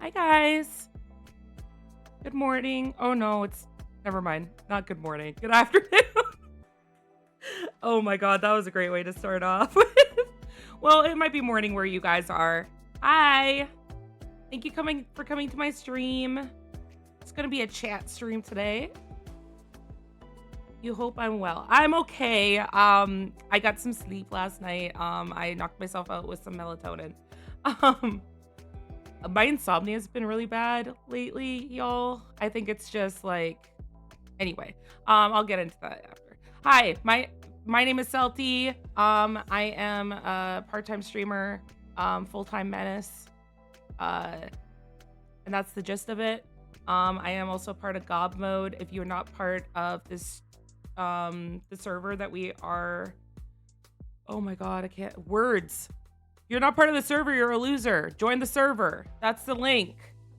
Hi, guys. Good morning. Oh, no, it's never mind. Not good morning. Good afternoon. Oh my God, that was a great way to start off. Well, it might be morning where you guys are. Hi. Thank you for coming to my stream. It's gonna be a chat stream today. You hope I'm well. I'm okay. I got some sleep last night. I knocked myself out with some melatonin. Um, my insomnia has been really bad lately, y'all. I think it's just like anyway. I'll get into that after. Hi, my name is Celty. I am a part-time streamer, full-time menace. Uh, and that's the gist of it. I am also part of Gob mode. If you're not part of this the server that we are, oh my god, I can't words. You're not part of the server, you're a loser. Join the server. That's the link.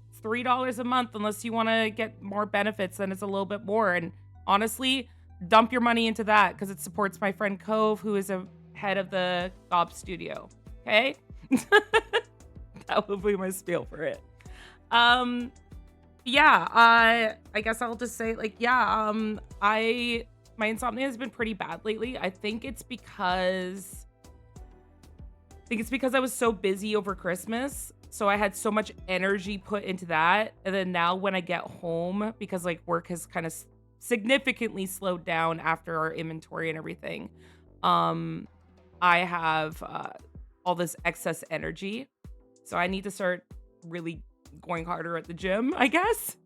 It's $3 a month unless you want to get more benefits, then it's a little bit more. And honestly, dump your money into that because it supports my friend Cove, who is a head of the Gob studio. Okay? That will be my spiel for it. Yeah, I guess I'll just say like, yeah, my insomnia has been pretty bad lately. I think it's because I was so busy over Christmas. So I had so much energy put into that. And then now when I get home, because like work has kind of significantly slowed down after our inventory and everything, I have all this excess energy. So I need to start really going harder at the gym, I guess.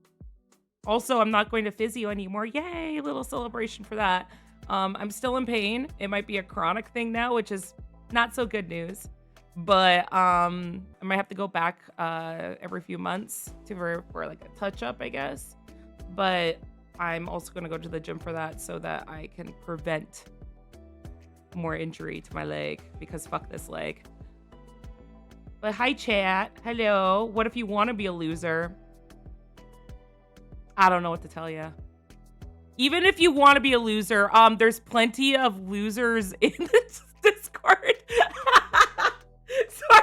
Also, I'm not going to physio anymore. Yay, a little celebration for that. I'm still in pain. It might be a chronic thing now, which is not so good news. But I might have to go back every few months for like a touch up, I guess. But I'm also going to go to the gym for that so that I can prevent more injury to my leg because fuck this leg. But hi, chat. Hello. What if you want to be a loser? I don't know what to tell you. Even if you want to be a loser, there's plenty of losers in this Discord. Sorry.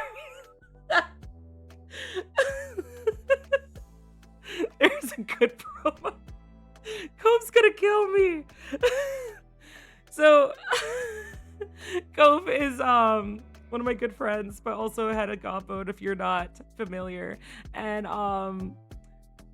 There's a good promo. Cove's gonna kill me. So, Cove is one of my good friends, but also head of Gob mode if you're not familiar. And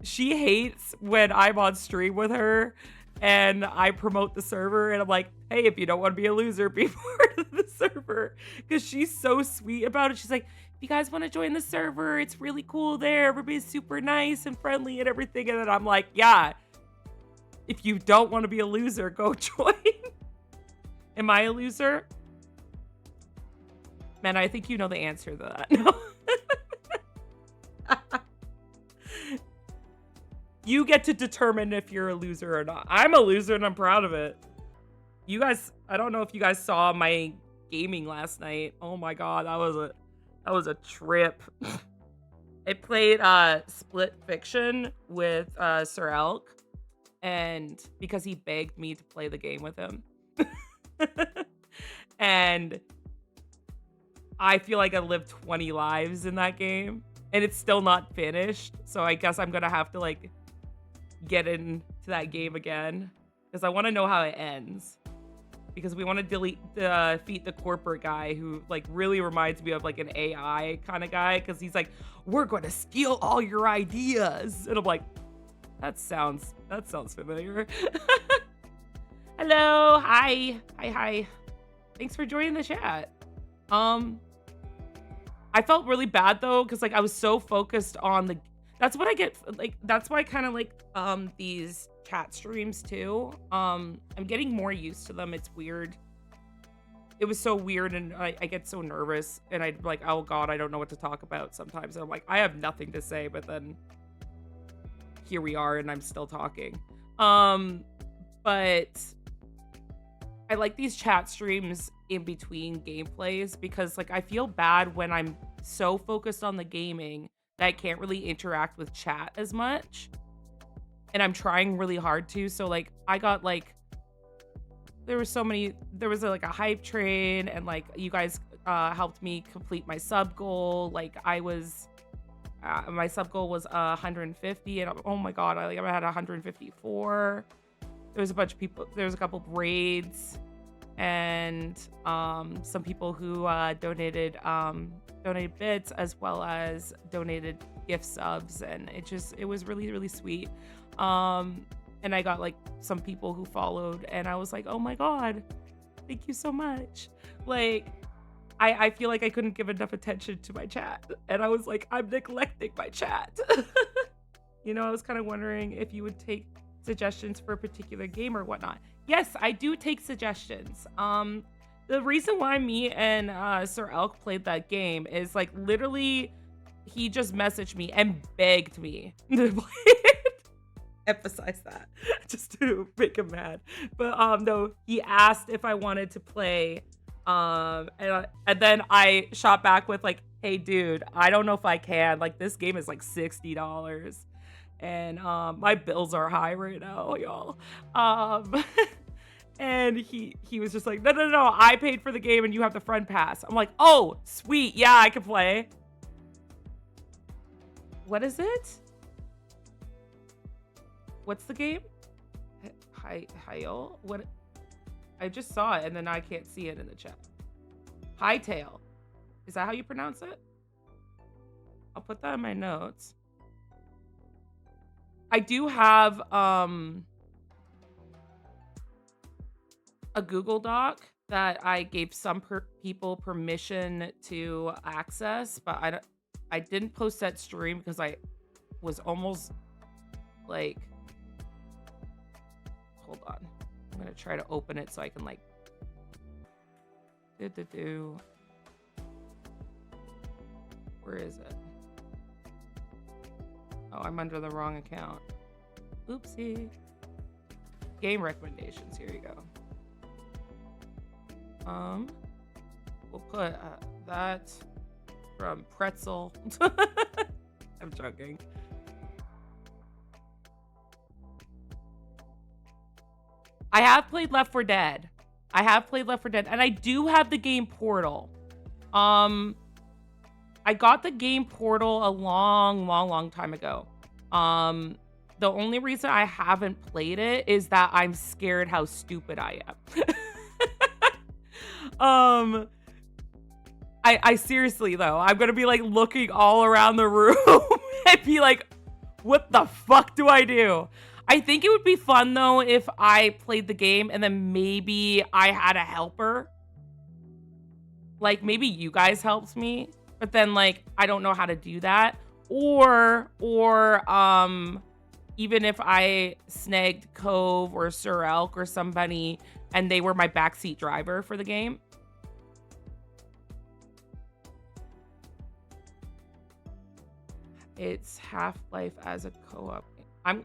she hates when I'm on stream with her and I promote the server and I'm like, hey, if you don't want to be a loser, be part of the server. Because she's so sweet about it. She's like, if you guys want to join the server, it's really cool there. Everybody's super nice and friendly and everything. And then I'm like, yeah, if you don't want to be a loser, go join. Am I a loser? Man, I think you know the answer to that. No. You get to determine if you're a loser or not. I'm a loser and I'm proud of it. You guys, I don't know if you guys saw my gaming last night. Oh my god, that was a trip. I played Split Fiction with Sir Elk, and because he begged me to play the game with him. And I feel like I lived 20 lives in that game, and it's still not finished. So I guess I'm gonna have to like get into that game again because I want to know how it ends. Because we want to defeat the corporate guy who like really reminds me of like an AI kind of guy. Because he's like, we're going to steal all your ideas, and I'm like, that sounds familiar. Hello, hi. Thanks for joining the chat. I felt really bad though, because like I was so focused on the. That's what I get. Like that's why I kind of like these chat streams too. I'm getting more used to them. It's weird. It was so weird, and I get so nervous, and I'd like, oh god, I don't know what to talk about sometimes. And I'm like, I have nothing to say, but then here we are, and I'm still talking. But I like these chat streams in between gameplays because like I feel bad when I'm so focused on the gaming that I can't really interact with chat as much. And I'm trying really hard to. So like I got like there was like a hype train, and like you guys helped me complete my sub goal. Like I my sub goal was 150, and oh my god, I had 154. There was a bunch of people. There was a couple of raids, and some people who donated bits as well as donated gift subs, and it was really really sweet. And I got like some people who followed, and I was like, oh my god, thank you so much. Like, I feel like I couldn't give enough attention to my chat, and I was like, I'm neglecting my chat. I was kind of wondering if you would take suggestions for a particular game or whatnot. Yes, I do take suggestions. The reason why me and Sir Elk played that game is like literally he just messaged me and begged me to play it. Emphasize that just to make him mad. But no, he asked if I wanted to play. And then I shot back with like, hey dude, I don't know if I can. Like, this game is like $60. And my bills are high right now, y'all. And he was just like, no, I paid for the game and you have the front pass. I'm like, oh, sweet, yeah, I can play. What is it? What's the game? Hyel? What? I just saw it and then I can't see it in the chat. Hytale. Is that how you pronounce it? I'll put that in my notes. I do have a Google Doc that I gave some people permission to access, but I didn't post that stream because I was almost like, hold on, I'm gonna try to open it so I can like where is it? Oh, I'm under the wrong account. Oopsie. Game recommendations. Here you go. We'll put that from Pretzel. I'm joking. I have played Left 4 Dead. And I do have the game Portal. I got the game Portal a long time ago. The only reason I haven't played it is that I'm scared how stupid I am. I seriously though, I'm gonna be like looking all around the room and be like, what the fuck do I do? I think it would be fun though if I played the game and then maybe I had a helper. Like maybe you guys helped me, but then like I don't know how to do that. Or even if I snagged Cove or Sir Elk or somebody and they were my backseat driver for the game. It's Half-Life as a co-op. I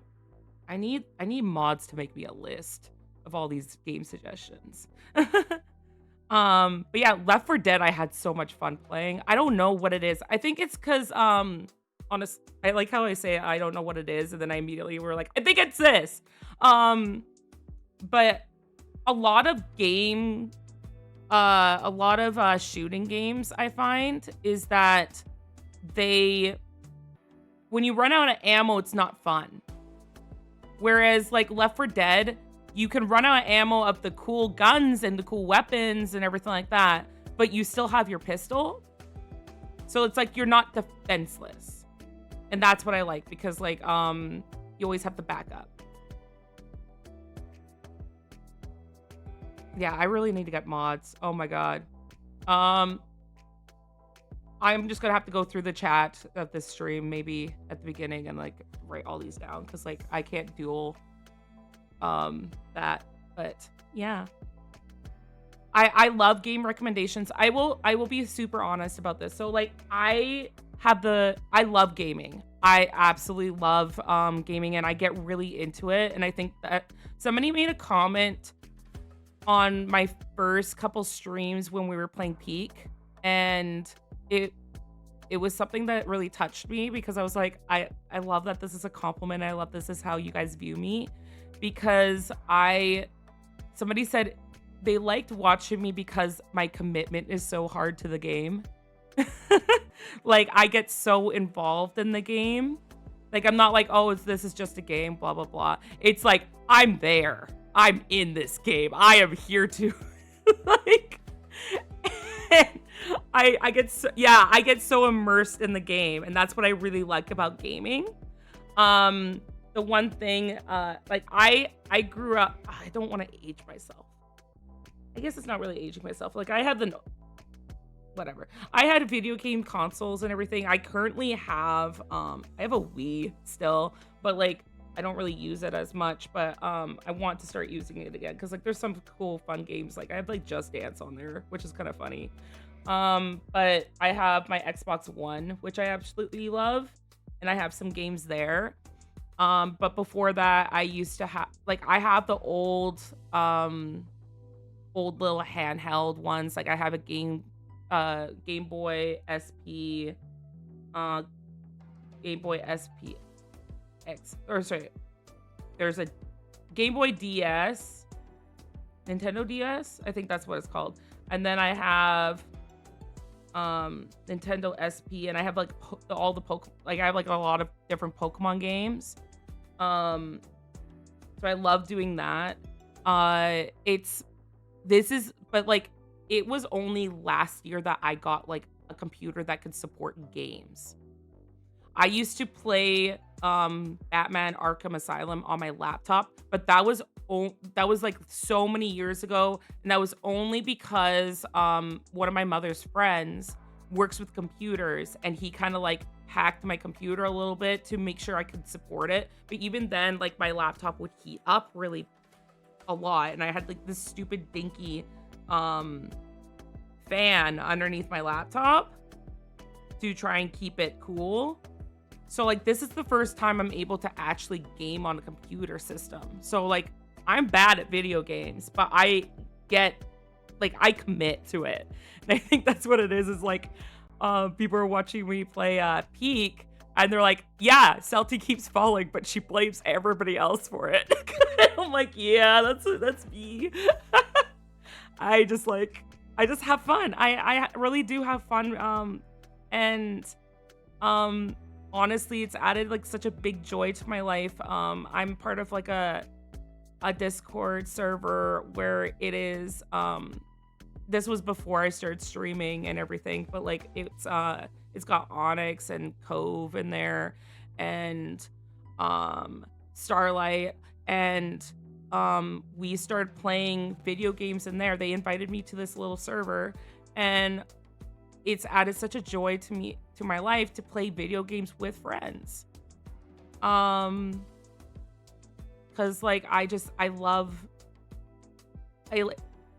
need mods to make me a list of all these game suggestions. But yeah, Left 4 Dead I had so much fun playing. I don't know what it is. I think it's because honest, I like how I say I don't know what it is, and then I immediately were like, I think it's this. But a lot of shooting games I find is that when you run out of ammo, it's not fun. Whereas like Left 4 Dead, you can run out of ammo of the cool guns and the cool weapons and everything like that, but you still have your pistol. So it's like you're not defenseless. And that's what I like because like you always have the backup. Yeah, I really need to get mods. Oh my god. I'm just gonna have to go through the chat of this stream maybe at the beginning and like write all these down because like I can't duel that. But yeah, I love game recommendations. I will be super honest about this. So like I love gaming. I absolutely love gaming and I get really into it. And I think that somebody made a comment on my first couple streams when we were playing Peak, and it was something that really touched me because I was like, I love that this is a compliment. I love this is how you guys view me, because somebody said they liked watching me because my commitment is so hard to the game. Like, I get so involved in the game. Like, I'm not like, oh, this is just a game, blah, blah, blah. It's like, I'm there. I'm in this game. I am here to, like, and I get so, yeah, I get so immersed in the game. And that's what I really like about gaming. The one thing, like, I grew up, I don't want to age myself. I guess it's not really aging myself. Like, I had whatever. I had video game consoles and everything. I currently have I have a Wii still, but like I don't really use it as much, but I want to start using it again cuz like there's some cool fun games. Like I have like Just Dance on there, which is kind of funny. But I have my Xbox One, which I absolutely love, and I have some games there. But before that, I used to have like I have the old little handheld ones. Like I have a Game Boy SP, uh, Game Boy SP X, or sorry, there's a Game Boy DS, Nintendo DS, I think that's what it's called. And then I have Nintendo SP, and I have like all the like I have like a lot of different Pokemon games. So I love doing that. But like it was only last year that I got like a computer that could support games. I used to play Batman Arkham Asylum on my laptop, but that was like so many years ago, and that was only because one of my mother's friends works with computers, and he kind of like hacked my computer a little bit to make sure I could support it. But even then, like my laptop would heat up really a lot, and I had like this stupid dinky fan underneath my laptop to try and keep it cool. So like this is the first time I'm able to actually game on a computer system. So like I'm bad at video games, but I commit to it. And I think that's what it is like people are watching me play Peak, and they're like, yeah, Celti keeps falling, but she blames everybody else for it. I'm like, yeah, that's me. I just have fun. I really do have fun. And honestly, it's added like such a big joy to my life. I'm part of like a Discord server where it is this was before I started streaming and everything, but like it's got Onyx and Cove in there, and Starlight, and we started playing video games in there. They invited me to this little server, and it's added such a joy to my life to play video games with friends. Cause like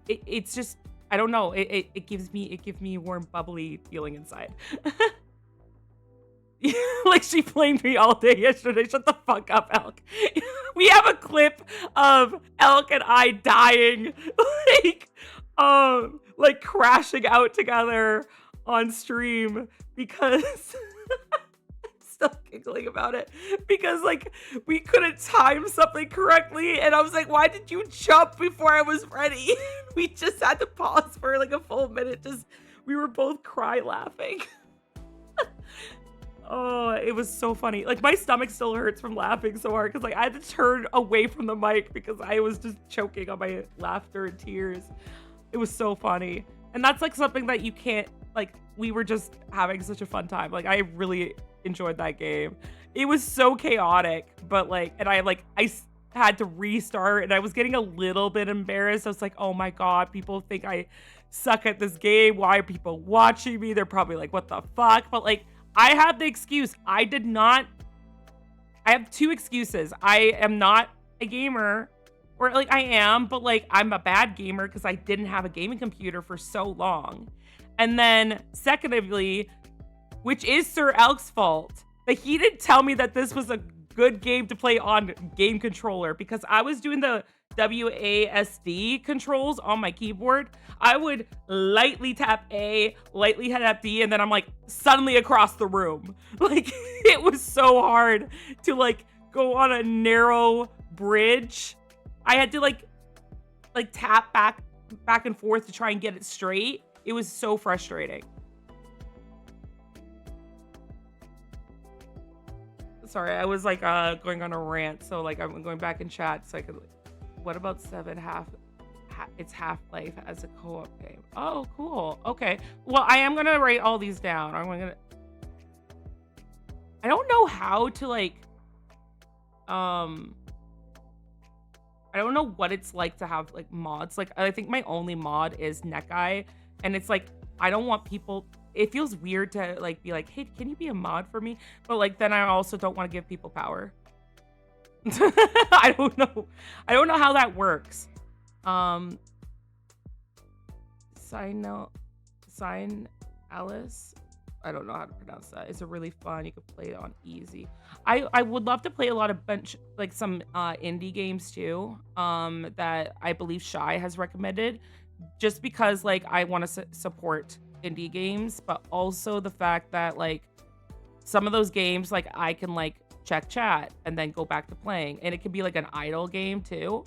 it's just, I don't know, it gives me a warm bubbly feeling inside. Like she blamed me all day yesterday. Shut the fuck up, Elk. We have a clip of Elk and I dying, like crashing out together on stream because I'm still giggling about it because like we couldn't time something correctly, and I was like, why did you jump before I was ready? We just had to pause for like a full minute. We were both cry laughing. Oh, it was so funny. Like my stomach still hurts from laughing so hard because like I had to turn away from the mic because I was just choking on my laughter and tears. It was so funny. And that's like something that you can't, like, we were just having such a fun time. Like I really enjoyed that game. It was so chaotic, but like, and I had to restart, and I was getting a little bit embarrassed. I was like, oh my God, people think I suck at this game. Why are people watching me? They're probably like, what the fuck? But like, I have the excuse. I have two excuses. I am not a gamer, or like I am, but like I'm a bad gamer because I didn't have a gaming computer for so long. And then secondly, which is Sir Elk's fault, that he didn't tell me that this was a good game to play on game controller, because I was doing the WASD controls on my keyboard. I would lightly tap A, lightly tap D, and then I'm like suddenly across the room. Like it was so hard to like go on a narrow bridge. I had to like tap back and forth to try and get it straight. It was so frustrating. Sorry, I was like going on a rant, so like I'm going back in chat so I could. What about seven it's Half-Life as a co-op game? Oh, cool. Okay. Well, I am gonna write all these down. I don't know how to like um I don't know what it's like to have like mods. Like I think my only mod is NetGuy, and it's like I don't want people. It feels weird to like be like, hey, can you be a mod for me? But like then I also don't want to give people power. I don't know. I don't know how that works. Um, Sign Alice. I don't know how to pronounce that. It's a really fun. You could play it on easy. I would love to play a lot of like some indie games too. That I believe Shy has recommended, just because like I want to support indie games, but also the fact that like some of those games like I can like check chat and then go back to playing, and it could be like an idle game too.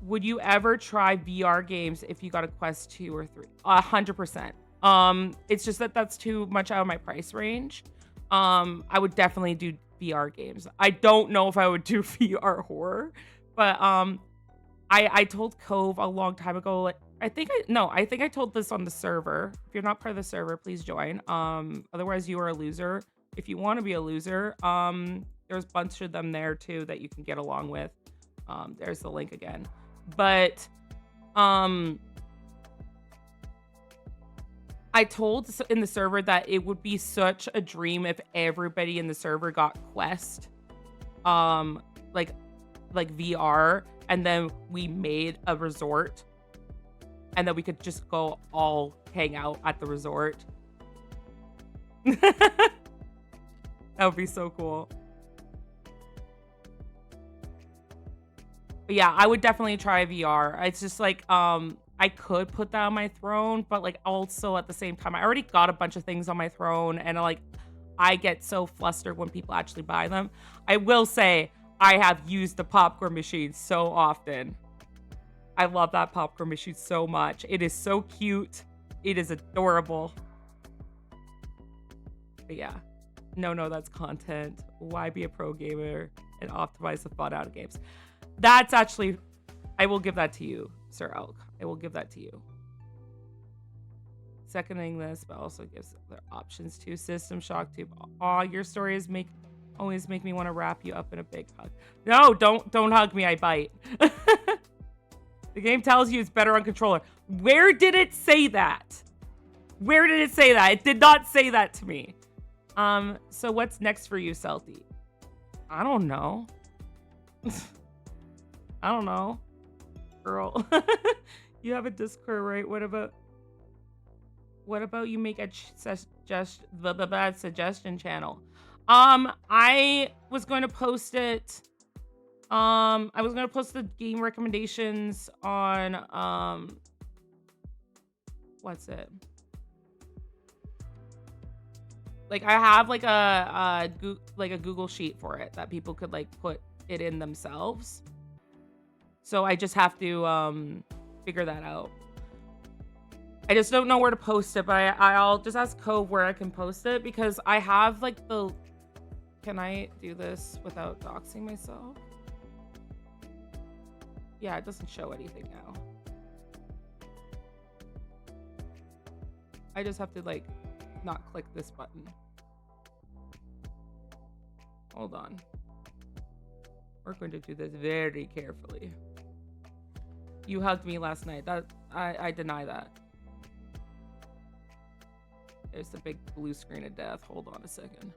Would you ever try VR games if you got a Quest 2 or 3? 100%. It's just that that's too much out of my price range. I would definitely do VR games. I don't know if I would do VR horror, but I told Cove a long time ago. Like I think I told this on the server. If you're not part of the server, please join. Otherwise you are a loser. If you want to be a loser, there's a bunch of them there too that you can get along with. There's the link again. But I told in the server that it would be such a dream if everybody in the server got Quest, like VR, and then we made a resort, and then we could just go all hang out at the resort. That would be so cool. But yeah, I would definitely try VR. It's just like I could put that on my throne, but like also at the same time, I already got a bunch of things on my throne, and like I get so flustered when people actually buy them. I will say I have used the popcorn machine so often. I love that popcorn machine so much. It is so cute. It is adorable. But yeah, no, that's content. Why be a pro gamer and optimize the fun out of games? That's actually, I will give that to you, Sir Elk. I will give that to you. Seconding this, but also gives other options too. System Shock too. Aw, your stories always make me want to wrap you up in a big hug. No, don't hug me. I bite. The game tells you it's better on controller. Where did it say that? Where did it say that? It did not say that to me. So what's next for you, Celty? I don't know. I don't know. Girl. You have a Discord, right? What about you make a suggestion channel? I was going to post it. I was going to post the game recommendations on what's it? Like I have like a Google sheet for it that people could like put it in themselves. So I just have to figure that out. I just don't know where to post it, but I'll just ask Cove where I can post it, because I have like the. Can I do this without doxing myself? Yeah, it doesn't show anything now. I just have to like not click this button. Hold on. We're going to do this very carefully. You hugged me last night. That I deny that. There's the big blue screen of death. Hold on a second.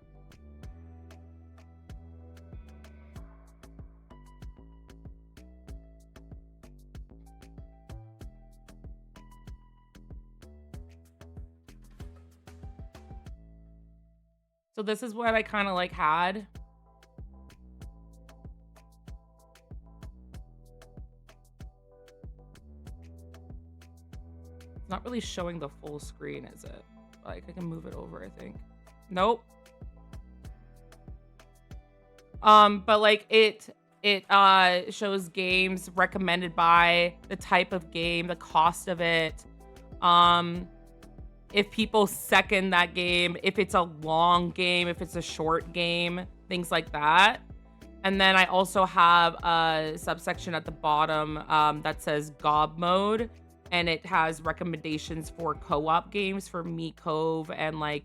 So this is what I kind of like had. It's not really showing the full screen, is it? Like I can move it over, I think. Nope. But like it shows games recommended by the type of game, the cost of it. if people second that game, if it's a long game, if it's a short game, things like that. And then I also have a subsection at the bottom that says GOB mode, and it has recommendations for co-op games for Me Cove and like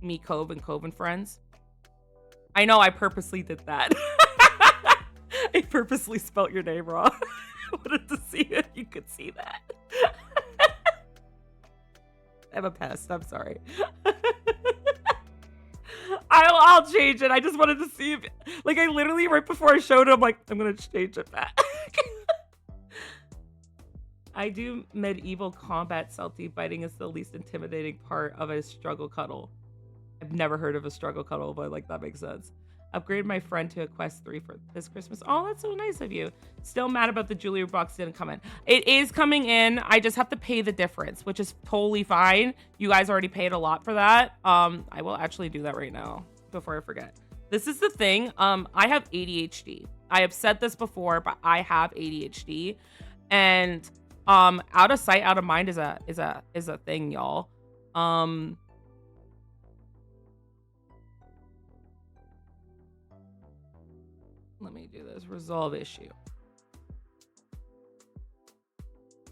Me Cove and Cove and Friends. I know I purposely did that. I purposely spelt your name wrong. I wanted to see if you could see that. I'm a pest. I'm sorry. I'll change it. I just wanted to see if, like, I literally right before I showed it, I'm like, I'm gonna change it back. I do medieval combat. Salty biting is the least intimidating part of a struggle cuddle. I've never heard of a struggle cuddle, but like that makes sense. Upgrade my friend to a quest 3 for this Christmas. Oh, that's so nice of you. Still mad about the jewelry box didn't come in. It is coming in. I just have to pay the difference, which is totally fine. You guys already paid a lot for that. I will actually do that right now before I forget. This is the thing. I have ADHD. I have said this before, but I have ADHD, and out of sight, out of mind is a thing, y'all. Let me do this. Resolve issue.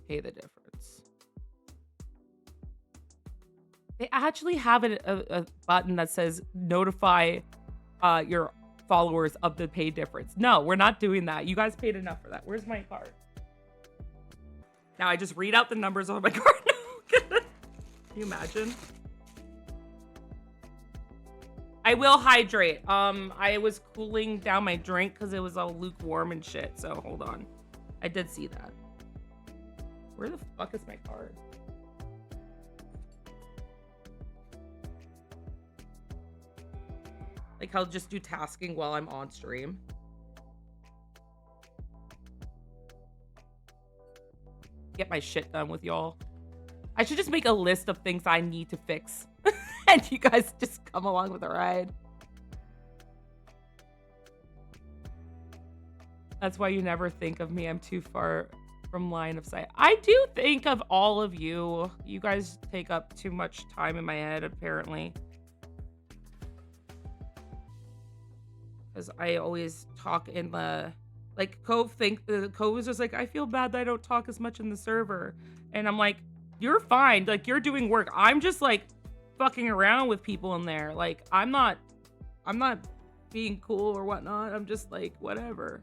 Pay the difference. They actually have a button that says notify your followers of the pay difference. No, we're not doing that. You guys paid enough for that. Where's my card? Now I just read out the numbers on my card. Can you imagine? I will hydrate. I was cooling down my drink because it was all lukewarm and shit. So hold on. I did see that. Where the fuck is my card? Like I'll just do tasking while I'm on stream. Get my shit done with y'all. I should just make a list of things I need to fix. And you guys just come along with the ride. That's why you never think of me. I'm too far from line of sight. I do think of all of you. You guys take up too much time in my head, apparently. Because I always talk in the... Like, Cove is just like, I feel bad that I don't talk as much in the server. And I'm like, you're fine. Like, you're doing work. I'm just like... fucking around with people in there. Like, I'm not being cool or whatnot. I'm just like, whatever.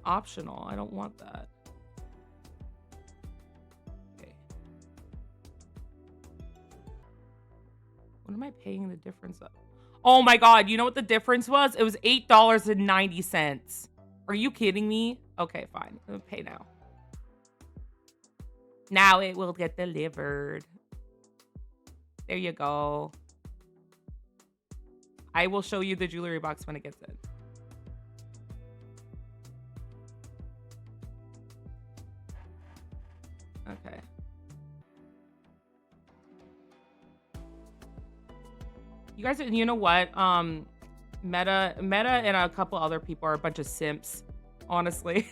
Optional. I don't want that. Okay. What am I paying the difference of? Oh my god, you know what the difference was? It was $8.90. Are you kidding me? Okay, fine. I'm gonna pay now. Now it will get delivered. There you go. I will show you the jewelry box when it gets in. Okay. You guys, you know what? Meta and a couple other people are a bunch of simps, honestly.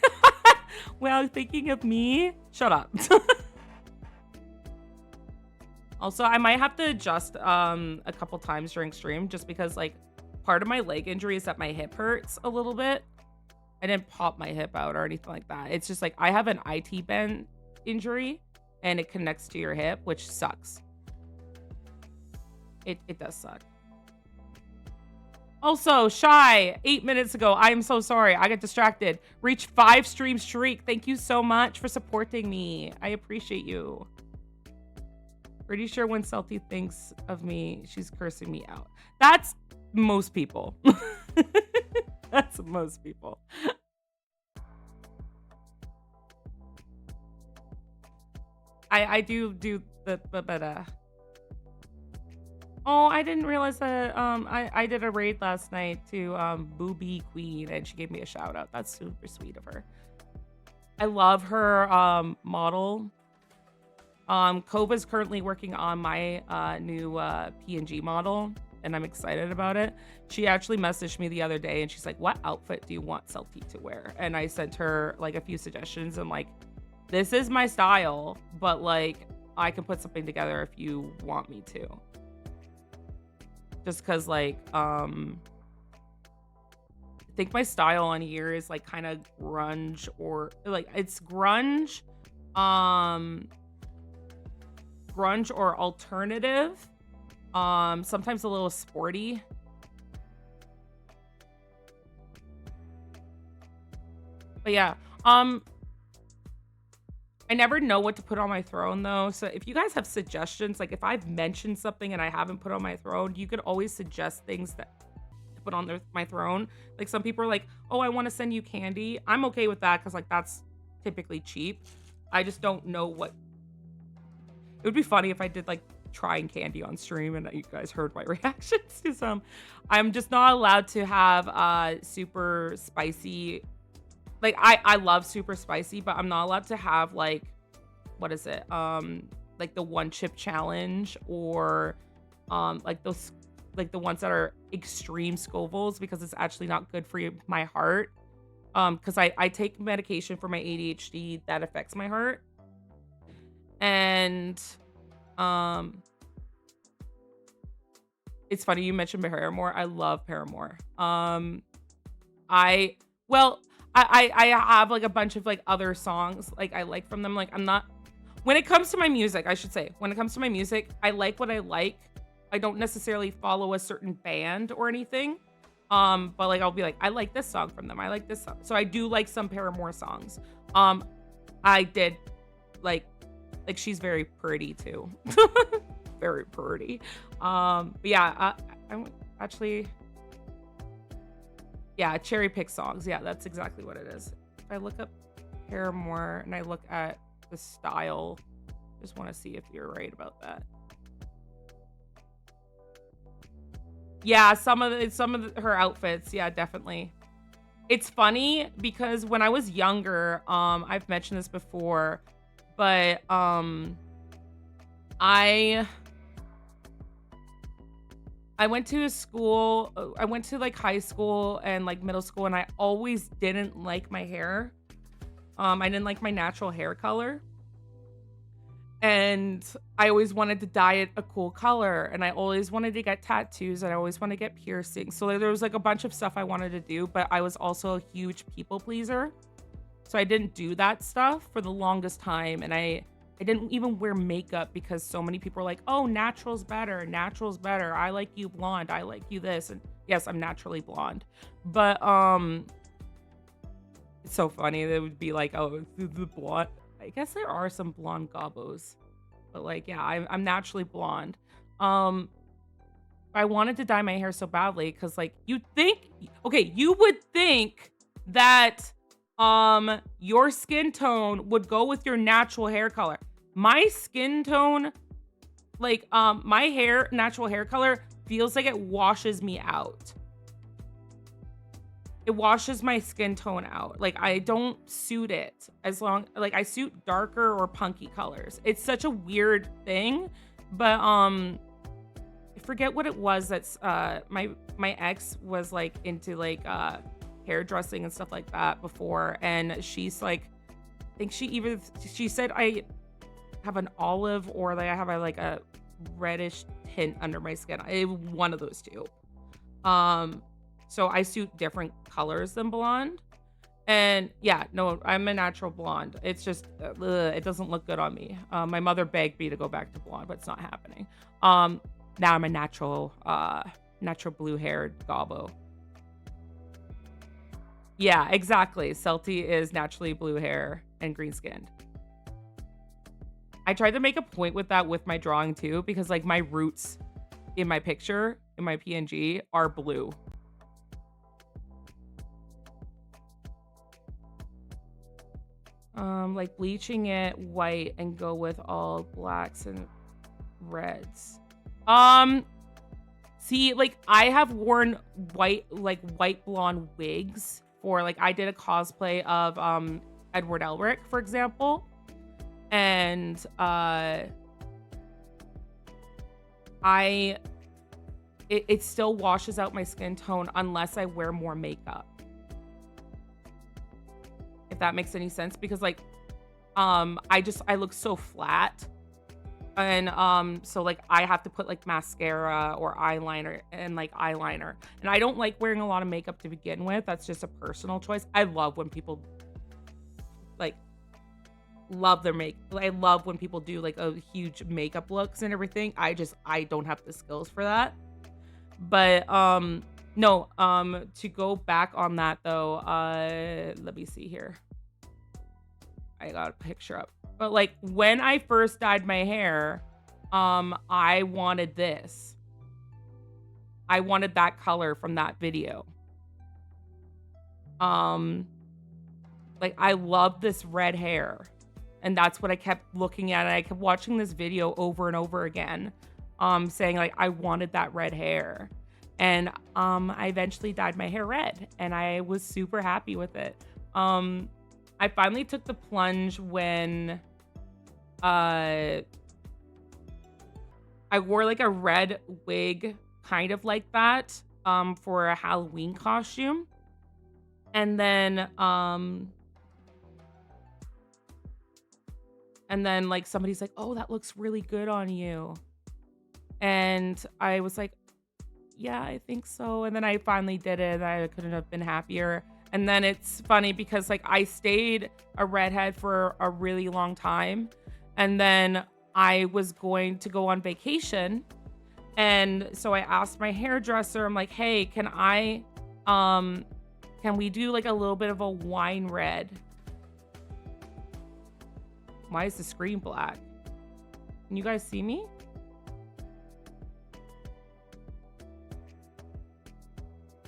Well, thinking of me? Shut up. Also, I might have to adjust a couple times during stream just because, like, part of my leg injury is that my hip hurts a little bit. I didn't pop my hip out or anything like that. It's just like I have an IT band injury and it connects to your hip, which sucks. It does suck. Also, Shy, 8 minutes ago, I am so sorry. I got distracted. Reach 5 stream streak. Thank you so much for supporting me. I appreciate you. Pretty sure when Salty thinks of me, she's cursing me out. That's most people. That's most people. I do the Oh, I didn't realize that I did a raid last night to Booby Queen and she gave me a shout out. That's super sweet of her. I love her model. Cove is currently working on my new PNG model and I'm excited about it. She actually messaged me the other day and she's like, "What outfit do you want Celti to wear?" And I sent her like a few suggestions and like, this is my style, but like I can put something together if you want me to. Just cuz like I think my style on here is like kind of grunge, or like it's um grunge or alternative. Sometimes a little sporty. But yeah, I never know what to put on my throne though. So if you guys have suggestions, like if I've mentioned something and I haven't put on my throne, you could always suggest things that to put on my throne. Like some people are like, "Oh, I want to send you candy." I'm okay with that because like that's typically cheap. I just don't know what. It would be funny if I did like trying candy on stream and you guys heard my reactions to some. I'm just not allowed to have super spicy. Like I love super spicy, but I'm not allowed to have like, what is it? Like the one chip challenge, or like those, like the ones that are extreme Scovilles, because it's actually not good for my heart. Because I take medication for my ADHD that affects my heart. And it's funny you mentioned Paramore. I love Paramore. I well, I have like a bunch of like other songs like I like from them. Like I'm not, when it comes to my music, I should say, when it comes to my music, I like what I like. I don't necessarily follow a certain band or anything. But like I'll be like, I like this song from them. I like this song. So I do like some Paramore songs. I did like she's very pretty too. Very pretty. But yeah, I actually, yeah, cherry pick songs. Yeah, that's exactly what it is. If I look up Paramore and I look at the style, just want to see if you're right about that. Yeah, some of her outfits, yeah, definitely. It's funny because when I was younger, I've mentioned this before, but I went to a school, I went to like high school and like middle school, and I always didn't like my hair. I didn't like my natural hair color. And I always wanted to dye it a cool color, and I always wanted to get tattoos, and I always wanted to get piercings. So there was like a bunch of stuff I wanted to do, but I was also a huge people pleaser. So I didn't do that stuff for the longest time, and I didn't even wear makeup because so many people were like, "Oh, natural's better. Natural's better. I like you blonde. I like you this." And yes, I'm naturally blonde. But it's so funny. They would be like, "Oh, the blonde." I guess there are some blonde gobbos, but like, yeah, I'm naturally blonde. I wanted to dye my hair so badly because, like, you would think that your skin tone would go with your natural hair color. My skin tone, like, my hair, natural hair color feels like it washes me out. It washes my skin tone out. Like I don't suit it as long, like I suit darker or punky colors. It's such a weird thing, but I forget what it was that's my ex was like into like hairdressing and stuff like that before, and she's like, I think she said I have an olive or like I have like a reddish tint under my skin. One of those two. So I suit different colors than blonde. And yeah, no, I'm a natural blonde. It's just, it doesn't look good on me. My mother begged me to go back to blonde, but it's not happening. Now I'm a natural blue haired gobbo. Yeah, exactly. Celti is naturally blue hair and green skinned. I tried to make a point with that with my drawing too, because like my roots in my picture, in my PNG, are blue. Like bleaching it white and go with all blacks and reds. See, like I have worn white blonde wigs for like, I did a cosplay of Edward Elric, for example. And I it still washes out my skin tone unless I wear more makeup. If that makes any sense, because like I look so flat. And so like I have to put like mascara or eyeliner and like eyeliner. And I don't like wearing a lot of makeup to begin with. That's just a personal choice. I love when people like love their make. I love when people do like a huge makeup looks and everything. I don't have the skills for that. But no, to go back on that though, let me see here. I got a picture up. But like when I first dyed my hair, I wanted this. I wanted that color from that video. Like I love this red hair. And that's what I kept looking at. And I kept watching this video over and over again, saying like I wanted that red hair. And I eventually dyed my hair red, and I was super happy with it. I finally took the plunge when I wore like a red wig, kind of like that, for a Halloween costume. And then like somebody's like, "Oh, that looks really good on you." And I was like, "Yeah, I think so." And then I finally did it, and I couldn't have been happier. And then it's funny because like I stayed a redhead for a really long time. And then I was going to go on vacation. And so I asked my hairdresser, I'm like, "Hey, can we do like a little bit of a wine red?" Why is the screen black? Can you guys see me?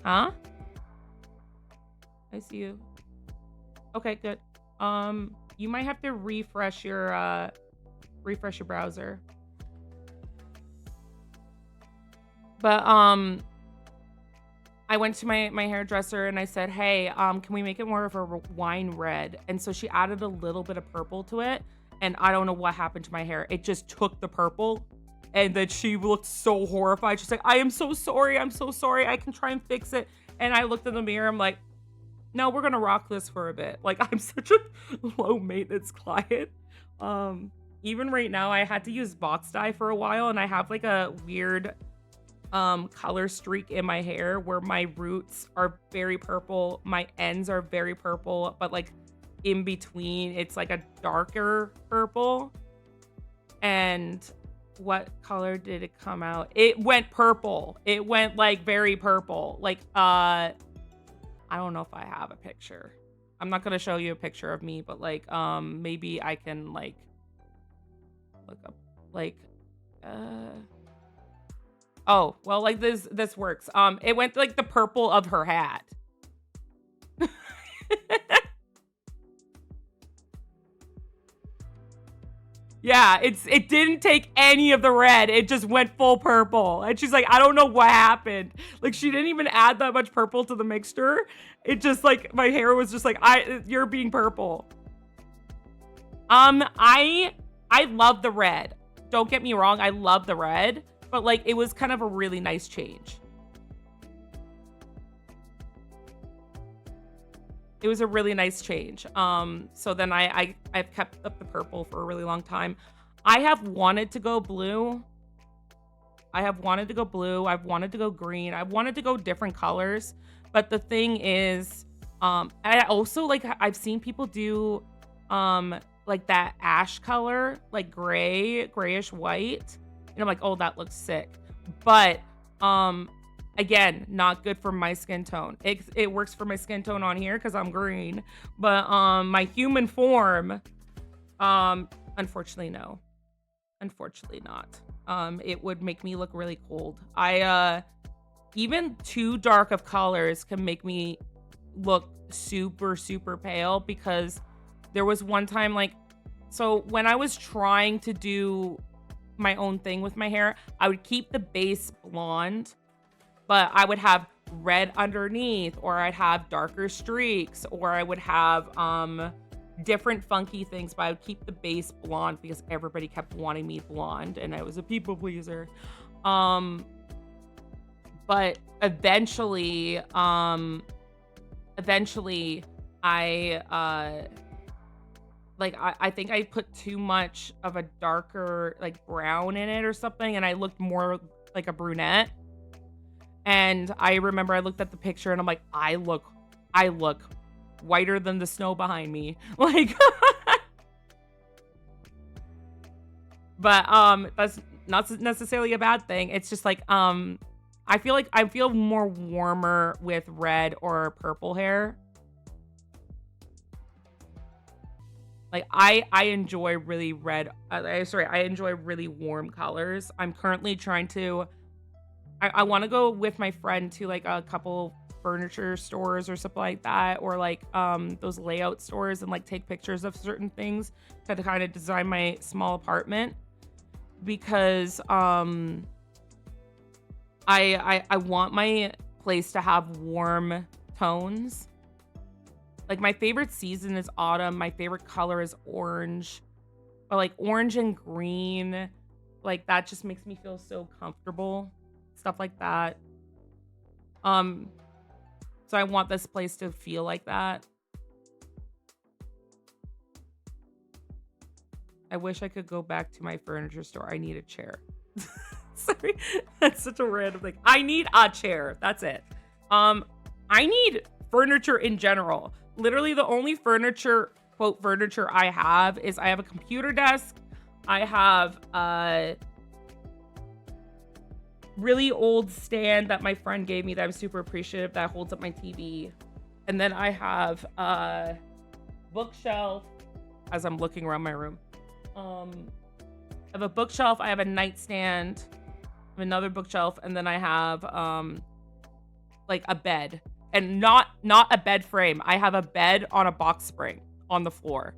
Huh? I see you. Okay, good. You might have to refresh your browser. But I went to my hairdresser and I said, "Hey, can we make it more of a wine red?" And so she added a little bit of purple to it, and I don't know what happened to my hair. It just took the purple, and then she looked so horrified. She's like, "I am so sorry. I'm so sorry. I can try and fix it." And I looked in the mirror. I'm like, "No, we're gonna rock this for a bit." Like I'm such a low maintenance client. Even right now, I had to use box dye for a while, and I have like a weird color streak in my hair where my roots are very purple, my ends are very purple, but like in between it's like a darker purple. And what color did it come out? It went purple. It went like very purple. Like I don't know if I have a picture. I'm not gonna show you a picture of me, but like maybe I can like look up like oh, well, like this works. It went like the purple of her hat. Yeah, it didn't take any of the red. It just went full purple. And she's like, "I don't know what happened." Like she didn't even add that much purple to the mixture. It just like my hair was just like, "You're being purple." I love the red. Don't get me wrong, I love the red. But like it was kind of a really nice change. It was a really nice change. So then I've kept up the purple for a really long time. I have wanted to go blue. I've wanted to go green. I've wanted to go different colors. But the thing is, I also like I've seen people do like that ash color, like grayish white. And I'm like, "Oh, that looks sick." But again, not good for my skin tone. It works for my skin tone on here because I'm green. But my human form, unfortunately, no. Unfortunately not. It would make me look really cold. Even too dark of colors can make me look super, super pale, because there was one time like, so when I was trying to do my own thing with my hair, I would keep the base blonde, but I would have red underneath, or I'd have darker streaks, or I would have different funky things, but I would keep the base blonde because everybody kept wanting me blonde and I was a people pleaser. But eventually I like I think I put too much of a darker like brown in it or something, and I looked more like a brunette. And I remember I looked at the picture and I'm like, I look whiter than the snow behind me. Like but that's not necessarily a bad thing. It's just like I feel more warmer with red or purple hair. Like I enjoy really red I enjoy really warm colors. I'm currently trying to I want to go with my friend to like a couple furniture stores or something like that, or like those layout stores, and like take pictures of certain things to kind of design my small apartment, because I want my place to have warm tones. Like my favorite season is autumn. My favorite color is orange. But like orange and green, like that just makes me feel so comfortable. Stuff like that. So I want this place to feel like that. I wish I could go back to my furniture store. I need a chair. Sorry. That's such a random thing. I need a chair. That's it. I need furniture in general. Literally the only furniture, quote, furniture I have is I have a computer desk. I have a really old stand that my friend gave me that I'm super appreciative, that holds up my TV. And then I have a bookshelf as I'm looking around my room. I have a bookshelf, I have a nightstand, I have another bookshelf, and then I have like a bed. And not a bed frame. I have a bed on a box spring on the floor.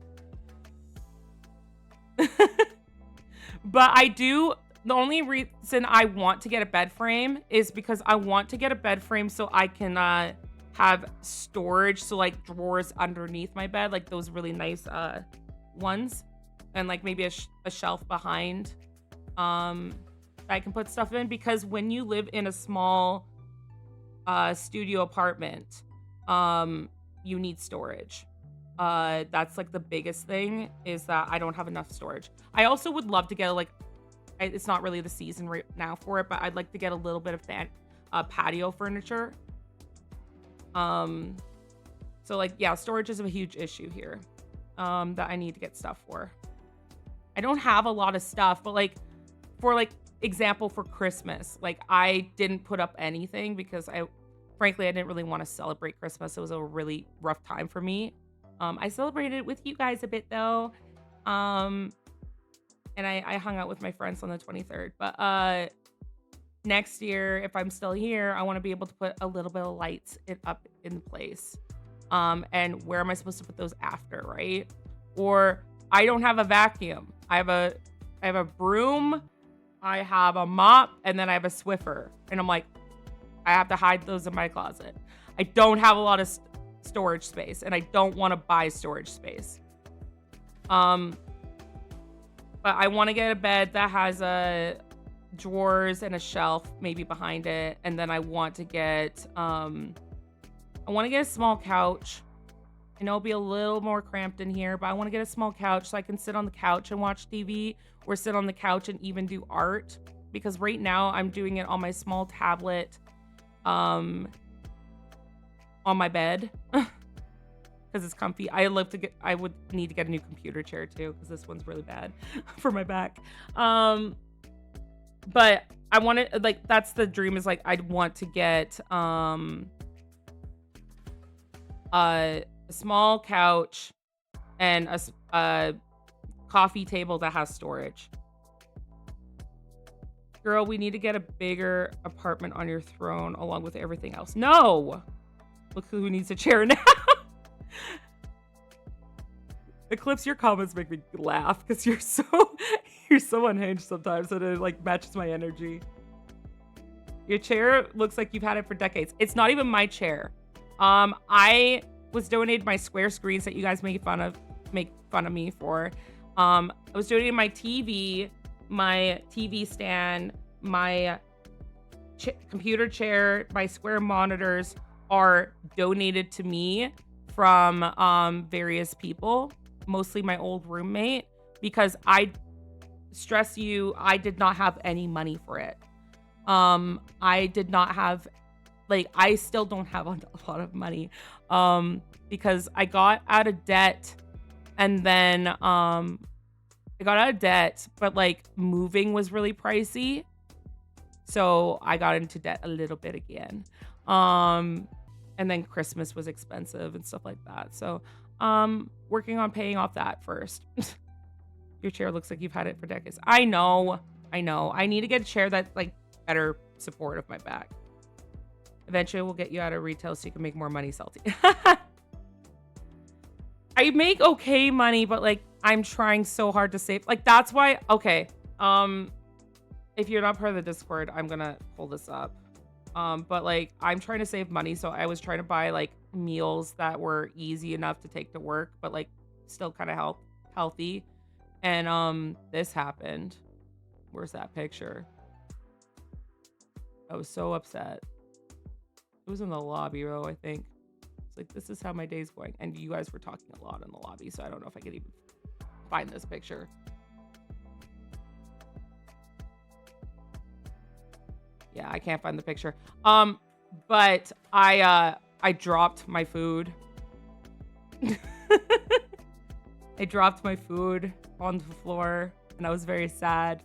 But I do, the only reason I want to get a bed frame is because I want to get a bed frame so I can have storage, so like drawers underneath my bed, like those really nice ones, and like maybe a shelf behind that I can put stuff in, because when you live in a small studio apartment, you need storage. That's like the biggest thing, is that I don't have enough storage. I also would love to get like, it's not really the season right now for it, but I'd like to get a little bit of patio furniture. So like, yeah, storage is a huge issue here, that I need to get stuff for. I don't have a lot of stuff, but like for like example, for Christmas, like I didn't put up anything because frankly I didn't really want to celebrate Christmas. It was a really rough time for me. I celebrated with you guys a bit though, and I hung out with my friends on the 23rd. But next year, if I'm still here, I want to be able to put a little bit of lights up in place. And where am I supposed to put those after, right? Or I don't have a vacuum. I have a broom, I have a mop, and then I have a Swiffer. And I'm like, I have to hide those in my closet. I don't have a lot of storage space, and I don't want to buy storage space. But I want to get a bed that has drawers and a shelf maybe behind it, and then I want to get a small couch. I know it'll be a little more cramped in here, but I want to get a small couch so I can sit on the couch and watch TV, or sit on the couch and even do art, because right now I'm doing it on my small tablet on my bed because it's comfy. I would need to get a new computer chair too, because this one's really bad for my back. But I want to, like, that's the dream, is like I'd want to get a small couch and a coffee table that has storage. Girl, we need to get a bigger apartment on your throne along with everything else. No! Look who needs a chair now. Eclipse, your comments make me laugh because you're so unhinged sometimes, and it like matches my energy. Your chair looks like you've had it for decades. It's not even my chair. I was donated my square screens that you guys make fun of me for. I was donated my TV stand, my computer chair, my square monitors are donated to me from various people, mostly my old roommate, because I stress you, I did not have any money for it. I did not have, like, I still don't have a lot of money because I got out of debt, and then I got out of debt, but like moving was really pricey. So I got into debt a little bit again. And then Christmas was expensive and stuff like that. So working on paying off that first. Your chair looks like you've had it for decades. I know. I need to get a chair that's like better support of my back. Eventually we'll get you out of retail so you can make more money, Salty. I make okay money, but like I'm trying so hard to save. Like that's why, okay. If you're not part of the Discord, I'm gonna pull this up. But like I'm trying to save money, so I was trying to buy like meals that were easy enough to take to work, but like still kind of healthy. And this happened. Where's that picture? I was so upset. It was in the lobby row, I think. It's like, this is how my day's going. And you guys were talking a lot in the lobby, so I don't know if I could even find this picture. Yeah, I can't find the picture. But I dropped my food. I dropped my food on the floor, and I was very sad.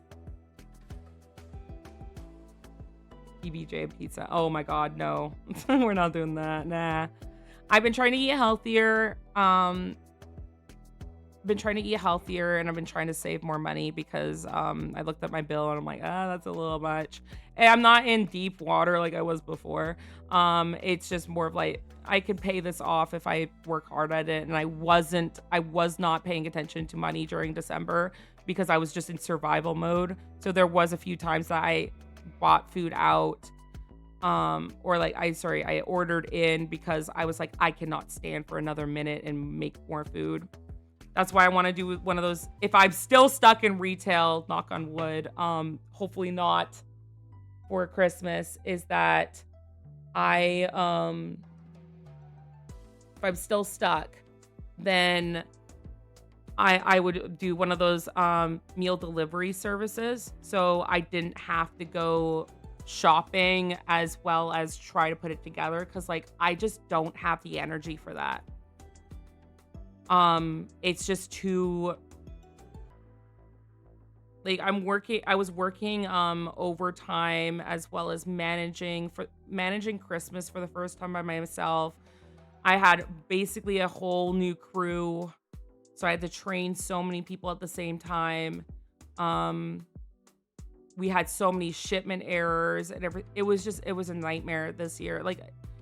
PBJ pizza. Oh my god, no. We're not doing that. Nah. I've been trying to eat healthier. And I've been trying to save more money because I looked at my bill and I'm like, that's a little much. And I'm not in deep water like I was before. It's just more of like I could pay this off if I work hard at it. And I was not paying attention to money during December because I was just in survival mode. So there was a few times that I bought food out. Or like I ordered in because I was like, I cannot stand for another minute and make more food. That's why I want to do one of those. If I'm still stuck in retail, knock on wood, hopefully not for Christmas, is that if I'm still stuck, then I would do one of those meal delivery services. So I didn't have to go shopping as well as try to put it together. Cause like, I just don't have the energy for that. It's just too, like I was working overtime as well as managing Christmas for the first time by myself. I had basically a whole new crew, so I had to train so many people at the same time. We had so many shipment errors and it was a nightmare this year. Like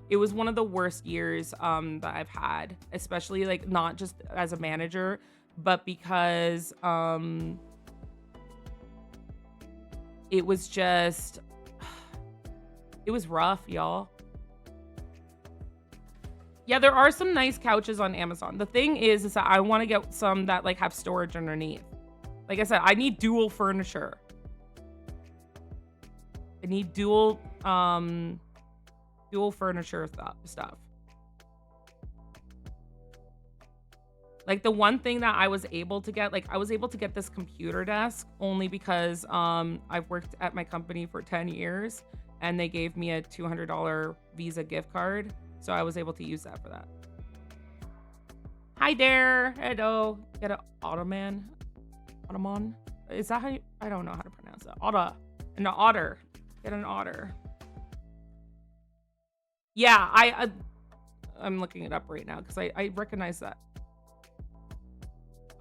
it was one of the worst years that I've had, especially like not just as a manager, but because it was rough, y'all. Yeah, there are some nice couches on Amazon. The thing is that I want to get some that like have storage underneath. Like I said, I need dual furniture. I need dual furniture stuff. Like the one thing that I was able to get, like I was able to get this computer desk only because I've worked at my company for 10 years and they gave me a $200 Visa gift card. So I was able to use that for that. Hi there. Hello. Get an Ottoman. Is that how you, I don't know how to pronounce that. An otter. Get an otter. Yeah, I'm looking it up right now because I recognize that.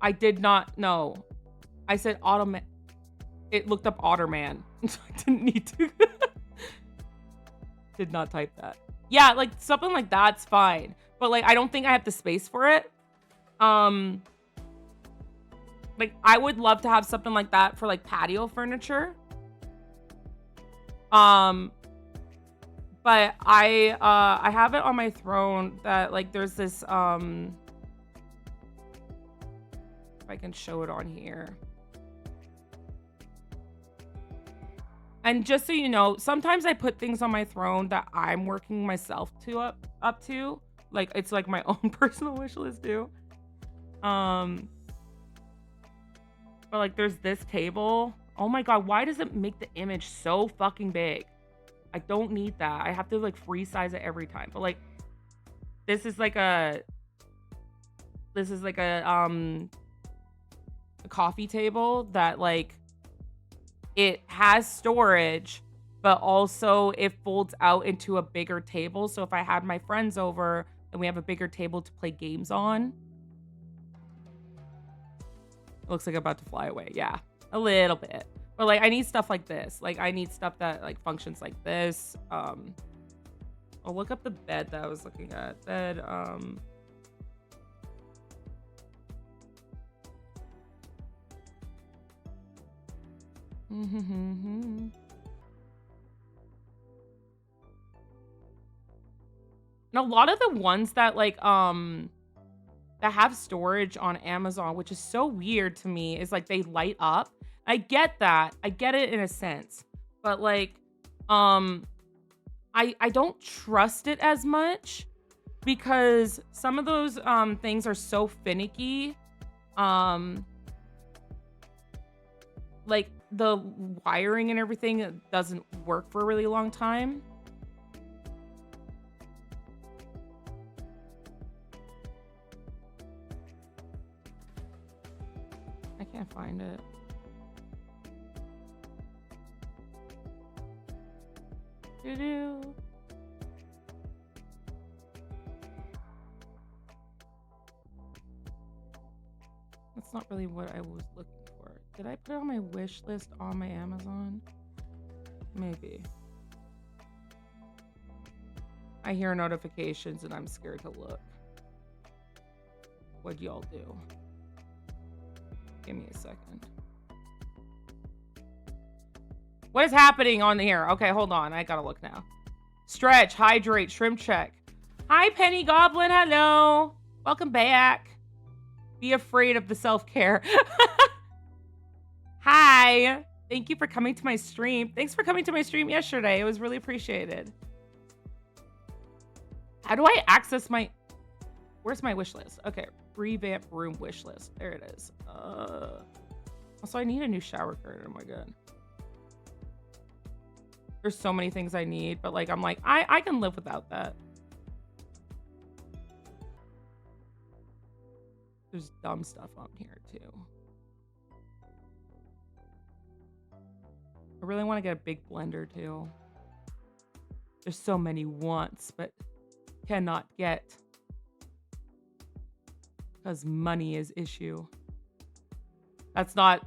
I did not know. I said Ottoman. It looked up Otterman. So I didn't need to. Did not type that. Yeah, like something like that's fine. But like I don't think I have the space for it. Like I would love to have something like that for like patio furniture. But I have it on my throne that like there's this if I can show it on here. And just so you know, sometimes I put things on my throne that I'm working myself to up to. Like it's like my own personal wish list too. But like there's this table. Oh my god, why does it make the image so fucking big? I don't need that. I have to like free size it every time. But like this is like a coffee table that like it has storage, but also it folds out into a bigger table. So if I had my friends over and we have a bigger table to play games on. It looks like I'm about to fly away. Yeah, a little bit. But like I need stuff like this. Like I need stuff that like functions like this. I'll look up the bed that I was looking at. Bed, And a lot of the ones that like that have storage on Amazon, which is so weird to me, is like they light up. I get that. I get it in a sense. But like I don't trust it as much because some of those things are so finicky. Like the wiring and everything doesn't work for a really long time. I can't find it. Doo-doo. That's not really what I was looking for. Did I put it on my wish list on my Amazon? Maybe. I hear notifications and I'm scared to look. What'd y'all do? Give me a second. What is happening on here? Okay, hold on. I gotta look now. Stretch, hydrate, shrimp check. Hi, Penny Goblin. Hello. Welcome back. Be afraid of the self-care. Hi. Thank you for coming to my stream. Thanks for coming to my stream yesterday. It was really appreciated. How do I access my... Where's my wish list? Okay. Revamp room wish list. There it is. Also, I need a new shower curtain. Oh my god. There's so many things I need, but like I'm like, I can live without that. There's dumb stuff on here too. I really want to get a big blender too. There's so many wants, but cannot get. Because money is issue. That's not,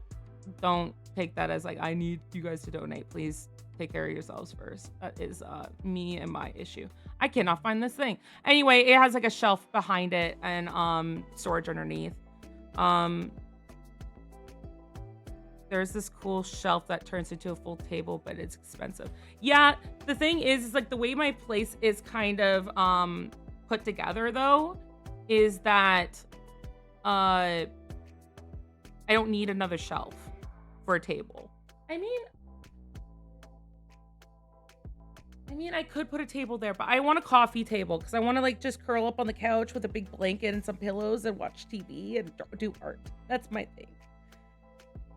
don't take that as like, I need you guys to donate. Please take care of yourselves first. That is me and my issue. I cannot find this thing. Anyway, it has like a shelf behind it and storage underneath. There's this cool shelf that turns into a full table, but it's expensive. Yeah, the thing is like the way my place is kind of put together though, is that I don't need another shelf for a table. I mean, I could put a table there, but I want a coffee table because I want to like just curl up on the couch with a big blanket and some pillows and watch TV and do art. That's my thing.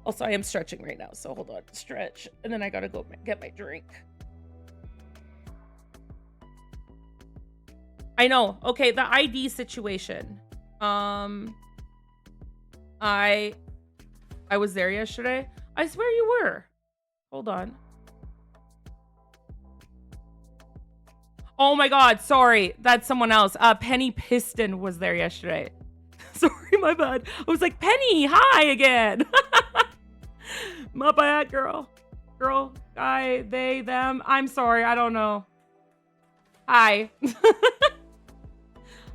Also, I am stretching right now, so hold on. Stretch, and then I gotta go get my drink. I know. Okay, the ID situation. I was there yesterday. I swear you were. Hold on. Oh my god, sorry. That's someone else. Penny Piston was there yesterday. Sorry, my bad. I was like, Penny, hi again. My bad, girl. Girl, guy, they, them. I'm sorry, I don't know. Hi.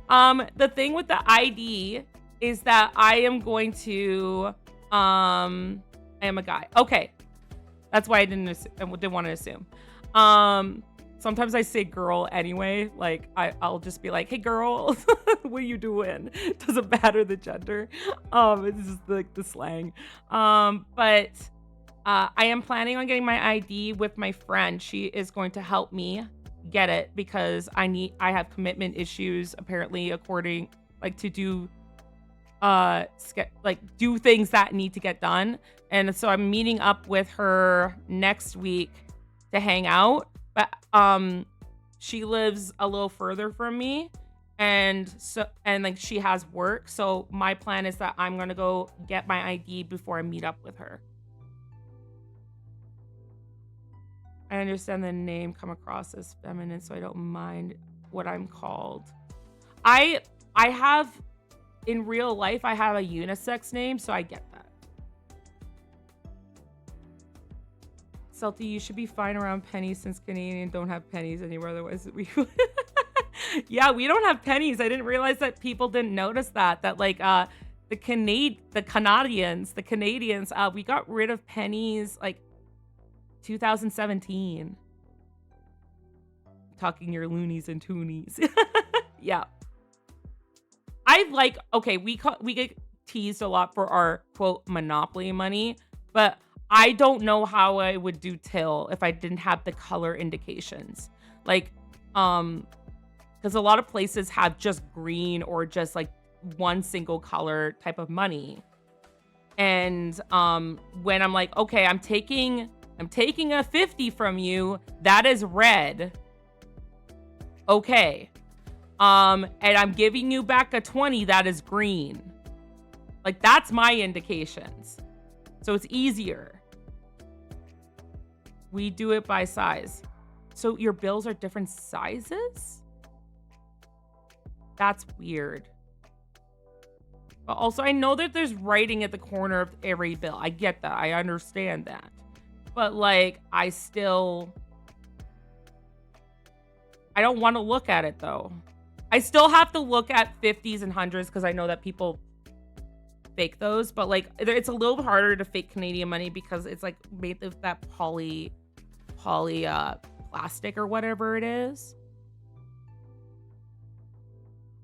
The thing with the ID is that I am going to, I am a guy. Okay. That's why I didn't want to assume. Sometimes I say girl anyway. Like, I'll just be like, hey, girl, what you doing? Doesn't matter the gender. It's just like the slang. But I am planning on getting my ID with my friend. She is going to help me get it because I have commitment issues apparently according like to do do things that need to get done. And so I'm meeting up with her next week to hang out. But she lives a little further from me and like she has work. So my plan is that I'm going to go get my ID before I meet up with her. I understand the name come across as feminine, so I don't mind what I'm called. I have in real life I have a unisex name, so I get that. Salty, you should be fine around pennies since Canadian don't have pennies anywhere. Otherwise, we yeah, we don't have pennies. I didn't realize that people didn't notice that. That like the Canadians, we got rid of pennies like 2017. Talking your loonies and toonies. Yeah. We get teased a lot for our quote Monopoly money, but I don't know how I would do till if I didn't have the color indications. Like, because a lot of places have just green or just like one single color type of money. And when I'm like, okay, I'm taking a 50 from you, that is red. Okay. And I'm giving you back a 20, that is green. Like that's my indications. So it's easier. We do it by size. So your bills are different sizes? That's weird. But also I know that there's writing at the corner of every bill. I get that. I understand that. But like, I don't want to look at it though. I still have to look at 50s and 100s because I know that people fake those. But like, it's a little harder to fake Canadian money because it's like made of that poly plastic or whatever it is.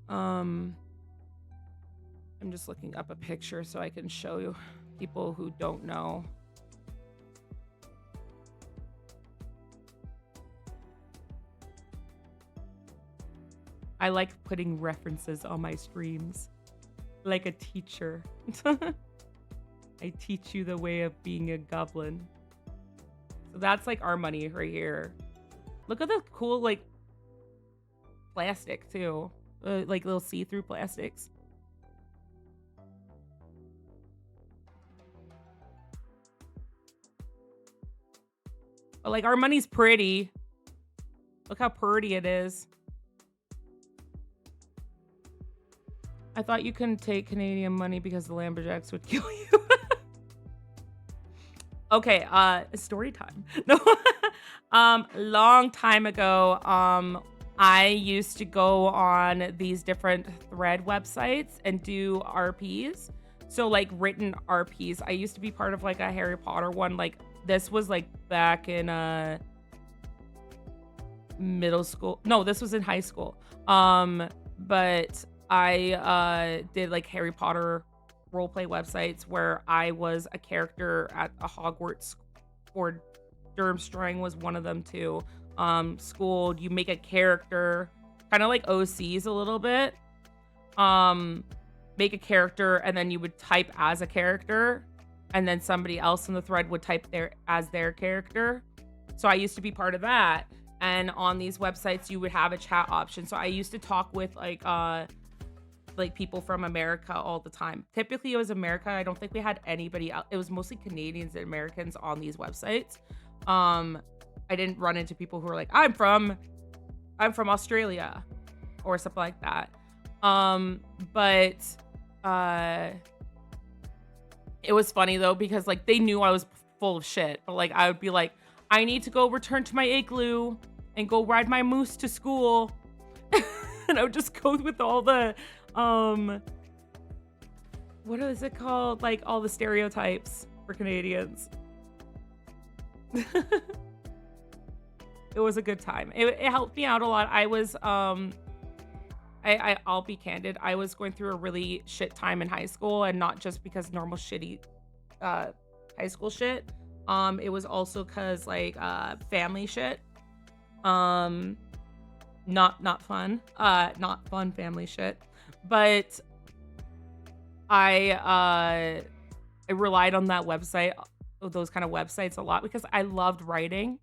I'm just looking up a picture so I can show you people who don't know. I like putting references on my streams like a teacher. I teach you the way of being a goblin. So that's like our money right here. Look at the cool like plastic too. Like little see-through plastics. But like our money's pretty. Look how pretty it is. I thought you couldn't take Canadian money because the Lumberjacks would kill you. Okay, story time. No. Long time ago, I used to go on these different thread websites and do RPs. So like written RPs. I used to be part of like a Harry Potter one. Like this was like back in middle school. No, this was in high school. But I did like Harry Potter roleplay websites where I was a character at a Hogwarts or Durmstrang was one of them too. School, you make a character, kind of like OCs a little bit. Make a character and then you would type as a character and then somebody else in the thread would type as their character. So I used to be part of that. And on these websites, you would have a chat option. So I used to talk with like people from America all the time. Typically it was America. I don't think we had anybody else. It was mostly Canadians and Americans on these websites. I didn't run into people who were like, I'm from Australia or something like that. But it was funny though, because like they knew I was full of shit, but like I would be like, I need to go return to my igloo and go ride my moose to school. And I would just go with all the, what is it called? Like all the stereotypes for Canadians. It was a good time. It helped me out a lot. I was, I'll be candid. I was going through a really shit time in high school, and not just because normal shitty high school shit. It was also because like family shit. Um, not fun. Not fun family shit. But I relied on that website, those kind of websites a lot because I loved writing.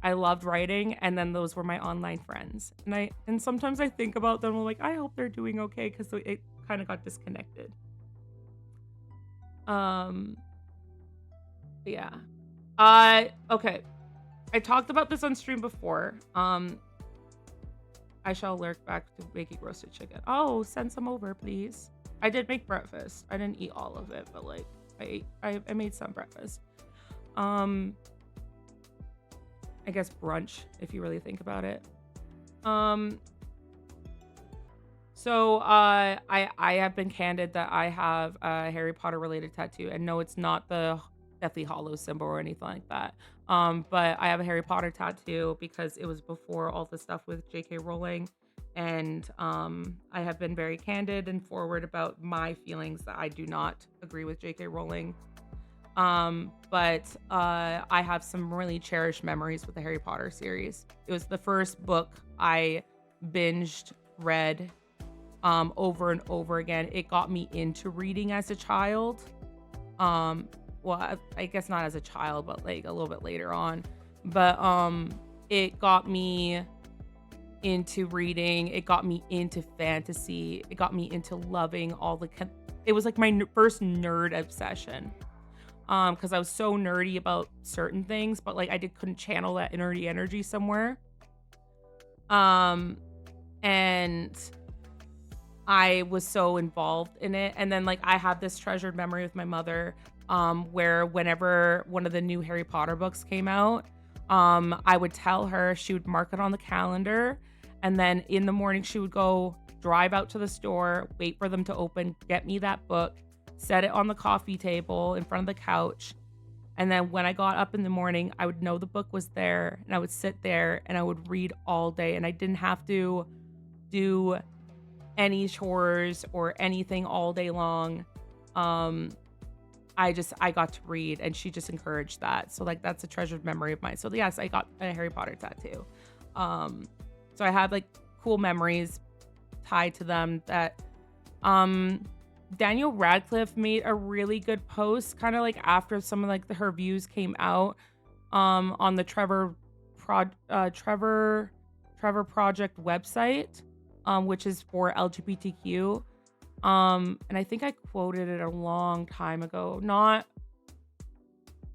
I loved writing, and then those were my online friends. And sometimes I think about them, I'm like, I hope they're doing okay because it kind of got disconnected. Um, yeah. Okay. I talked about this on stream before. I shall lurk back to making roasted chicken. Oh, send some over, please. I did make breakfast. I didn't eat all of it, but like I made some breakfast. I guess brunch if you really think about it. So I have been candid that I have a Harry Potter related tattoo, and no, it's not the Deathly Hollow symbol or anything like that. But I have a Harry Potter tattoo because it was before all the stuff with J.K. Rowling, and I have been very candid and forward about my feelings that I do not agree with J.K. Rowling. But I have some really cherished memories with the Harry Potter series. It was the first book I binged, read over and over again. It got me into reading as a child. Well, I guess not as a child, but like a little bit later on. But it got me into reading. It got me into fantasy. It got me into loving all the. It was like my first nerd obsession. Because I was so nerdy about certain things, but like I couldn't channel that nerdy energy somewhere. And I was so involved in it. And then like I have this treasured memory with my mother, where whenever one of the new Harry Potter books came out, I would tell her, she would mark it on the calendar, and then in the morning she would go drive out to the store, wait for them to open, get me that book, set it on the coffee table in front of the couch. And then when I got up in the morning, I would know the book was there, and I would sit there and I would read all day, and I didn't have to do any chores or anything all day long. I got to read, and she just encouraged that. So like that's a treasured memory of mine. So yes, I got a Harry Potter tattoo. So I have like cool memories tied to them that Daniel Radcliffe made a really good post kind of like after some of like her views came out on the Trevor Project website, which is for LGBTQ. And I think I quoted it a long time ago. Not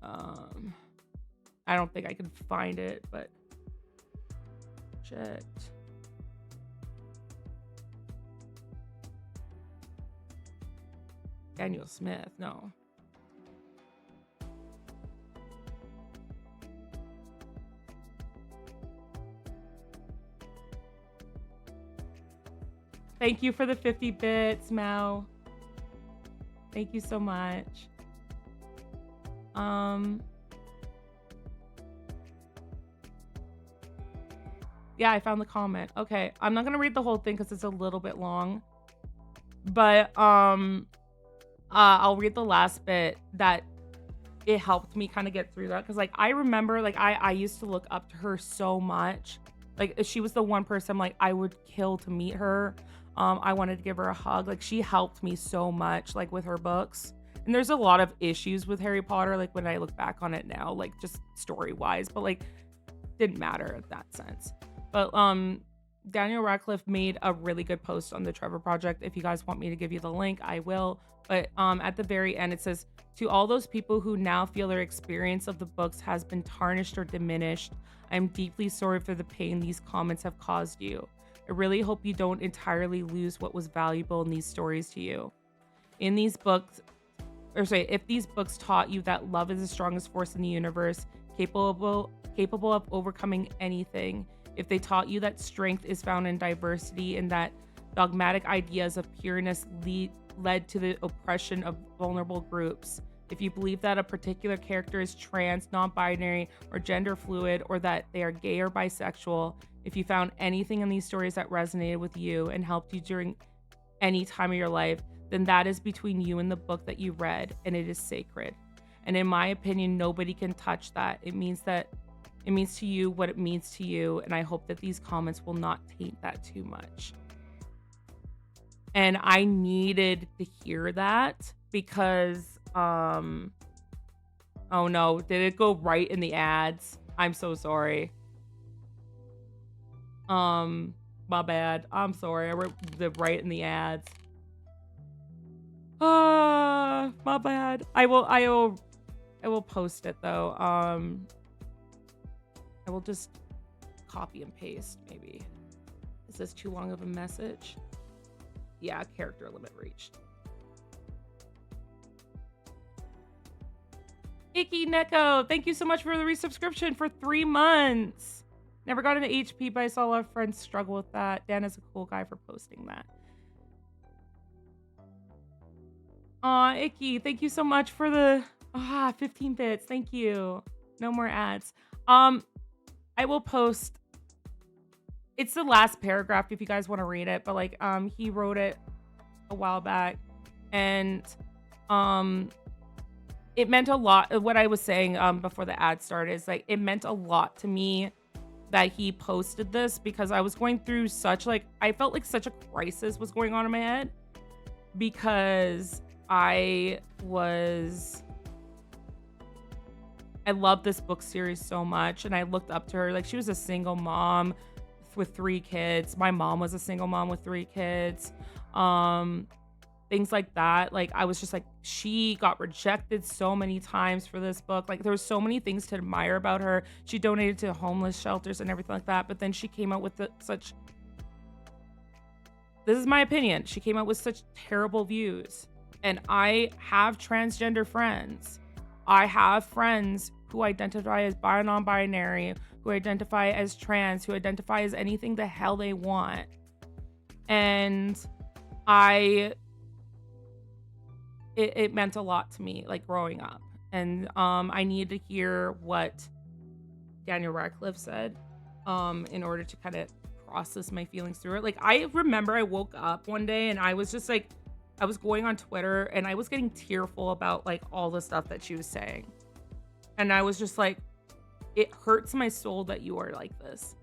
I don't think I can find it, but shit. Daniel Smith, no. Thank you for the 50 bits, Mao. Thank you so much. Yeah, I found the comment. Okay, I'm not gonna read the whole thing because it's a little bit long. But I'll read the last bit that it helped me kind of get through that. Because like I remember like I used to look up to her so much. Like she was the one person like I would kill to meet her. I wanted to give her a hug. Like she helped me so much like with her books. And there's a lot of issues with Harry Potter like when I look back on it now, like just story wise, but like didn't matter in that sense. But Daniel Radcliffe made a really good post on the Trevor Project. If you guys want me to give you the link, I will. But at the very end, it says, to all those people who now feel their experience of the books has been tarnished or diminished, I am deeply sorry for the pain these comments have caused you. I really hope you don't entirely lose what was valuable in these stories to you. In these books, if these books taught you that love is the strongest force in the universe, capable of overcoming anything, if they taught you that strength is found in diversity and that dogmatic ideas of pureness led to the oppression of vulnerable groups, if you believe that a particular character is trans, non-binary, or gender fluid, or that they are gay or bisexual, if you found anything in these stories that resonated with you and helped you during any time of your life, then that is between you and the book that you read, and it is sacred. And in my opinion, nobody can touch that. It means to you what it means to you. And I hope that these comments will not taint that too much. And I needed to hear that because, oh no, did it go right in the ads? I'm so sorry. My bad. I'm sorry. I wrote the right in the ads. My bad. I will post it though. I will just copy and paste maybe. Is this too long of a message? Yeah, character limit reached. Icky Neko, thank you so much for the resubscription for 3 months. Never got into HP, but I saw a lot of friends struggle with that. Dan is a cool guy for posting that. Aw, Icky, thank you so much for the 15 bits. Thank you. No more ads. I will post. It's the last paragraph if you guys want to read it, but like he wrote it a while back, and it meant a lot. What I was saying before the ad started is like it meant a lot to me that he posted this, because I was going through such I felt like such a crisis was going on in my head, because I love this book series so much, and I looked up to her. Like, she was a single mom with 3 kids. My mom was a single mom with 3 kids. Things like that. Like, I was just like, she got rejected so many times for this book. Like, there were so many things to admire about her. She donated to homeless shelters and everything like that. But then she came out with such, this is my opinion, she came out with such terrible views. And I have transgender friends. I have friends who identify as bi or non-binary, who identify as trans, who identify as anything the hell they want. And it meant a lot to me, like, growing up. And I needed to hear what Daniel Radcliffe said in order to kind of process my feelings through it. Like, I remember I woke up one day and I was just like, I was going on Twitter and I was getting tearful about like all the stuff that she was saying. And I was just like, it hurts my soul that you are like this.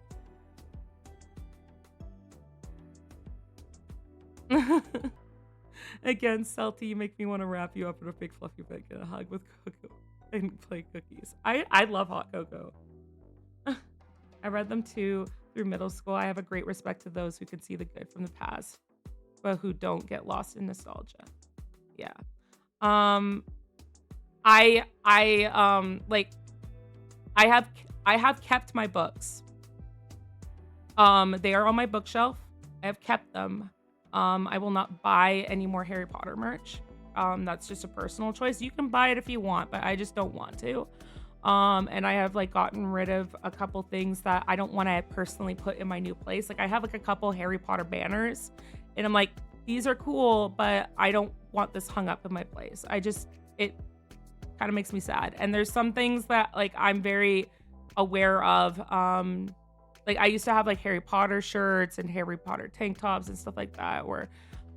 Again, Celty, you make me want to wrap you up in a big fluffy bed, get a hug with Coco, and play cookies. I love hot cocoa. I read them too through middle school. I have a great respect to those who can see the good from the past, but who don't get lost in nostalgia. Yeah. I have kept my books. They are on my bookshelf. I have kept them. I will not buy any more Harry Potter merch. That's just a personal choice. You can buy it if you want, but I just don't want to. And I have like gotten rid of a couple things that I don't want to personally put in my new place. Like, I have like a couple Harry Potter banners, and I'm like, these are cool, but I don't want this hung up in my place. It kind of makes me sad. And there's some things that like I'm very aware of. Like, I used to have like Harry Potter shirts and Harry Potter tank tops and stuff like that, where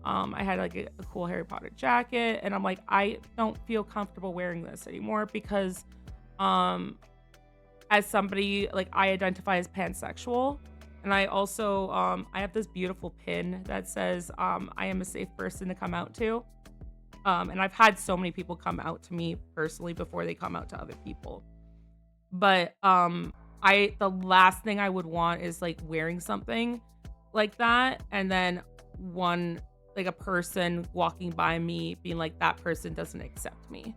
I had like a cool Harry Potter jacket, and I'm like, I don't feel comfortable wearing this anymore because as somebody, like, I identify as pansexual. And I also, I have this beautiful pin that says, I am a safe person to come out to. And I've had so many people come out to me personally before they come out to other people. But the last thing I would want is like wearing something like that, and then a person walking by me being like, that person doesn't accept me.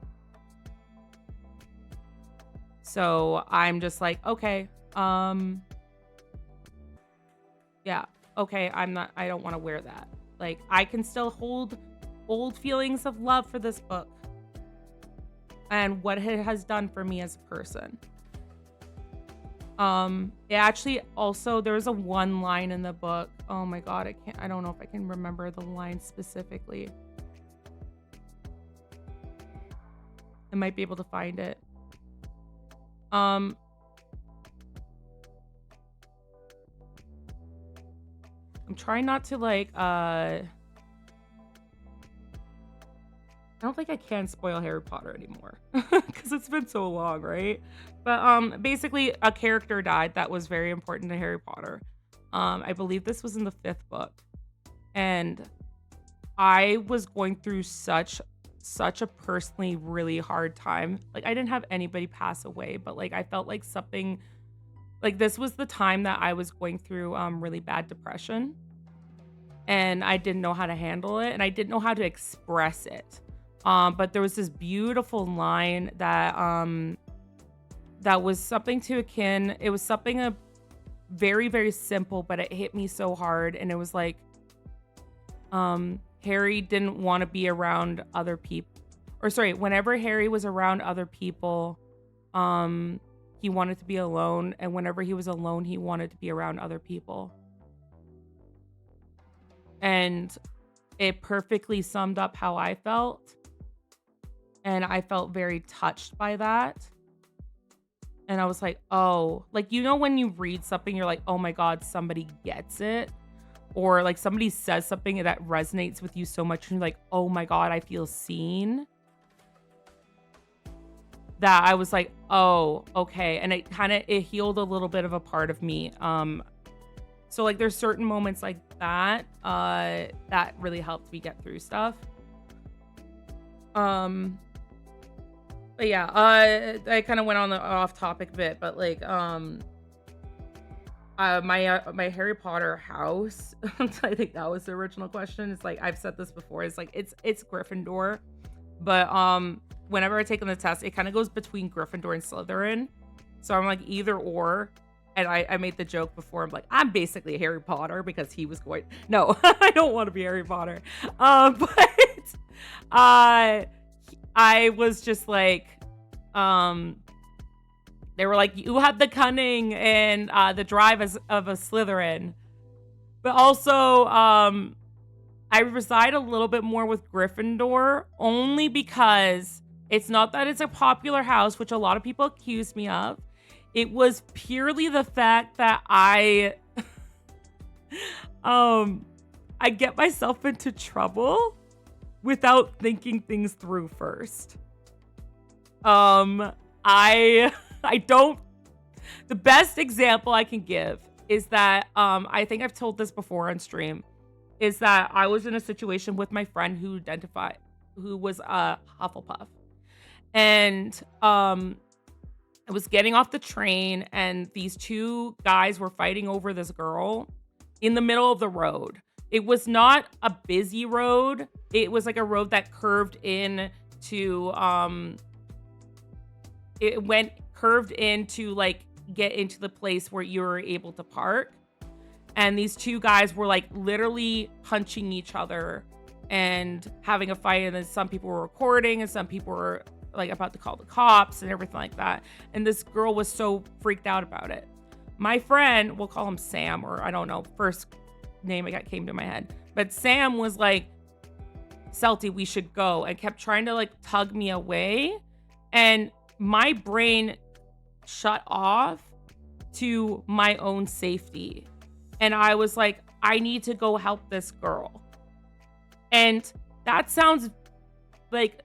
So I'm just like, okay, yeah, okay, I don't want to wear that. Like, I can still hold old feelings of love for this book and what it has done for me as a person. It actually also, there's a one line in the book. Oh my God, I don't know if I can remember the line specifically. I might be able to find it. I'm trying not to like I don't think I can spoil Harry Potter anymore because it's been so long, right? But basically, a character died that was very important to Harry Potter. I believe this was in the fifth book, and I was going through such a personally really hard time. Like I didn't have anybody pass away, but like I felt like something like this was the time that I was going through really bad depression, and I didn't know how to handle it and I didn't know how to express it. But there was this beautiful line that was something to akin. It was something very, very simple, but it hit me so hard. And it was like, Harry didn't want to be around other people. Or sorry, whenever Harry was around other people, he wanted to be alone. And whenever he was alone, he wanted to be around other people. And it perfectly summed up how I felt. And I felt very touched by that. And I was like, oh, like, you know, when you read something, you're like, oh my God, somebody gets it. Or like somebody says something that resonates with you so much. And you're like, oh my God, I feel seen. That I was like, oh, okay. And it healed a little bit of a part of me. So like there's certain moments like that, that really helped me get through stuff. But yeah, I kind of went on the off topic bit, but like, my Harry Potter house, I think that was the original question. It's like, I've said this before. It's like, it's Gryffindor, but, whenever I take on the test, it kind of goes between Gryffindor and Slytherin. So I'm like either or. And I made the joke before. I'm like, I'm basically Harry Potter because he was going, no, I don't want to be Harry Potter. But, I was just like, they were like, you have the cunning and the drive of a Slytherin. But also, I reside a little bit more with Gryffindor only because it's not that it's a popular house, which a lot of people accuse me of. It was purely the fact that I get myself into trouble without thinking things through first. I don't. The best example I can give is that I think I've told this before on stream, is that I was in a situation with my friend who was a Hufflepuff, and I was getting off the train, and these two guys were fighting over this girl in the middle of the road. It was not a busy road. It was like a road that curved in to like get into the place where you were able to park. And these two guys were like literally punching each other and having a fight. And then some people were recording and some people were like about to call the cops and everything like that. And this girl was so freaked out about it. My friend, we'll call him Sam, or I don't know, first name came to my head. But Sam was like, Celty, we should go, and kept trying to like tug me away. And my brain shut off to my own safety. And I was like, I need to go help this girl. And that sounds like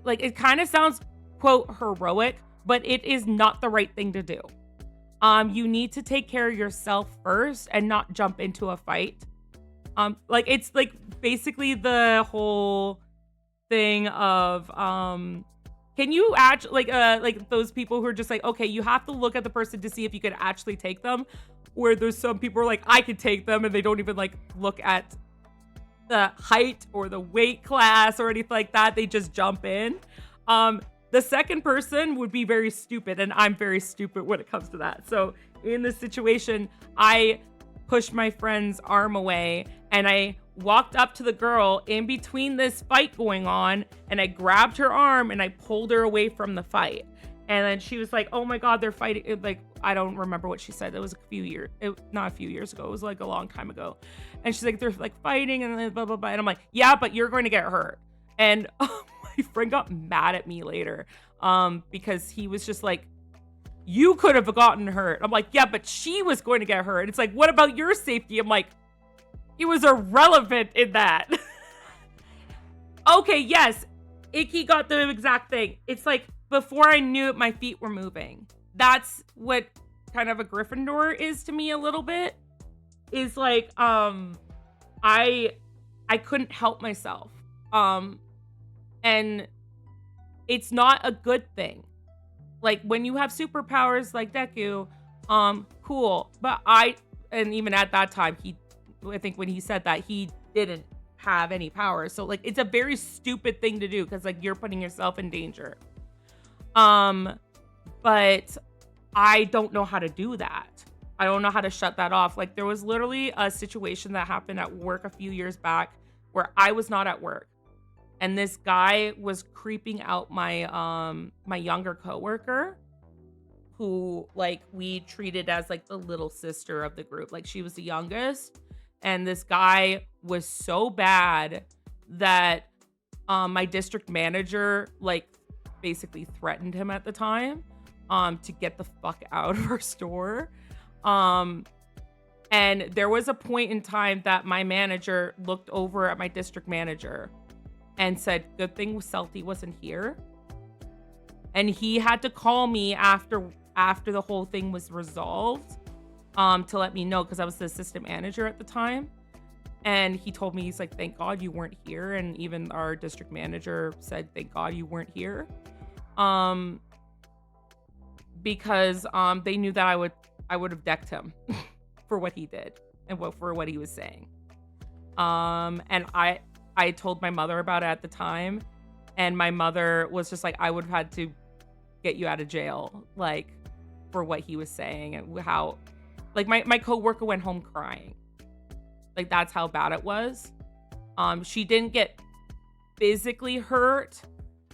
it kind of sounds, quote, heroic, but it is not the right thing to do. You need to take care of yourself first and not jump into a fight. Like it's like basically the whole thing of can you actually like those people who are just like, okay, you have to look at the person to see if you could actually take them, where there's some people who are like, I could take them, and they don't even like look at the height or the weight class or anything like that. They just jump in. The second person would be very stupid, and I'm very stupid when it comes to that. So in this situation, I pushed my friend's arm away and I walked up to the girl in between this fight going on, and I grabbed her arm and I pulled her away from the fight. And then she was like, oh my God, they're fighting. Like, I don't remember what she said. It was not a few years ago. It was like a long time ago. And she's like, they're like fighting and blah, blah, blah. And I'm like, yeah, but you're going to get hurt. And my friend got mad at me later because he was just like, you could have gotten hurt. I'm like, yeah, but she was going to get hurt. It's like, what about your safety? I'm like, it was irrelevant in that. Okay, yes. Icky got the exact thing. It's like before I knew it, my feet were moving. That's what kind of a Gryffindor is to me a little bit. Is like I couldn't help myself. And it's not a good thing. Like when you have superpowers like Deku, cool. But and even at that time, I think when he said that, he didn't have any powers. So like it's a very stupid thing to do because like you're putting yourself in danger. But I don't know how to do that. I don't know how to shut that off. Like there was literally a situation that happened at work a few years back where I was not at work. And this guy was creeping out my my younger coworker, who like we treated as like the little sister of the group. Like she was the youngest. And this guy was so bad that my district manager like basically threatened him at the time to get the fuck out of our store. And there was a point in time that my manager looked over at my district manager and said, good thing Celty wasn't here. And he had to call me after the whole thing was resolved to let me know, because I was the assistant manager at the time. And he told me, he's like, thank God you weren't here. And even our district manager said, thank God you weren't here. Because they knew that I would have decked him for what he did and for what he was saying. And I told my mother about it at the time, and my mother was just like, I would have had to get you out of jail, like for what he was saying and how, like my coworker went home crying. Like that's how bad it was. She didn't get physically hurt,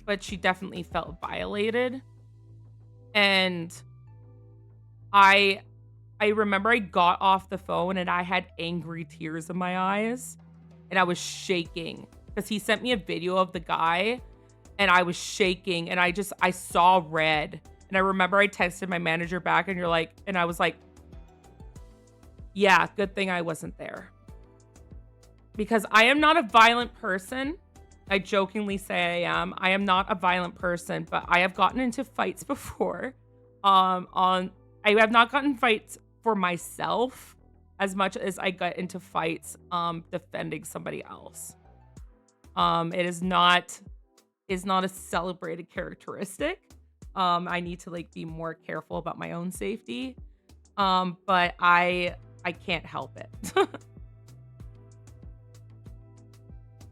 but she definitely felt violated. And I remember I got off the phone and I had angry tears in my eyes and I was shaking because he sent me a video of the guy and I was shaking and I saw red. And I remember I texted my manager back and I was like, yeah, good thing I wasn't there. Because I am not a violent person. I jokingly say I am. I am not a violent person, but I have gotten into fights before. I have not gotten fights for myself as much as I got into fights defending somebody else. It is not a celebrated characteristic. I need to like be more careful about my own safety. But I can't help it.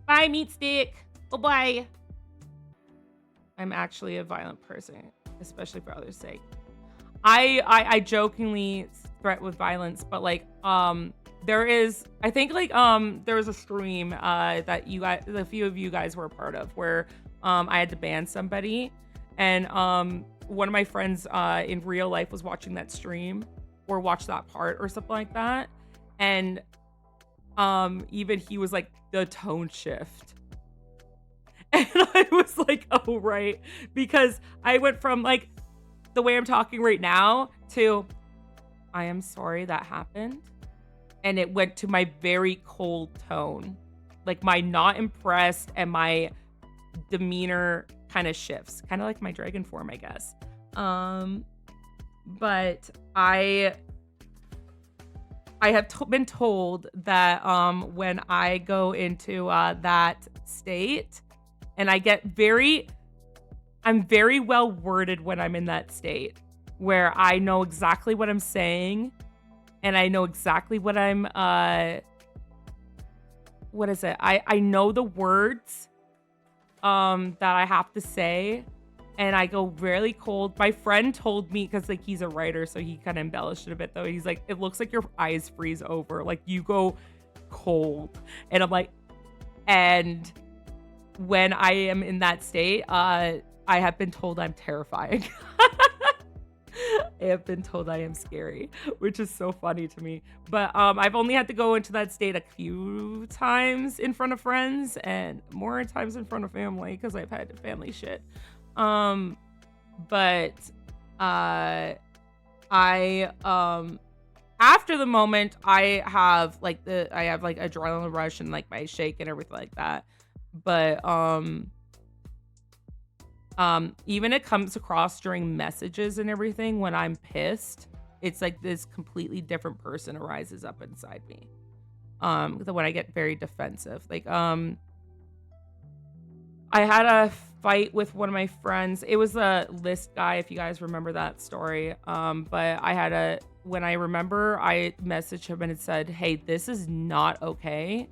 Bye, meat stick. Bye-bye. I'm actually a violent person, especially for others' sake. I jokingly threat with violence, but like there is, I think like there was a stream that you guys, a few of you guys were a part of, where I had to ban somebody, and one of my friends in real life was watching that stream or watched that part or something like that, and even he was like, the tone shift. And I was like, oh, right. Because I went from like the way I'm talking right now to, I am sorry that happened. And it went to my very cold tone. Like my not impressed and my demeanor kind of shifts. Kind of like my dragon form, I guess. But I have been told that when I go into that state, and I'm very well worded when I'm in that state, where I know exactly what I'm saying, and I know exactly what I'm, what is it? I know the words that I have to say, and I go really cold. My friend told me, because like he's a writer, so he kind of embellished it a bit though. He's like, it looks like your eyes freeze over, like you go cold. And I'm like, and when I am in that state, I have been told I'm terrifying. I have been told I am scary, which is so funny to me. But I've only had to go into that state a few times in front of friends and more times in front of family, because I've had family shit. But I after the moment, I have like adrenaline rush and like my shake and everything like that. But even it comes across during messages and everything when I'm pissed. It's like this completely different person arises up inside me. When I get very defensive. Like I had a fight with one of my friends. It was a list guy, if you guys remember that story. But when I remember, I messaged him and it said, "Hey, this is not okay."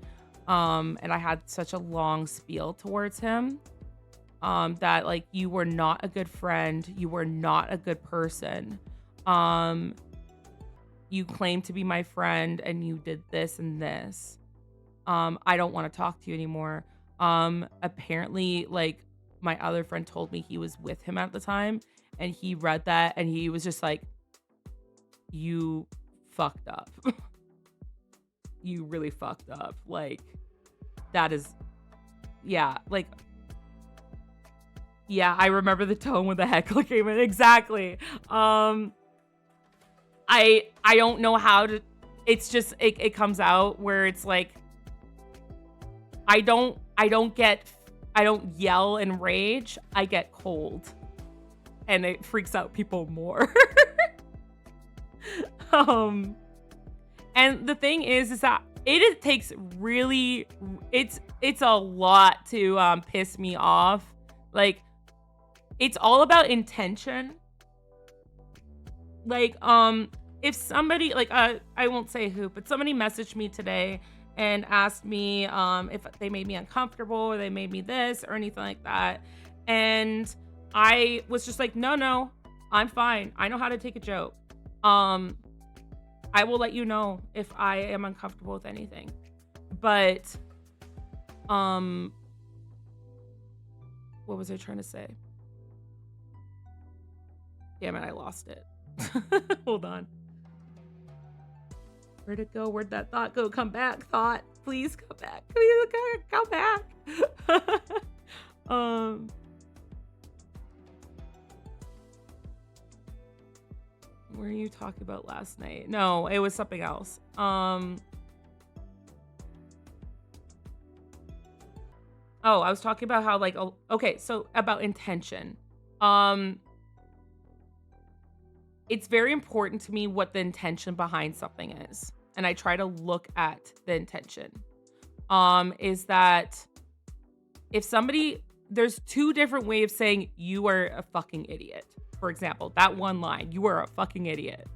And I had such a long spiel towards him. That like you were not a good friend, you were not a good person. You claimed to be my friend and you did this and this. I don't want to talk to you anymore. Apparently, like my other friend told me he was with him at the time and he read that and he was just like, "You fucked up." You really fucked up. Like, that is, yeah, like, yeah, I remember the tone when the heckler came in. Exactly. I don't know how to, it's just, it comes out where it's like, I don't yell and rage. I get cold and it freaks out people more. And the thing is that it takes really, it's a lot to piss me off. Like, it's all about intention. Like, if somebody, like, I won't say who, but somebody messaged me today and asked me if they made me uncomfortable or they made me this or anything like that. And I was just like, no, I'm fine. I know how to take a joke. I will let you know if I am uncomfortable with anything. But, what was I trying to say? Damn it, I lost it. Hold on. Where'd it go? Where'd that thought go? Come back, thought. Please come back. Please come back. What were you talking about last night? No, it was something else. Oh, I was talking about how, like, okay, so about intention. It's very important to me what the intention behind something is. And I try to look at the intention. Is that if somebody, there's two different ways of saying you are a fucking idiot. For example, that one line, you are a fucking idiot.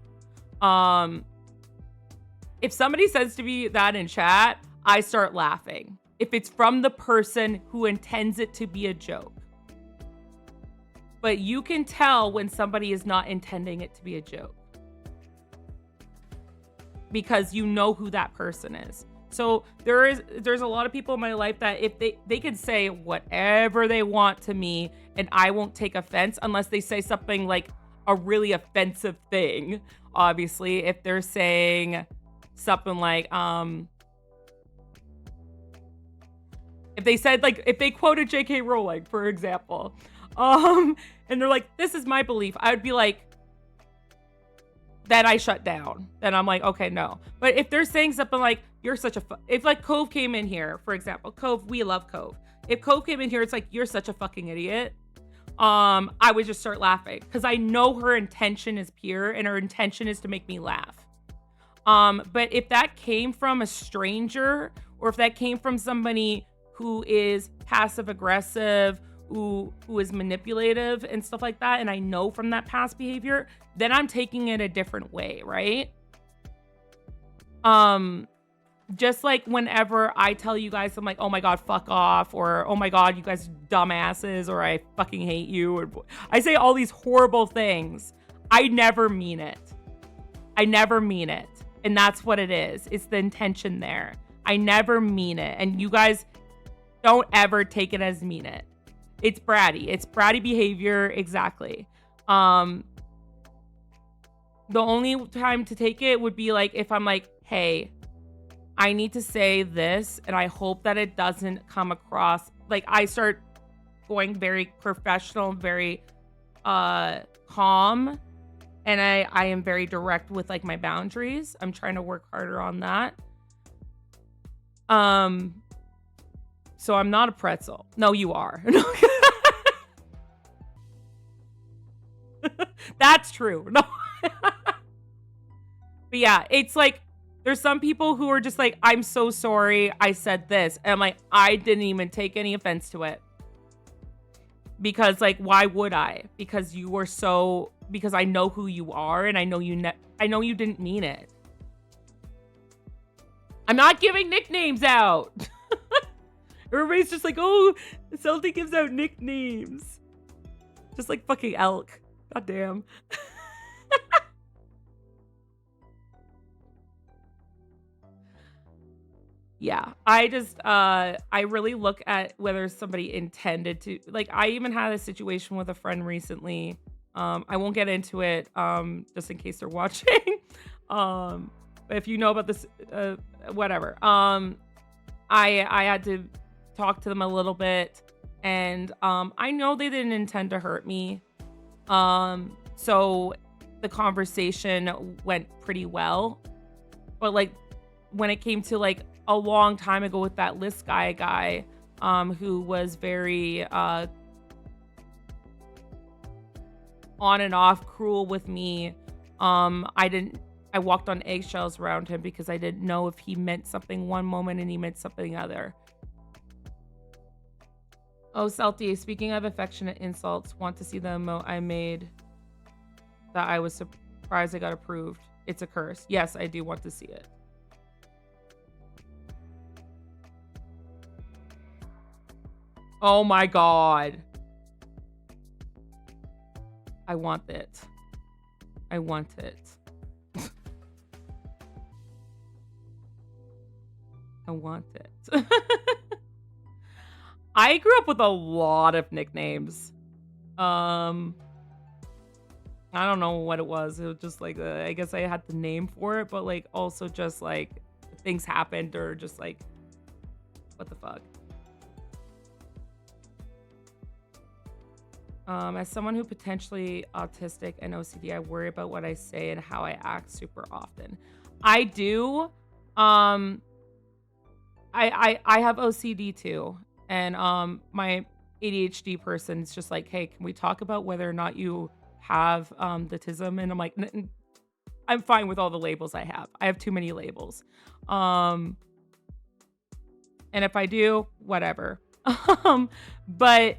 If somebody says to me that in chat, I start laughing. If it's from the person who intends it to be a joke. But you can tell when somebody is not intending it to be a joke. Because you know who that person is. So there's a lot of people in my life that if they can say whatever they want to me and I won't take offense unless they say something like a really offensive thing. Obviously, if they're saying something like if they said, like, if they quoted J.K. Rowling, for example, and they're like, "This is my belief," I would be like, then I shut down. Then I'm like, okay, no. But if they're saying something like, "You're such a," if like Cove came in here, for example, Cove, we love Cove. If Cove came in here, it's like, "You're such a fucking idiot." I would just start laughing because I know her intention is pure and her intention is to make me laugh. But if that came from a stranger or if that came from somebody who is passive aggressive, who is manipulative and stuff like that, and I know from that past behavior, then I'm taking it a different way, right? Just like whenever I tell you guys, I'm like, "Oh my God, fuck off," or "Oh my God, you guys dumbasses," or "I fucking hate you," or I say all these horrible things. I never mean it. I never mean it. And that's what it is. It's the intention there. I never mean it. And you guys don't ever take it as mean it. It's bratty. It's bratty behavior. Exactly. The only time to take it would be like if I'm like, "Hey, I need to say this and I hope that it doesn't come across," like I start going very professional, very calm, and I am very direct with like my boundaries. I'm trying to work harder on that. So I'm not a pretzel. No, you are. That's true. No. But yeah, it's like there's some people who are just like, I'm so sorry I said this. And I'm like, I didn't even take any offense to it. Because like, why would I? Because you were so, because I know who you are and I know I know you didn't mean it. I'm not giving nicknames out. Everybody's just like, oh, Salty gives out nicknames. Just like fucking elk. God damn. Yeah, I just, I really look at whether somebody intended to, like, I even had a situation with a friend recently. I won't get into it, just in case they're watching. But if you know about this, whatever. I had to talk to them a little bit, and I know they didn't intend to hurt me. So the conversation went pretty well, but like when it came to like a long time ago with that list guy, who was very on and off cruel with me. I walked on eggshells around him because I didn't know if he meant something one moment and he meant something other. Oh, Salty, speaking of affectionate insults, want to see the emote I made that I was surprised I got approved. It's a curse. Yes, I do want to see it. Oh my God. I want it. I want it. I want it. I grew up with a lot of nicknames. I don't know what it was. It was just like, I guess I had the name for it, but like also just like things happened or just like, what the fuck? As someone who potentially autistic and OCD, I worry about what I say and how I act super often. I do. I have OCD too. And my ADHD person is just like, hey, can we talk about whether or not you have the tism? And I'm like, I'm fine with all the labels I have. I have too many labels. And if I do, whatever. But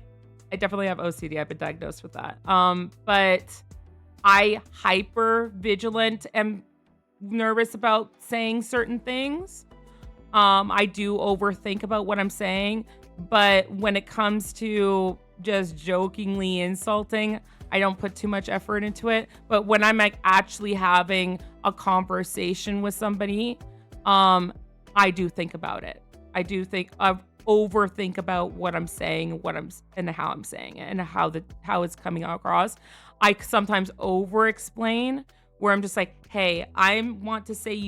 I definitely have OCD. I've been diagnosed with that. But I hyper vigilant and nervous about saying certain things. I do overthink about what I'm saying, but when it comes to just jokingly insulting, I don't put too much effort into it. But when I'm like actually having a conversation with somebody, I do think about it. I do think of overthink about what I'm saying, and how I'm saying it, and how it's coming across. I sometimes over explain where I'm just like, hey, I want to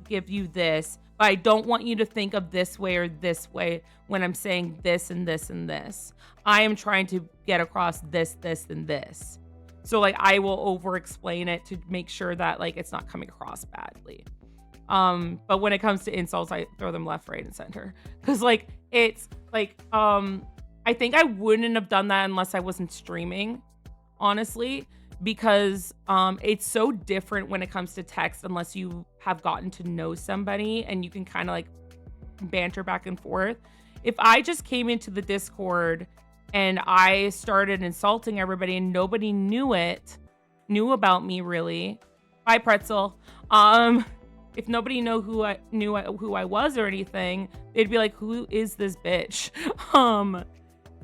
give you this, but I don't want you to think of this way or this way when I'm saying this and this and this. I am trying to get across this, and this. So like I will over explain it to make sure that like it's not coming across badly. But when it comes to insults, I throw them left, right, and center. Cause like it's like I think I wouldn't have done that unless I wasn't streaming, honestly. Because it's so different when it comes to text unless you have gotten to know somebody and you can kind of like banter back and forth. If I just came into the Discord and I started insulting everybody and nobody knew about me really, bye pretzel. If nobody knew who I was or anything, they'd be like, who is this bitch?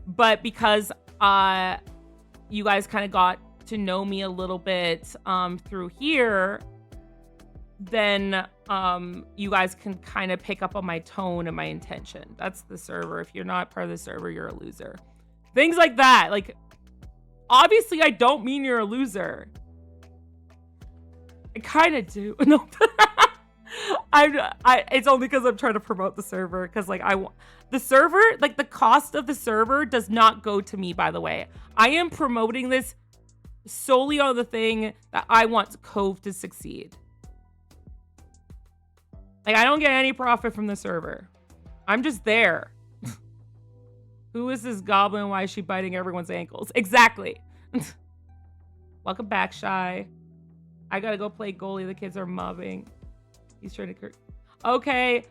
But because you guys kind of got to know me a little bit through here, then you guys can kind of pick up on my tone and my intention. That's the server. If you're not part of the server, you're a loser. Things like that. Like, obviously, I don't mean you're a loser. I kind of do. No, it's only because I'm trying to promote the server. Because like the server, like the cost of the server does not go to me. By the way, I am promoting this solely on the thing that I want Cove to succeed. Like I don't get any profit from the server. I'm just there. Who is this goblin? Why is she biting everyone's ankles? Exactly. Welcome back, Shy. I gotta go play goalie. The kids are mobbing. He's trying to... Okay.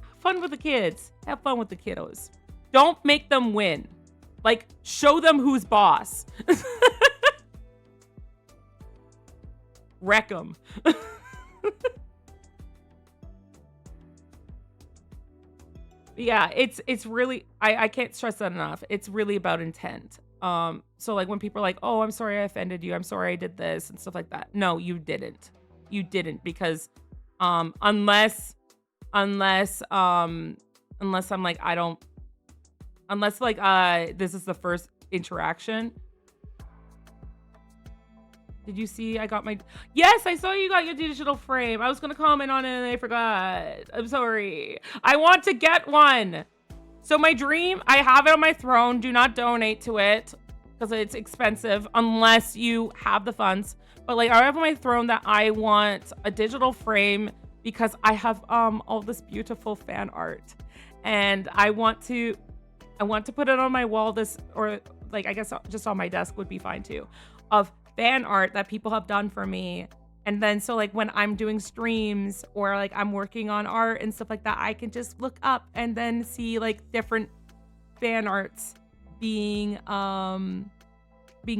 Have fun with the kids. Have fun with the kiddos. Don't make them win. Like, show them who's boss. Wreck them. Yeah, it's really, I can't stress that enough. It's really about intent. So like when people are like, oh, I'm sorry I offended you. I'm sorry I did this and stuff like that. No, you didn't. You didn't, because unless I'm like, unless like this is the first interaction. Did you see I got my... Yes, I saw you got your digital frame. I was going to comment on it and I forgot. I'm sorry. I want to get one. So my dream, I have it on my throne. Do not donate to it because it's expensive unless you have the funds. But like, I have on my throne that I want a digital frame because I have all this beautiful fan art. And I want to put it on my wall, or like, I guess just on my desk would be fine too, of fan art that people have done for me. And then so like when I'm doing streams or like I'm working on art and stuff like that, I can just look up and then see like different fan arts being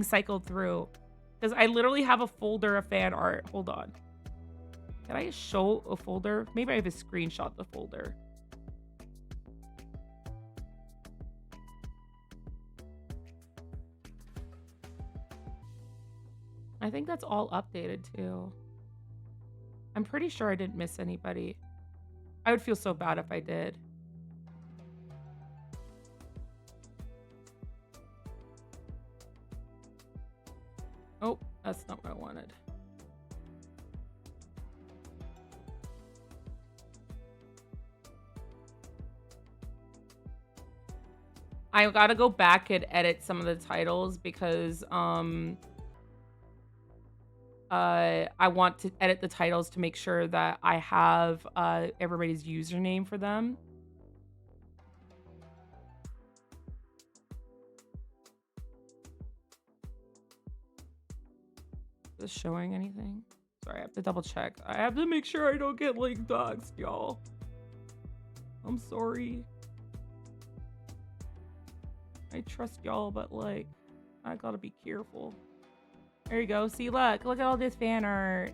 cycled through. Because I literally have a folder of fan art. Hold on. Can I show a folder? Maybe I have a screenshot of the folder. I think that's all updated too. I'm pretty sure I didn't miss anybody. I would feel so bad if I did. Oh, that's not what I wanted. I gotta go back and edit some of the titles because I want to edit the titles to make sure that I have everybody's username for them. Is this showing anything? Sorry, I have to double check. I have to make sure I don't get like doxed, y'all. I'm sorry. I trust y'all, but like, I gotta be careful. There you go. See, look at all this fan art.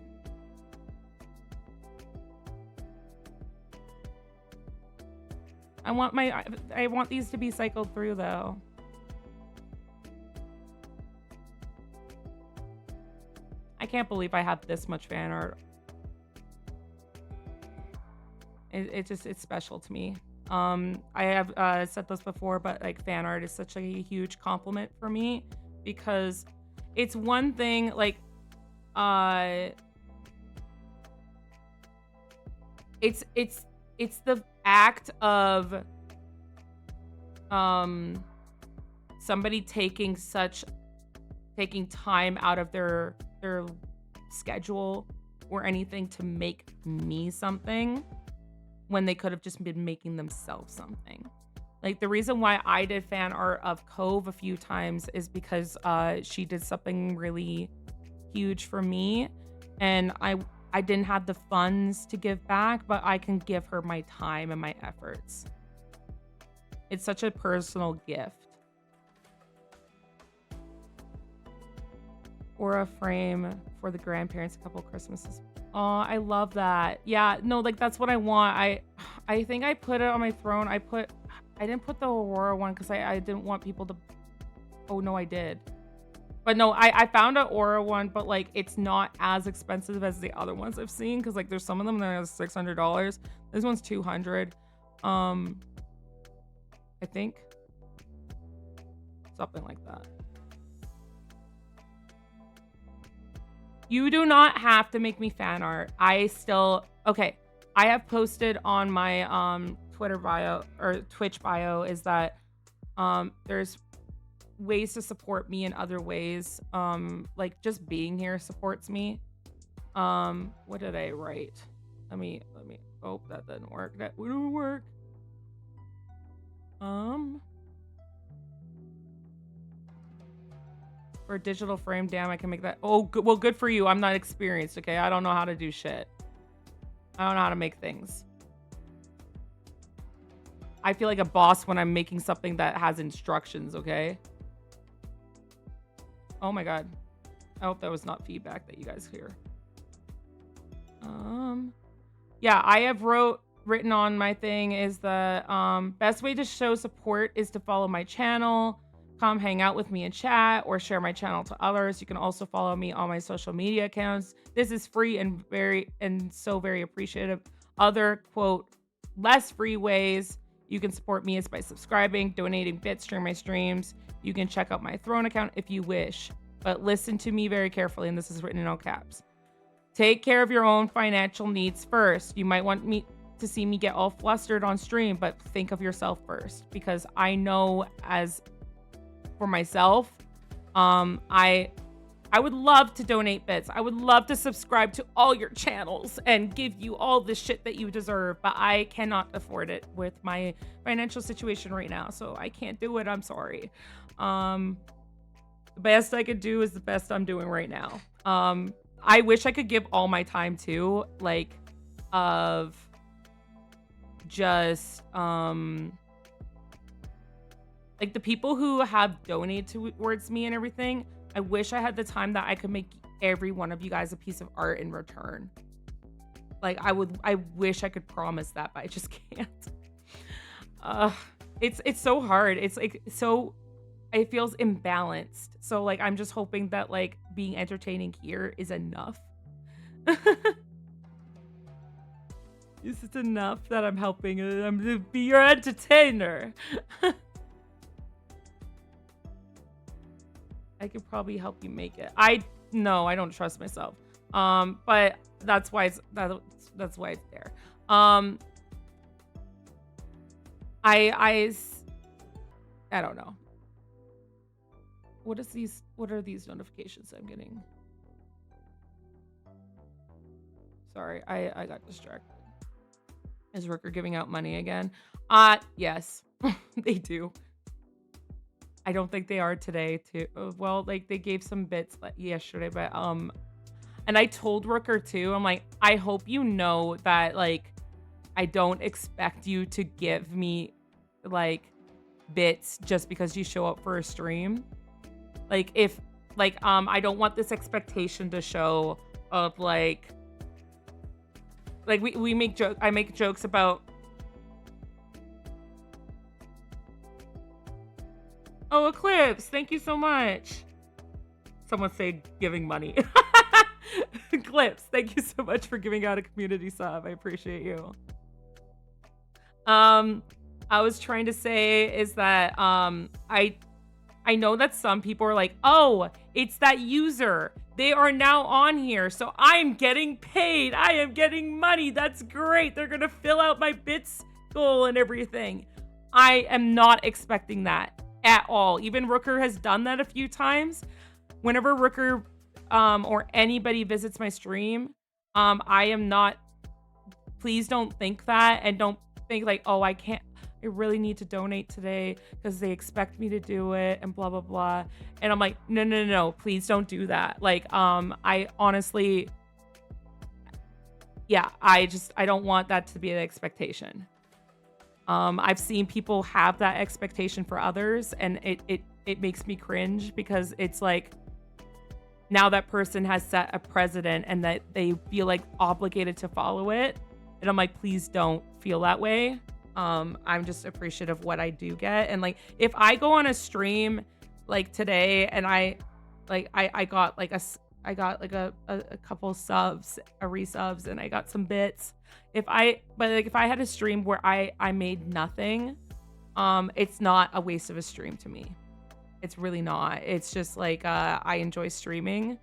I want these to be cycled through though. I can't believe I have this much fan art. It's special to me. I have said this before, but like fan art is such a huge compliment for me because it's one thing like it's the act of somebody taking time out of their schedule or anything to make me something when they could have just been making themselves something. Like the reason why I did fan art of Cove a few times is because she did something really huge for me, and I didn't have the funds to give back, but I can give her my time and my efforts. It's such a personal gift. Or a frame for the grandparents a couple Christmases. Oh, I love that. Yeah, no, like that's what I want. I think I put it on my throne. I didn't put the Aurora one because I didn't want people to... Oh, no, I did. But no, I found an Aura one, but like it's not as expensive as the other ones I've seen because like there's some of them that are $600. This one's $200. I think. Something like that. You do not have to make me fan art. Okay. I have posted on my Twitter bio or Twitch bio is that there's ways to support me in other ways. Like just being here supports me. What did I write? Let me oh, that didn't work. That wouldn't work. For a digital frame, damn, I can make that. Oh, good. Well, good for you. I'm not experienced, okay? I don't know how to do shit. I don't know how to make things. I feel like a boss when I'm making something that has instructions, okay? Oh my god. I hope that was not feedback that you guys hear. Yeah, I have written on my thing is the best way to show support is to follow my channel, come hang out with me in chat, or share my channel to others. You can also follow me on my social media accounts. This is free and so very appreciative. Other quote less free ways you can support me is by subscribing, donating bits during my streams. You can check out my Throne account if you wish, but listen to me very carefully, and this is written in all caps. Take care of your own financial needs first. You might want me to see me get all flustered on stream, but think of yourself first, because I know as for myself, I would love to donate bits. I would love to subscribe to all your channels and give you all the shit that you deserve, but I cannot afford it with my financial situation right now, so I can't do it. I'm sorry. The best I could do is the best I'm doing right now. I wish I could give all my time too, like, of just, like the people who have donated towards me and everything. I wish I had the time that I could make every one of you guys a piece of art in return. Like I wish I could promise that, but I just can't. It's so hard. It's like so it feels imbalanced. So like I'm just hoping that like being entertaining here is enough. Is it enough that I'm helping? I'm to be your entertainer. I could probably help you make it. No, I don't trust myself. But that's why that's why it's there. I don't know. What are these notifications I'm getting? Sorry, I got distracted. Is Rooker giving out money again? Yes. They do. I don't think they are today too. Well, like they gave some bits yesterday, but and I told Rooker too. I'm like, I hope you know that like I don't expect you to give me like bits just because you show up for a stream. Like if like I don't want this expectation to show of like we make joke. I make jokes about. Oh, Eclipse, thank you so much. Someone say giving money. Eclipse, thank you so much for giving out a community sub. I appreciate you. I was trying to say is that I know that some people are like, oh, it's that user. They are now on here, so I'm getting paid. I am getting money. That's great. They're gonna fill out my bits goal and everything. I am not expecting that at all. Even Rooker has done that a few times. Whenever Rooker or anybody visits my stream, I am not, please don't think that, and don't think like, oh, I really need to donate today because they expect me to do it and blah blah blah. And I'm like, no, please don't do that. Like I honestly, yeah, I don't want that to be an expectation. I've seen people have that expectation for others, and it makes me cringe because it's like now that person has set a precedent and that they feel like obligated to follow it. And I'm like, please don't feel that way. I'm just appreciative of what I do get. And like, if I go on a stream like today and I got like a couple subs, resubs, and I got some bits. If I had a stream where I made nothing, it's not a waste of a stream to me. It's really not. It's just like I enjoy streaming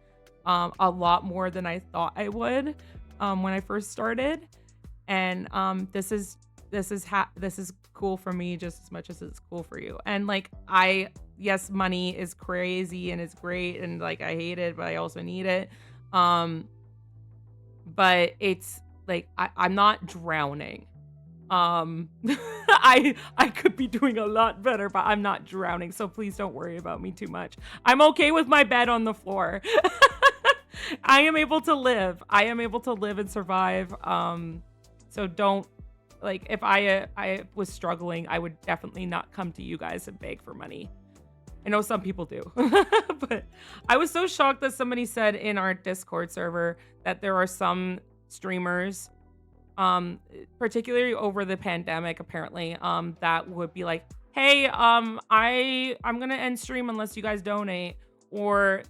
a lot more than I thought I would when I first started. And this is cool for me just as much as it's cool for you. And like yes, money is crazy and it's great and like I hate it, but I also need it. But it's like I'm not drowning. I'm I could be doing a lot better, but I'm not drowning, so please don't worry about me too much. I'm okay with my bed on the floor. I am able to live. I am able to live and survive. So don't, like, if I was struggling, I would definitely not come to you guys and beg for money. I know some people do, but I was so shocked that somebody said in our Discord server that there are some streamers, particularly over the pandemic, apparently, that would be like, hey, I'm gonna end stream unless you guys donate, or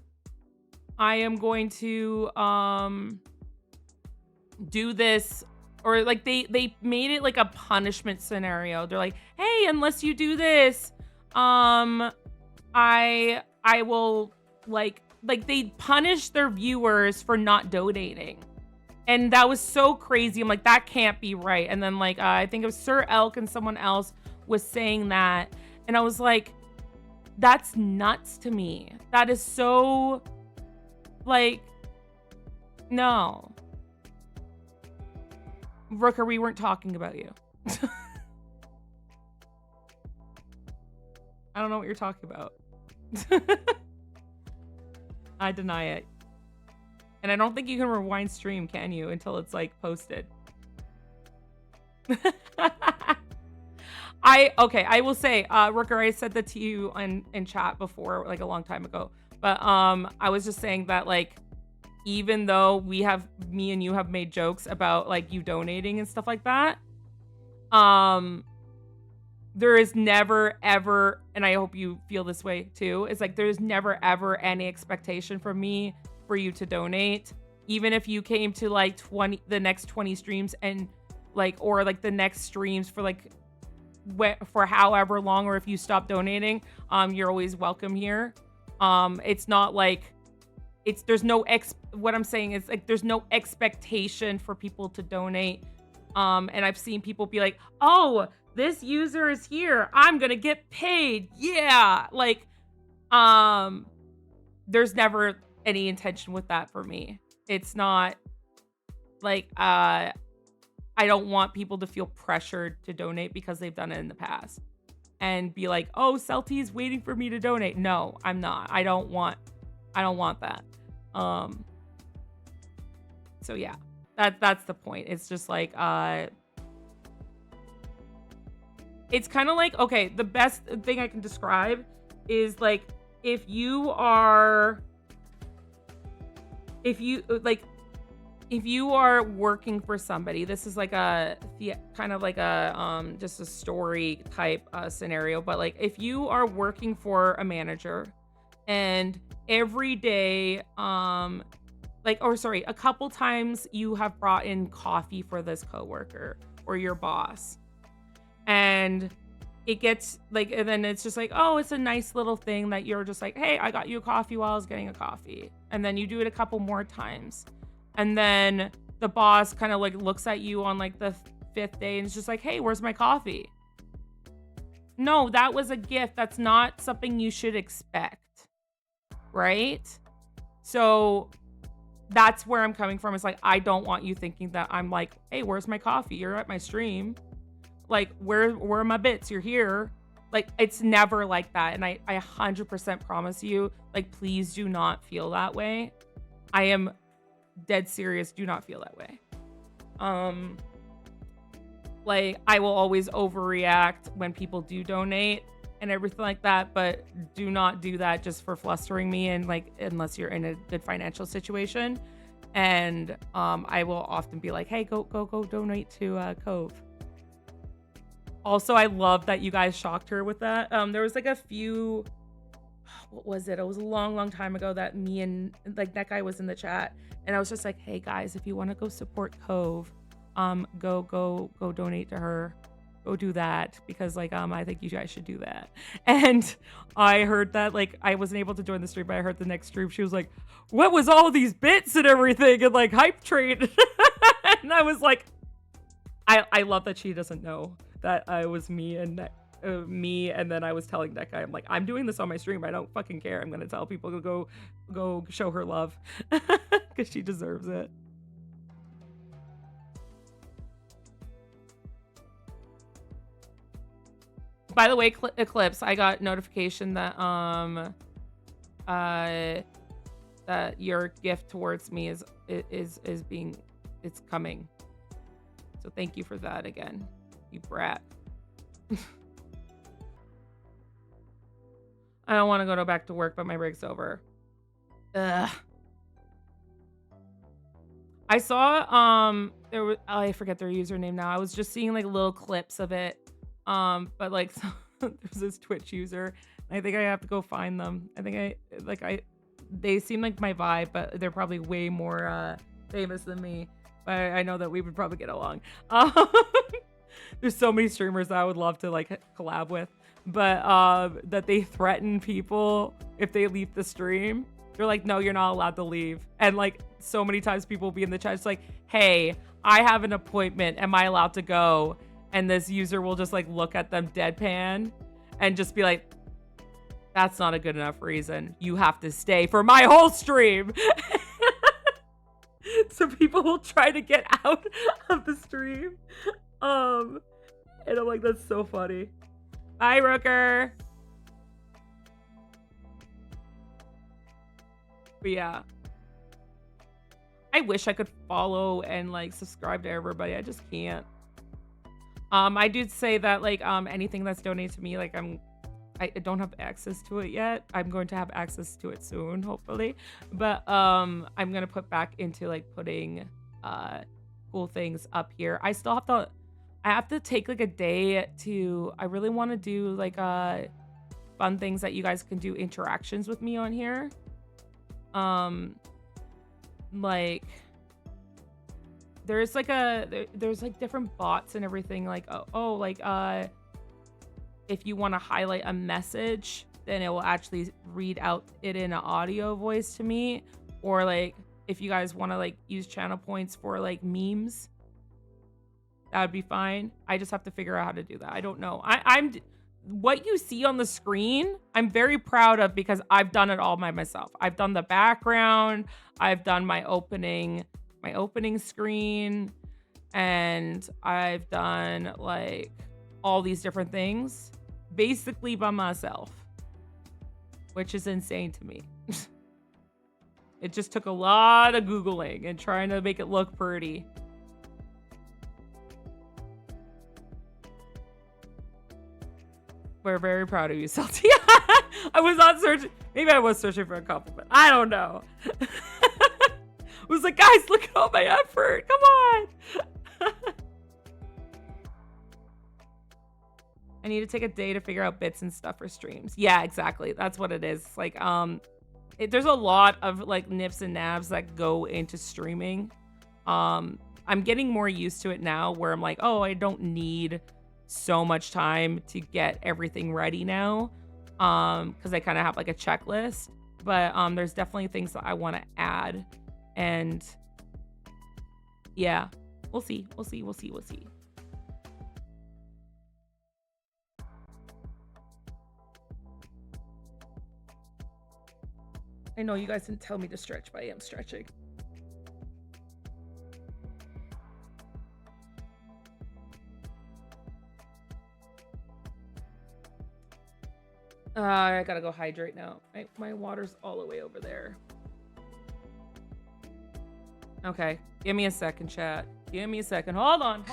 I am going to do this, or like they made it like a punishment scenario. They're like, hey, unless you do this, I will like they punish their viewers for not donating. And that was so crazy. I'm like, that can't be right. And then like I think it was Sir Elk and someone else was saying that, and I was like, that's nuts to me. That is so, like, no. Rooker, we weren't talking about you. I don't know what you're talking about. I deny it. And I don't think you can rewind stream, can you, until it's like posted. I will say, Rooker, I said that to you in chat before, like a long time ago. But I was just saying that, like, even though me and you have made jokes about like you donating and stuff like that, there is never ever, and I hope you feel this way too, it's like there's never ever any expectation from me for you to donate. Even if you came to like the next 20 streams and like, or like the next streams for like for however long, or if you stop donating, you're always welcome here. It's not like what I'm saying is like there's no expectation for people to donate. And I've seen people be like, oh, this user is here, I'm gonna get paid. Yeah. Like, there's never any intention with that for me. It's not like, I don't want people to feel pressured to donate because they've done it in the past and be like, oh, Celty's waiting for me to donate. No, I'm not. I don't want that. So yeah, that's the point. It's just like, it's kind of like, okay, the best thing I can describe is like, if you are working for somebody, this is like kind of like a just a story type scenario, but like if you are working for a manager and every day a couple times you have brought in coffee for this coworker or your boss, and it gets like, and then it's just like, oh, it's a nice little thing that you're just like, hey, I got you a coffee while I was getting a coffee. And then you do it a couple more times. And then the boss kind of like looks at you on like the 5th day and it's just like, hey, where's my coffee? No, that was a gift. That's not something you should expect. Right? So that's where I'm coming from. It's like, I don't want you thinking that I'm like, hey, where's my coffee? You're at my stream. Like, where are my bits? You're here. Like, it's never like that. And I 100% promise you, like, please do not feel that way. I am dead serious. Do not feel that way. Like, I will always overreact when people do donate and everything like that, but do not do that just for flustering me, and like, unless you're in a good financial situation. And I will often be like, hey, go donate to Cove. Also, I love that you guys shocked her with that. There was like a few, what was it? It was a long time ago that me and like that guy was in the chat, and I was just like, hey guys, if you want to go support Cove, go donate to her. Go do that, because like I think you guys should do that. And I heard that, like, I wasn't able to join the stream, but I heard the next stream she was like, what was all these bits and everything and like hype train? And I was like, I love that she doesn't know that I was me, and then I was telling that guy, I'm like, I'm doing this on my stream. I don't fucking care. I'm gonna tell people to go show her love because she deserves it. By the way, Eclipse, I got notification that that your gift towards me is it's coming. So thank you for that again, you brat. I don't want to go back to work, but my break's over. Ugh. I saw there was, I forget their username now. I was just seeing like little clips of it. But like there's this Twitch user. I think I have to go find them. I think they seem like my vibe, but they're probably way more famous than me. But I know that we would probably get along. There's so many streamers that I would love to like collab with, but that they threaten people if they leave the stream. They're like, no, you're not allowed to leave. And like so many times people will be in the chat, it's like, hey, I have an appointment. Am I allowed to go? And this user will just like look at them deadpan and just be like, that's not a good enough reason. You have to stay for my whole stream. So people will try to get out of the stream. And I'm like, that's so funny. Bye, Rooker. But yeah. I wish I could follow and like subscribe to everybody. I just can't. I did say that like anything that's donated to me, like I don't have access to it yet. I'm going to have access to it soon, hopefully. But I'm gonna put back into like putting cool things up here. I have to take like a day to, I really want to do like fun things that you guys can do interactions with me on here. Like there's like there's like different bots and everything, like if you want to highlight a message, then it will actually read out it in an audio voice to me. Or like if you guys want to like use channel points for like memes, that would be fine. I just have to figure out how to do that. I don't know. I'm what you see on the screen, I'm very proud of because I've done it all by myself. I've done the background, I've done my opening screen, and I've done like all these different things basically by myself, which is insane to me. It just took a lot of Googling and trying to make it look pretty. We're very proud of you, Salty. I was not searching. Maybe I was searching for a compliment. I don't know. I was like, guys, look at all my effort. Come on. I need to take a day to figure out bits and stuff for streams. Yeah, exactly. That's what it is. Like, there's a lot of like nips and nabs that go into streaming. I'm getting more used to it now where I'm like, oh, I don't need so much time to get everything ready now. Because I kind of have like a checklist. But there's definitely things that I want to add. And yeah, we'll see. I know you guys didn't tell me to stretch, but I am stretching. I gotta go hydrate now. My water's all the way over there. Okay, give me a second, chat. Give me a second. Hold on.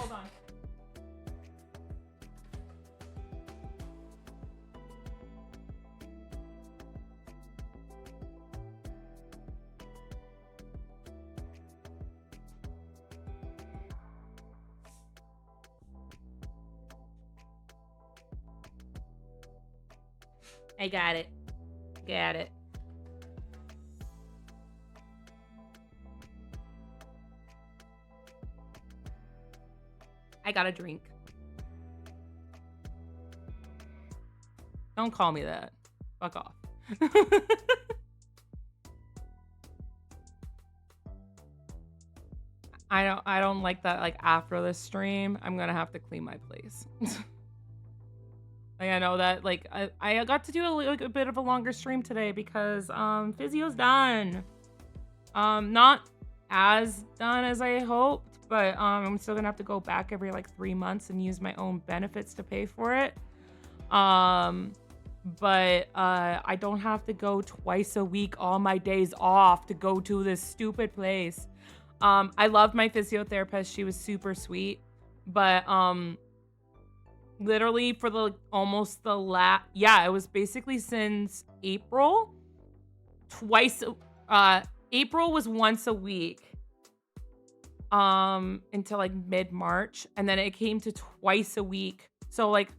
I got it. I got a drink. Don't call me that. Fuck off. I don't like that. Like after this stream, I'm gonna have to clean my place. Like I know that like I got to do a bit of a longer stream today because physio's done. Not as done as I hoped, but I'm still gonna have to go back every like 3 months and use my own benefits to pay for it. Um, but I don't have to go twice a week on my days off to go to this stupid place. I loved my physiotherapist. She was super sweet. But literally for the almost the yeah, it was basically since April. Twice April was once a week. Until like mid-March, and then it came to twice a week. So like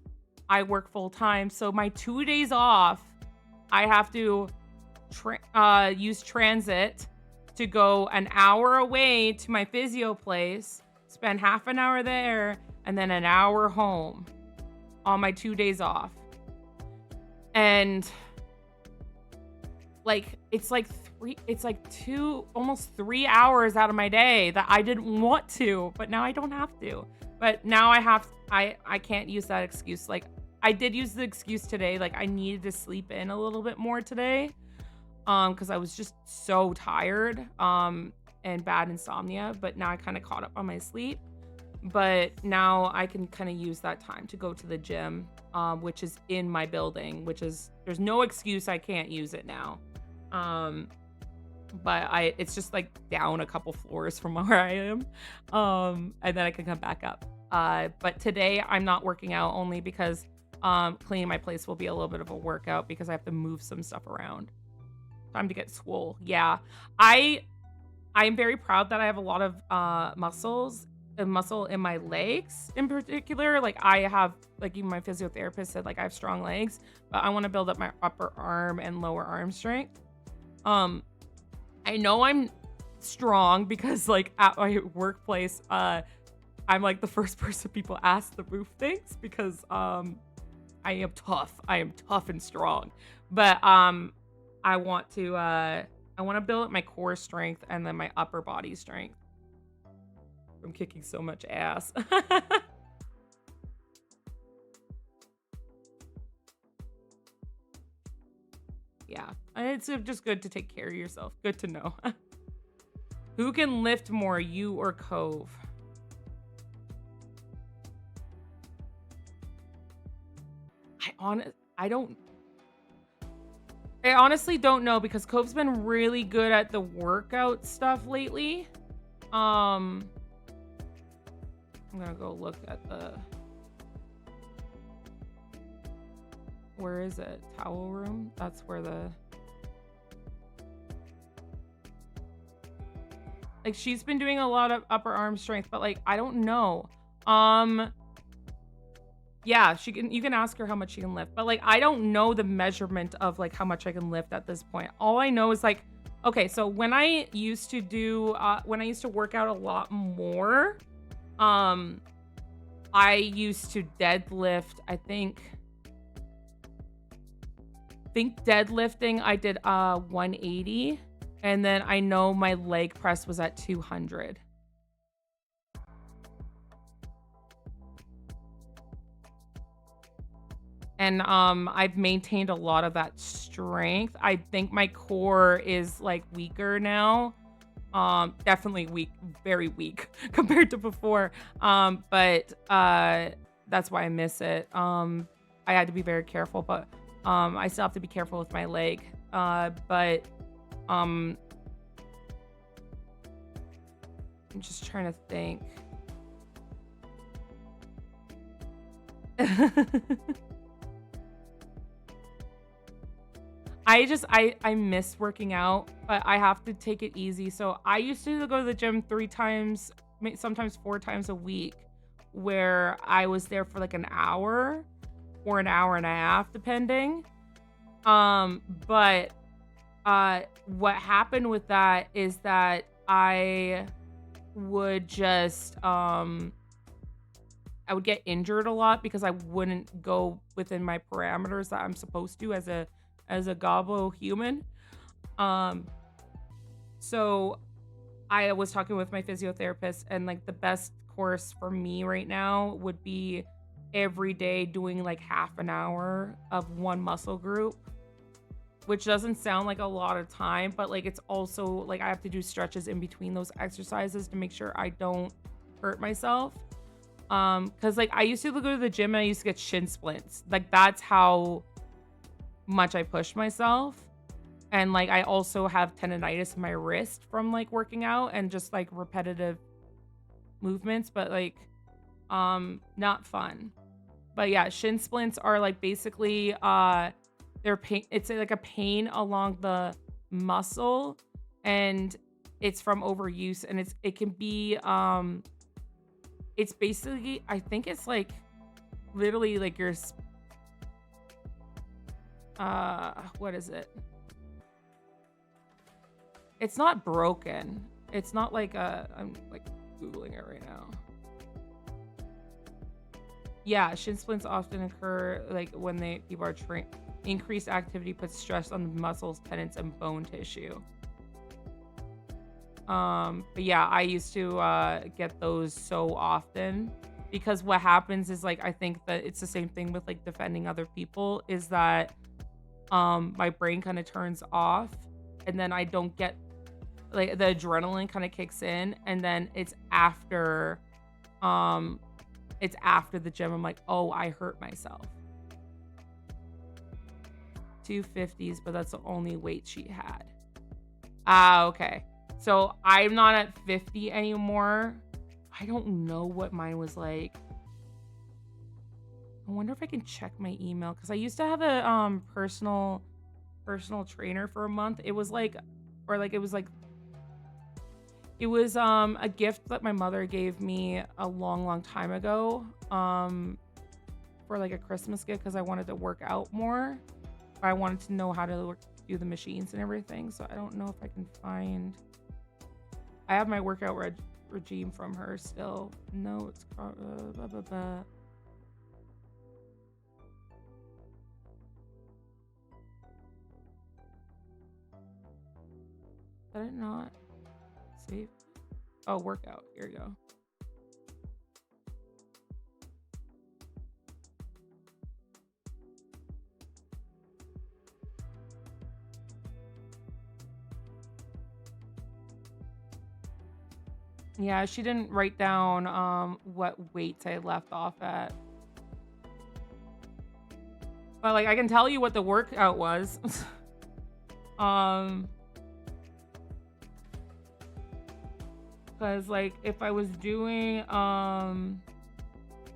I work full time. So my 2 days off, I have to use transit to go an hour away to my physio place, spend half an hour there, and then an hour home on my 2 days off. And like it's like almost 3 hours out of my day that I didn't want to, but now I don't have to. But now I can't use that excuse. Like I did use the excuse today, like I needed to sleep in a little bit more today. Because I was just so tired, and bad insomnia, but now I kind of caught up on my sleep. But now I can kind of use that time to go to the gym, which is in my building, there's no excuse I can't use it now. But it's just like down a couple floors from where I am. And then I can come back up. But today I'm not working out only because cleaning my place will be a little bit of a workout because I have to move some stuff around. Time to get swole. Yeah. I am very proud that I have a lot of muscle in my legs in particular. Like I have, like even my physiotherapist said, like I have strong legs, but I want to build up my upper arm and lower arm strength. I know I'm strong because like at my workplace, I'm like the first person people ask to move things because I am tough. I am tough and strong. But I want to build up my core strength and then my upper body strength. I'm kicking so much ass. Yeah, it's just good to take care of yourself. Good to know. Who can lift more, you or Cove? I honestly don't know because Cove's been really good at the workout stuff lately. I'm gonna go look at where is it? Towel room? That's where like she's been doing a lot of upper arm strength, but like I don't know. Yeah, you can ask her how much she can lift, but like I don't know the measurement of like how much I can lift at this point. All I know is like, okay, so when I used to work out a lot more, I used to deadlift, I think deadlifting I did 180, and then I know my leg press was at 200. And I've maintained a lot of that strength. I think my core is like weaker now. Definitely weak, very weak compared to before. But that's why I miss it. I had to be very careful, but I still have to be careful with my leg. But I'm just trying to think. I miss working out, but I have to take it easy. So I used to go to the gym 3 times, sometimes 4 times a week, where I was there for like an hour or an hour and a half, depending. But what happened with that is that I would just I would get injured a lot because I wouldn't go within my parameters that I'm supposed to as a gobbo human. So I was talking with my physiotherapist, and like the best course for me right now would be every day doing like half an hour of one muscle group, which doesn't sound like a lot of time, but like it's also like I have to do stretches in between those exercises to make sure I don't hurt myself. Because like I used to go to the gym and I used to get shin splints. Like that's how much I pushed myself. And like I also have tendonitis in my wrist from like working out and just like repetitive movements, but like not fun. But yeah, shin splints are like basically they're pain, it's like a pain along the muscle, and it's from overuse, and it can be it's basically, I think it's like literally like your what is it? It's not broken. It's not like I'm like Googling it right now. Yeah, shin splints often occur like when people are trained. Increased activity puts stress on the muscles, tendons, and bone tissue. But yeah, I used to get those so often because what happens is like I think that it's the same thing with like defending other people, is that my brain kind of turns off, and then I don't get like the adrenaline kind of kicks in, and then it's after the gym I'm like, oh, I hurt myself. 250s, but that's the only weight she had. Okay. So I'm not at 50 anymore. I don't know what mine was like. I wonder if I can check my email, because I used to have a personal trainer for a month. It was like, or like it was like, it was a gift that my mother gave me a long time ago for like a Christmas gift, because I wanted to work out more. I wanted to know how to do the machines and everything. So I don't know if I can find. I have my workout regime from her still. No, it's blah, blah, blah. Did it not save? Oh, workout. Here we go. Yeah, she didn't write down what weights I left off at. But like I can tell you what the workout was. Because like if I was doing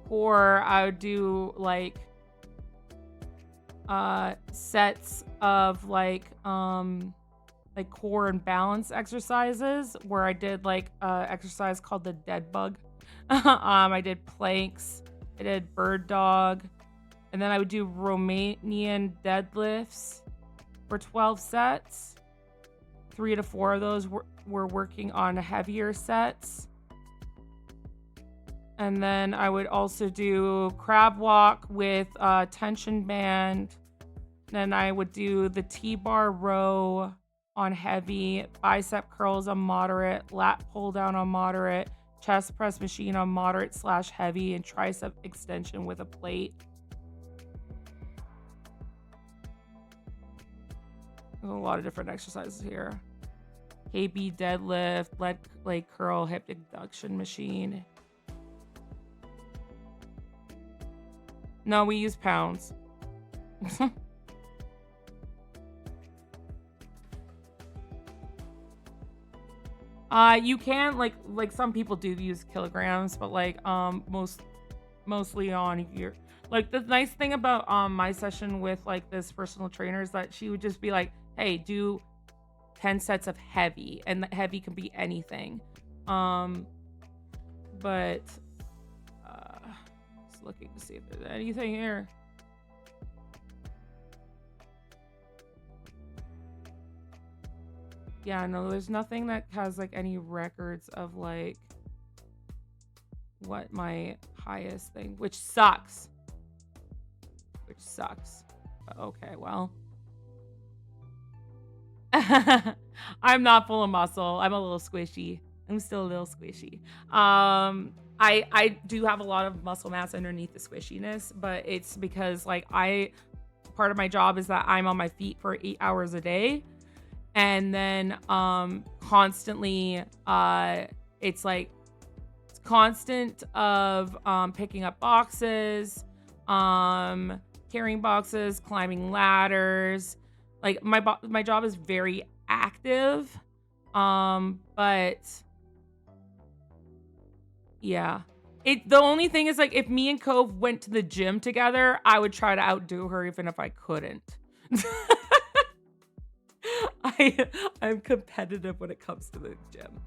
core, I would do like sets of like core and balance exercises, where I did like exercise called the dead bug. I did planks, I did bird dog, and then I would do Romanian deadlifts for 12 sets. 3 to 4 of those were working on heavier sets. And then I would also do crab walk with tension band. Then I would do the T-bar row on heavy, bicep curls on moderate, lat pull down on moderate, chest press machine on moderate / heavy, and tricep extension with a plate. There's a lot of different exercises here. KB deadlift, leg curl, hip abduction machine. No, we use pounds. You can like some people do use kilograms, but like mostly on your, like the nice thing about my session with like this personal trainer is that she would just be like, hey, do 10 sets of heavy, and the heavy can be anything. But just looking to see if there's anything here. Yeah, no, there's nothing that has like any records of like what my highest thing, which sucks. But okay, well. I'm not full of muscle. I'm a little squishy. I'm still a little squishy. I do have a lot of muscle mass underneath the squishiness, but it's because like part of my job is that I'm on my feet for 8 hours a day. And then constantly it's constant of picking up boxes, carrying boxes, climbing ladders. Like my job is very active. But yeah. The only thing is, like, if me and Cove went to the gym together, I would try to outdo her even if I couldn't. I'm competitive when it comes to the gym.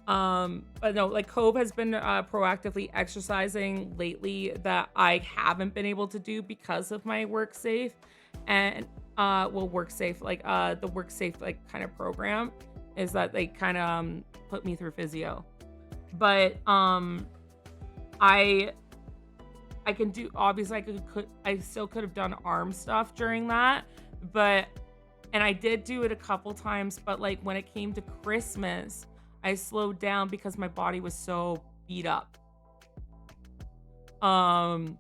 But no, like Cove has been proactively exercising lately that I haven't been able to do because of my WorkSafe and WorkSafe, like the WorkSafe like kind of program is that they kind of put me through physio. But I can do, obviously I still could have done arm stuff during that, and I did do it a couple times, but like when it came to Christmas, I slowed down because my body was so beat up. And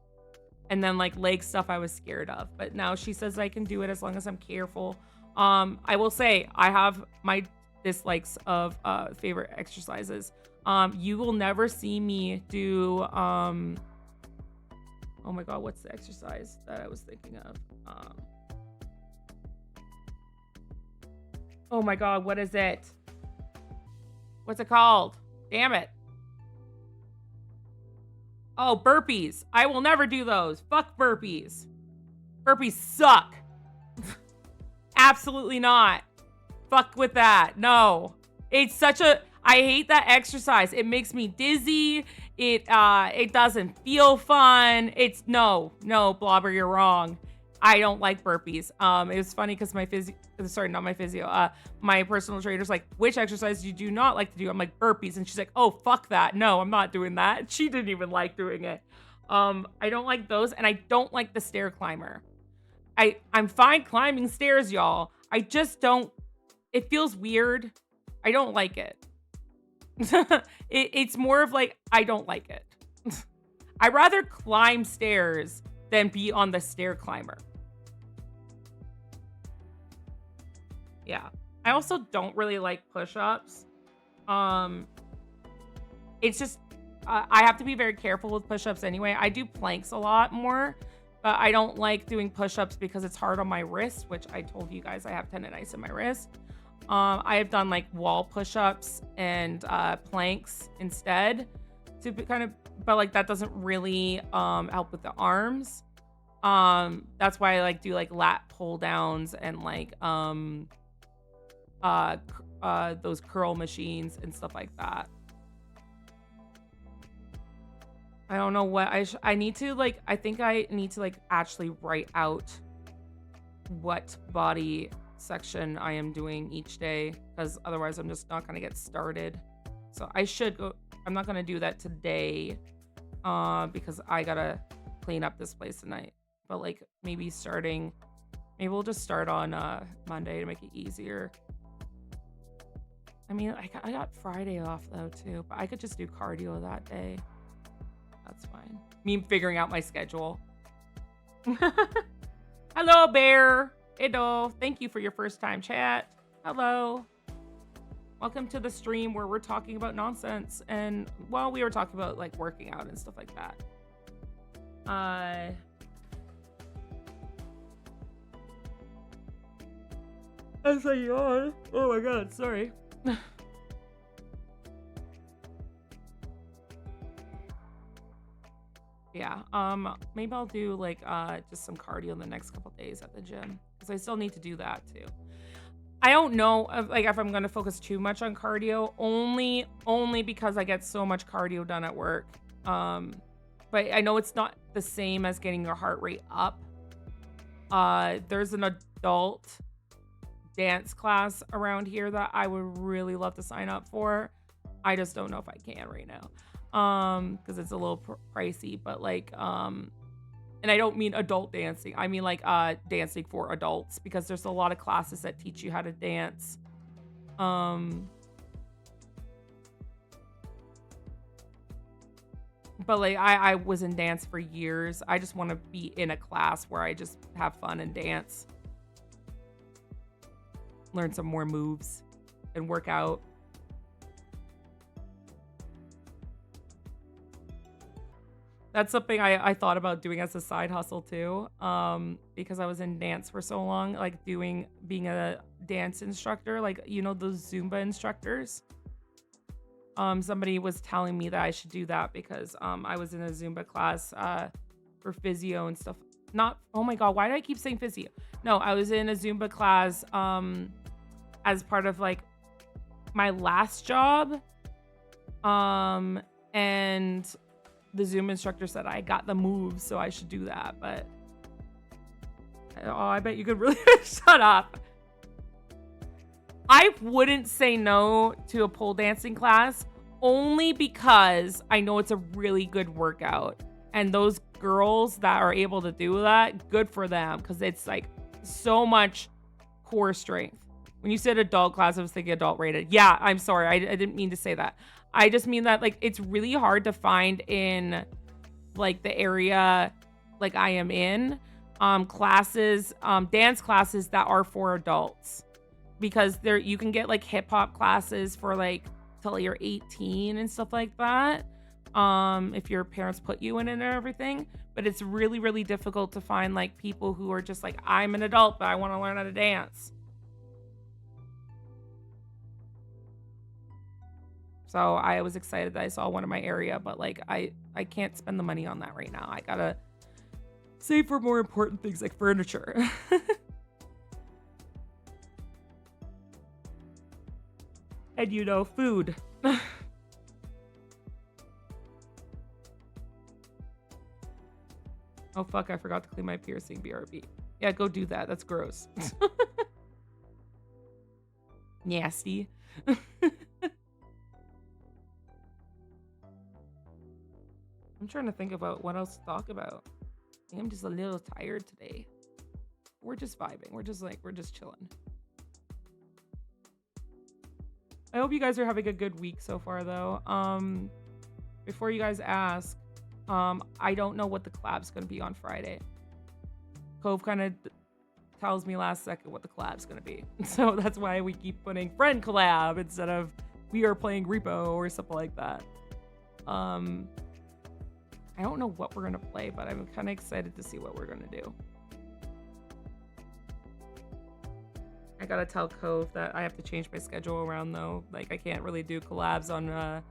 then like leg stuff I was scared of, but now she says I can do it as long as I'm careful. I will say I have my dislikes of favorite exercises. You will never see me do oh my god, what's the exercise that I was thinking of? Oh my god, what is it? What's it called? Damn it. Oh, burpees. I will never do those. Fuck burpees. Burpees suck. Absolutely not. Fuck with that. No. It's such a... I hate that exercise. It makes me dizzy. It doesn't feel fun. It's... No, Blobber, you're wrong. I don't like burpees. It was funny because my physio... Sorry, not my physio. My personal trainer's like, which exercise do you not like to do? I'm like, burpees. And she's like, oh, fuck that. No, I'm not doing that. She didn't even like doing it. I don't like those. And I don't like the stair climber. I'm fine climbing stairs, y'all. I just don't... It feels weird. I don't like it. It's more of like, I don't like it. I'd rather climb stairs than be on the stair climber. Yeah. I also don't really like push-ups. It's just, I have to be very careful with push-ups anyway. I do planks a lot more, but I don't like doing push-ups because it's hard on my wrist, which I told you guys I have tendonitis in my wrist. I have done like wall push-ups and planks instead to be kind of, but like that doesn't really help with the arms. That's why I like do like lat pull downs and like those curl machines and stuff like that. I don't know what I need to like, I think I need to like actually write out what body section I am doing each day, because otherwise I'm just not gonna get started. So I should go. I'm not gonna do that today because I gotta clean up this place tonight. But like maybe we'll just start on Monday to make it easier. I mean, I got Friday off though too, but I could just do cardio that day. That's fine. Me figuring out my schedule. Hello, Bear. Hello. Thank you for your first time chat. Hello. Welcome to the stream where we're talking about nonsense. And, well, we were talking about, like, working out and stuff like that. As I yawn. Oh my god, sorry. Yeah, maybe I'll do, like, just some cardio the next couple days at the gym. Because I still need to do that, too. I don't know, like, if I'm going to focus too much on cardio. Only because I get so much cardio done at work. But I know it's not the same as getting your heart rate up. There's an adult dance class around here that I would really love to sign up for. I just don't know if I can right now. Because it's a little pricey, but like, and I don't mean adult dancing. I mean like, dancing for adults, because there's a lot of classes that teach you how to dance. But like, I was in dance for years. I just want to be in a class where I just have fun and dance. Learn some more moves and work out. That's something I thought about doing as a side hustle too. Because I was in dance for so long, like being a dance instructor, like those Zumba instructors. Somebody was telling me that I should do that because I was in a Zumba class for physio and stuff. Not oh my god, why do I keep saying physio? No, I was in a Zumba class as part of like my last job. And the Zoom instructor said I got the moves, so I should do that. But oh, I bet you could really shut up. I wouldn't say no to a pole dancing class only because I know it's a really good workout. And those girls that are able to do that, good for them because it's like so much core strength. When you said adult class, I was thinking adult rated. Yeah, I'm sorry. I didn't mean to say that. I just mean that like it's really hard to find in like the area like I am in classes, dance classes that are for adults. Because there you can get like hip hop classes for like till you're 18 and stuff like that. If your parents put you in it and everything. But it's really, really difficult to find like people who are just like, I'm an adult, but I want to learn how to dance. So I was excited that I saw one in my area, but like I can't spend the money on that right now. I gotta save for more important things like furniture. And food. Oh fuck, I forgot to clean my piercing, BRB. Yeah, go do that. That's gross. Nasty. I'm trying to think about what else to talk about. I think I'm just a little tired today. We're just vibing. We're just chilling. I hope you guys are having a good week so far though. Before you guys ask, I don't know what the collab's gonna be on Friday. Cove kind of tells me last second what the collab's gonna be. So that's why we keep putting friend collab instead of we are playing repo or something like that. I don't know what we're gonna play, but I'm kind of excited to see what we're gonna do. I gotta tell Cove that I have to change my schedule around though. Like I can't really do collabs on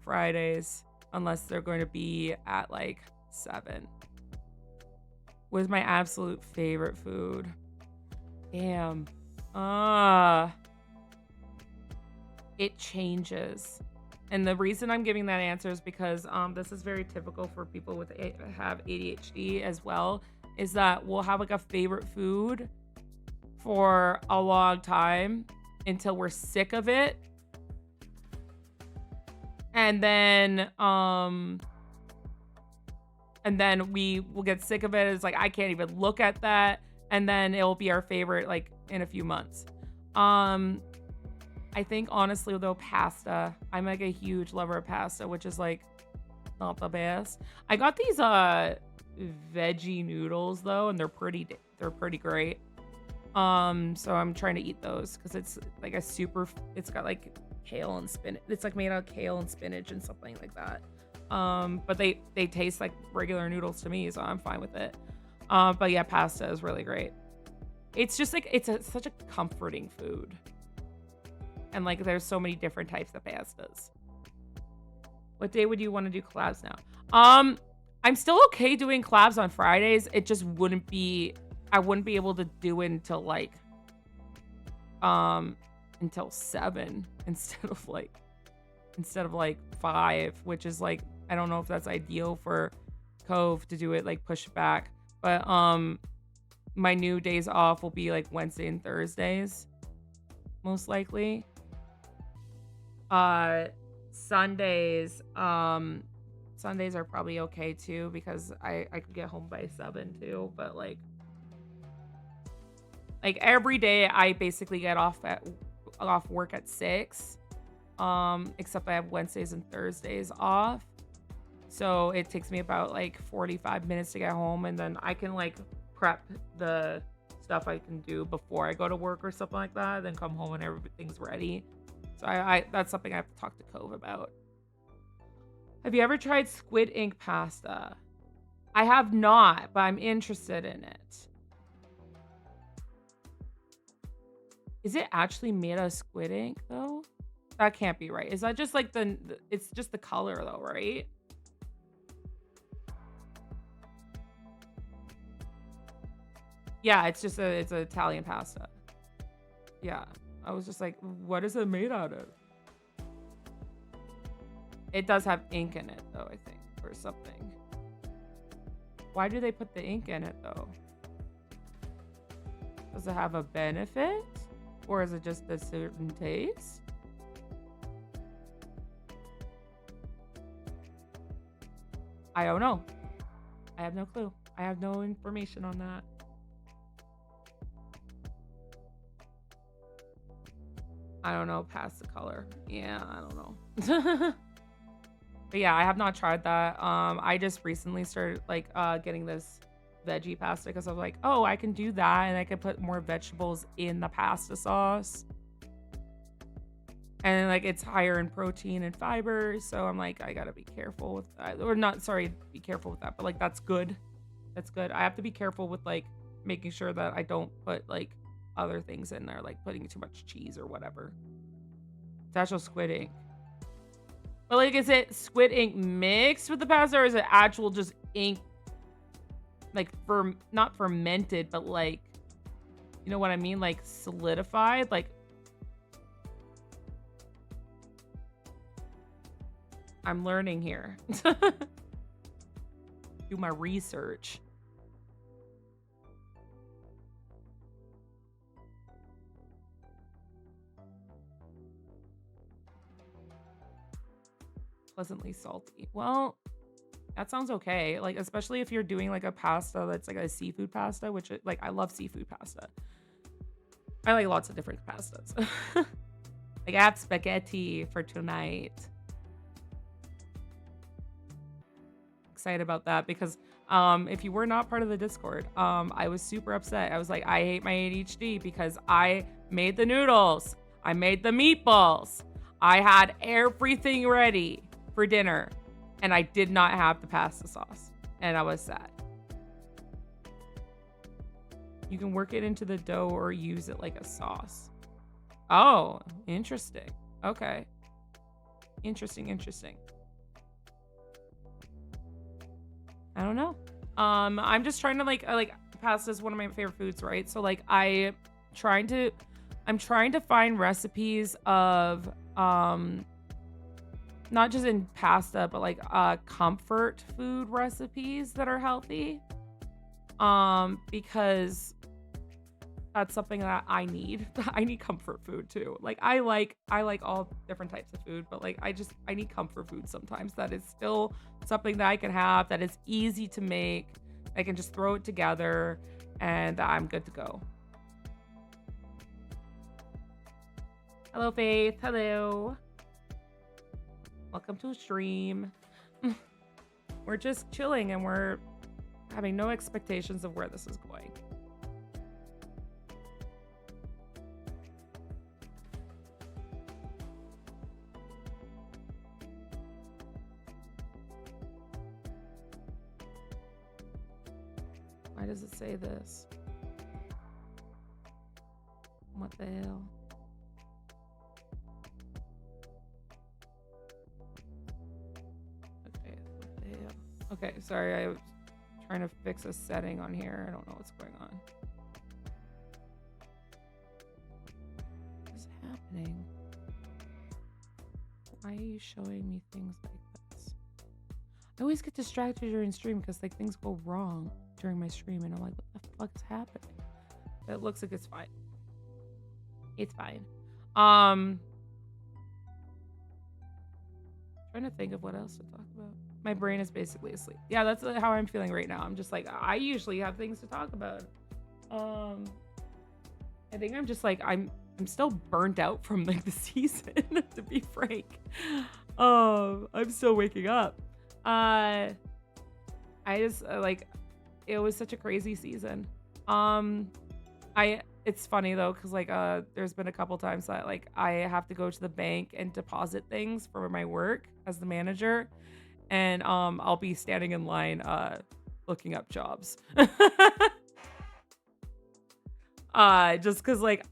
Fridays unless they're going to be at like 7. What is my absolute favorite food? Damn. It changes. And the reason I'm giving that answer is because this is very typical for people with have ADHD as well, is that we'll have like a favorite food for a long time until we're sick of it. And then we will get sick of it. It's like I can't even look at that. And then it'll be our favorite like in a few months. I think honestly though, pasta. I'm like a huge lover of pasta, which is like not the best. I got these veggie noodles though, and they're pretty great. So I'm trying to eat those because it's like it's got like kale and spinach. It's like made out of kale and spinach and something like that. But they taste like regular noodles to me, so I'm fine with it. But yeah, pasta is really great. It's just like such a comforting food. And like there's so many different types of pastas. What day would you want to do collabs now? I'm still okay doing collabs on Fridays. It just wouldn't be I wouldn't be able to do it until like until 7 instead of like 5, which is like I don't know if that's ideal for Cove to do it, like push it back. But my new days off will be like Wednesday and Thursdays, most likely. Sundays are probably okay too because I could get home by 7 too, but like every day I basically get off work at 6. Except I have Wednesdays and Thursdays off. So it takes me about like 45 minutes to get home, and then I can like prep the stuff I can do before I go to work or something like that, then come home and everything's ready. So I that's something I have to talk to Cove about. Have you ever tried Squid Ink pasta? I have not, but I'm interested in it. Is it actually made of squid ink though? That can't be right. Is that just like it's just the color though, right? Yeah, it's an Italian pasta. Yeah. I was just like, what is it made out of? It does have ink in it though, I think, or something. Why do they put the ink in it though? Does it have a benefit? Or is it just a certain taste? I don't know. I have no clue. I have no information on that. I don't know past the color. Yeah, I don't know. But yeah, I have not tried that. I just recently started like getting this veggie pasta because I was like, oh, I can do that and I can put more vegetables in the pasta sauce. And like it's higher in protein and fiber, so I'm like, I gotta be careful with that. Or not, sorry, be careful with that, but like that's good. That's good. I have to be careful with like making sure that I don't put like other things in there, like putting too much cheese or whatever. It's actual squid ink. But like, is it squid ink mixed with the pasta, or is it actual just ink, like not fermented, but like, you know what I mean, like solidified? Like, I'm learning here. Do my research. Pleasantly salty. Well, that sounds okay. Like, especially if you're doing like a pasta that's like a seafood pasta, which like I love seafood pasta. I like lots of different pastas. Like I have spaghetti for tonight. Excited about that because if you were not part of the Discord, I was super upset. I was like, I hate my ADHD because I made the noodles. I made the meatballs. I had everything ready for dinner and I did not have the pasta sauce and I was sad. You can work it into the dough or use it like a sauce. Oh, interesting. Okay. Interesting. I don't know. I'm just trying to like pasta is one of my favorite foods, right? So like I'm trying to find recipes of not just in pasta, but like comfort food recipes that are healthy. Because that's something that I need. I need comfort food too. Like I like all different types of food, but like I need comfort food sometimes that is still something that I can have that is easy to make. I can just throw it together and I'm good to go. Hello Faith. Hello. Welcome to a stream. We're just chilling and we're having no expectations of where this is going. Why does it say this? What the hell? Okay, what the hell? Okay, sorry, I was trying to fix a setting on here. I don't know what's going on. What is happening? Why are you showing me things like this? I always get distracted during stream because like things go wrong during my stream and I'm like, what the fuck is happening? It looks like it's fine. It's fine. Trying to think of what else to talk about. My brain is basically asleep. Yeah, that's how I'm feeling right now. I'm just like, I usually have things to talk about. I think I'm just like, I'm still burnt out from like the season, to be frank. I'm still waking up. I just like, it was such a crazy season. It's funny though, cause like, there's been a couple times that like I have to go to the bank and deposit things for my work as the manager. And I'll be standing in line looking up jobs. Just because like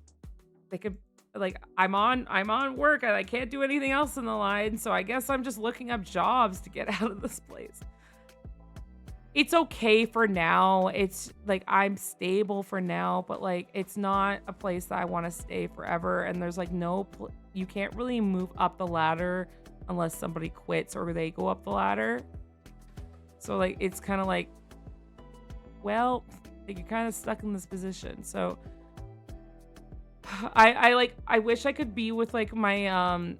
they could like I'm on work and I can't do anything else in the line, so I guess I'm just looking up jobs to get out of this place. It's okay for now. It's like I'm stable for now, but like it's not a place that I want to stay forever. And there's like you can't really move up the ladder unless somebody quits or they go up the ladder. So like it's kind of like, well, like, you're kind of stuck in this position. So I wish I could be with like my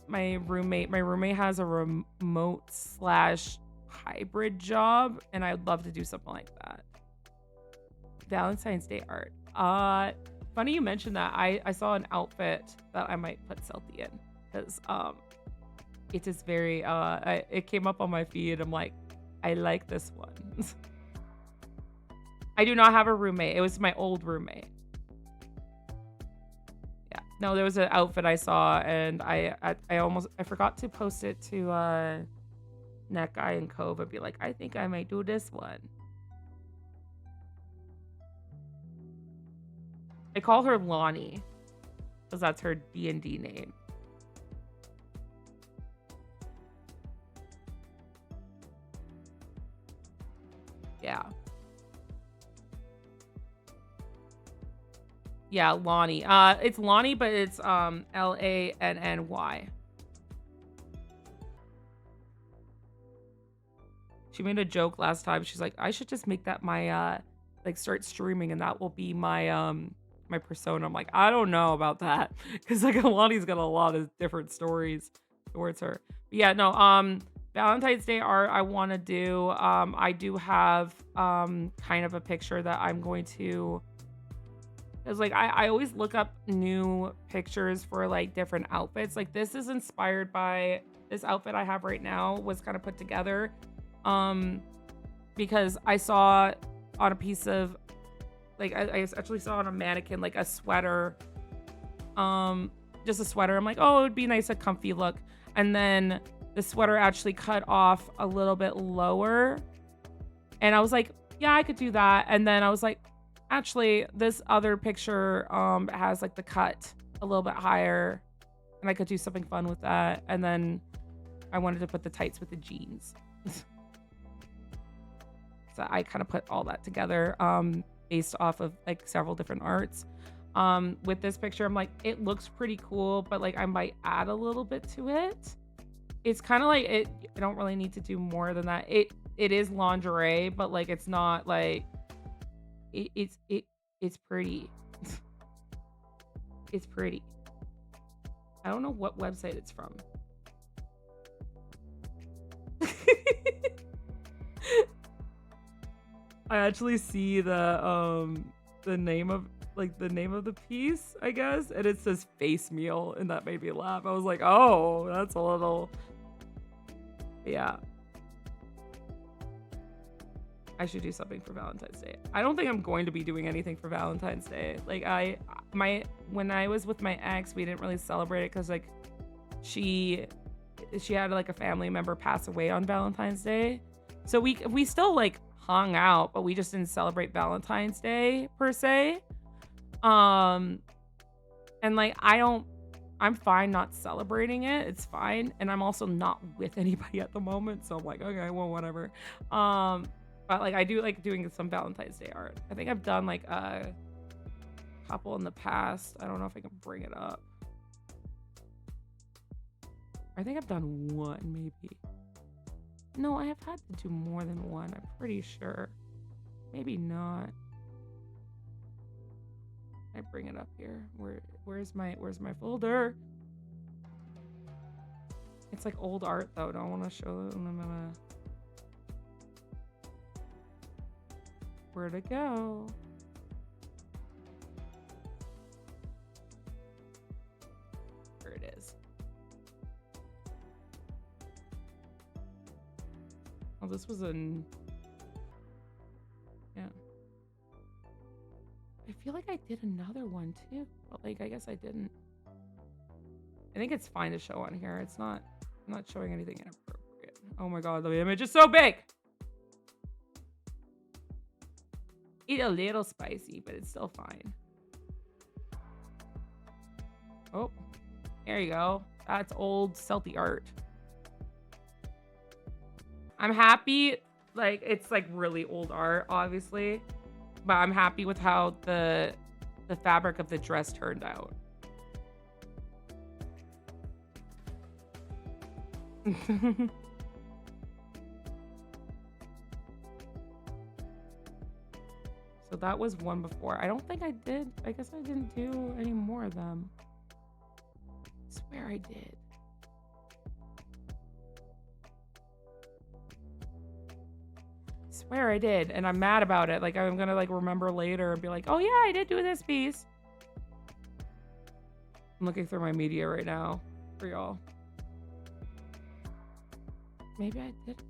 roommate. My roommate has a remote slash hybrid job, and I'd love to do something like that. Valentine's Day art. Funny you mentioned that. I saw an outfit that I might put Celty in because it is very it came up on my feed. I'm like, I like this one. I do not have a roommate. It was my old roommate. Yeah. No, there was an outfit I saw, and I forgot to post it to Net Guy and Cove and be like, I think I might do this one. I call her Lonnie because that's her D&D name. Yeah. Yeah, Lonnie. It's Lonnie, but it's Lanny. She made a joke last time. She's like, I should just make that my like start streaming and that will be my my persona. I'm like, I don't know about that. Cause like Lonnie's got a lot of different stories towards her. But yeah, no, Valentine's Day art I wanna do. I do have kind of a picture that I'm going to. It's like I always look up new pictures for like different outfits. Like this is inspired by this outfit I have right now was kind of put together because I saw on a piece of like I actually saw on a mannequin like a sweater, just a sweater. I'm like, oh, it would be nice, a comfy look. And then the sweater actually cut off a little bit lower, and I was like, yeah, I could do that. And then I was like, actually, this other picture has like the cut a little bit higher, and I could do something fun with that. And then I wanted to put the tights with the jeans. So I kind of put all that together based off of like several different arts. With this picture, I'm like, it looks pretty cool, but like I might add a little bit to it. It's kind of like I don't really need to do more than that. It is lingerie, but like it's not like it's pretty. It's pretty. I don't know what website it's from. I actually see the name of the piece, I guess, and it says face meal, and that made me laugh. I was like, oh, that's a little, yeah. I should do something for Valentine's Day. I don't think I'm going to be doing anything for Valentine's Day. Like when I was with my ex, we didn't really celebrate it because like she had like a family member pass away on Valentine's Day, so we still like hung out, but we just didn't celebrate Valentine's Day per se. And like I'm fine not celebrating it. It's fine, and I'm also not with anybody at the moment, so I'm like, okay, well, whatever. But like I do like doing some Valentine's Day art. I think I've done like a couple in the past. I don't know if I can bring it up. I think I've done one, maybe. No, I have had to do more than one. I'm pretty sure. Maybe not. I bring it up here. Where's my folder? It's like old art though. Don't want to show it. Where'd it go? There it is. Oh, this was yeah. I feel like I did another one too, but like I guess I didn't. I think it's fine to show on here. I'm not showing anything inappropriate. Oh my god, the image is so big. It's a little spicy, but it's still fine. Oh, there you go. That's old Celtic art. I'm happy. Like, it's like really old art, obviously, but I'm happy with how the fabric of the dress turned out. So that was one before. I don't think I did. I guess I didn't do any more of them. I swear I did. Swear I did, and I'm mad about it. Like, I'm gonna like remember later and be like, oh yeah, I did do this piece. I'm looking through my media right now for y'all. Maybe I didn't.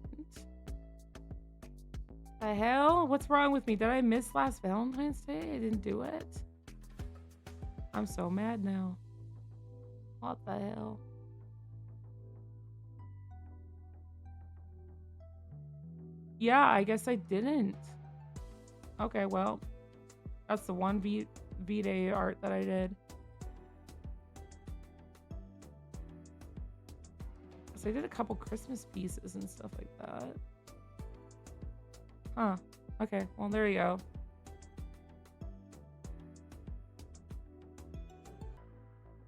The hell? What's wrong with me? Did I miss last Valentine's Day? I didn't do it. I'm so mad now. What the hell? Yeah, I guess I didn't. Okay, well, that's the one V-Day art that I did. So I did a couple Christmas pieces and stuff like that. Huh. Okay, well, there you go.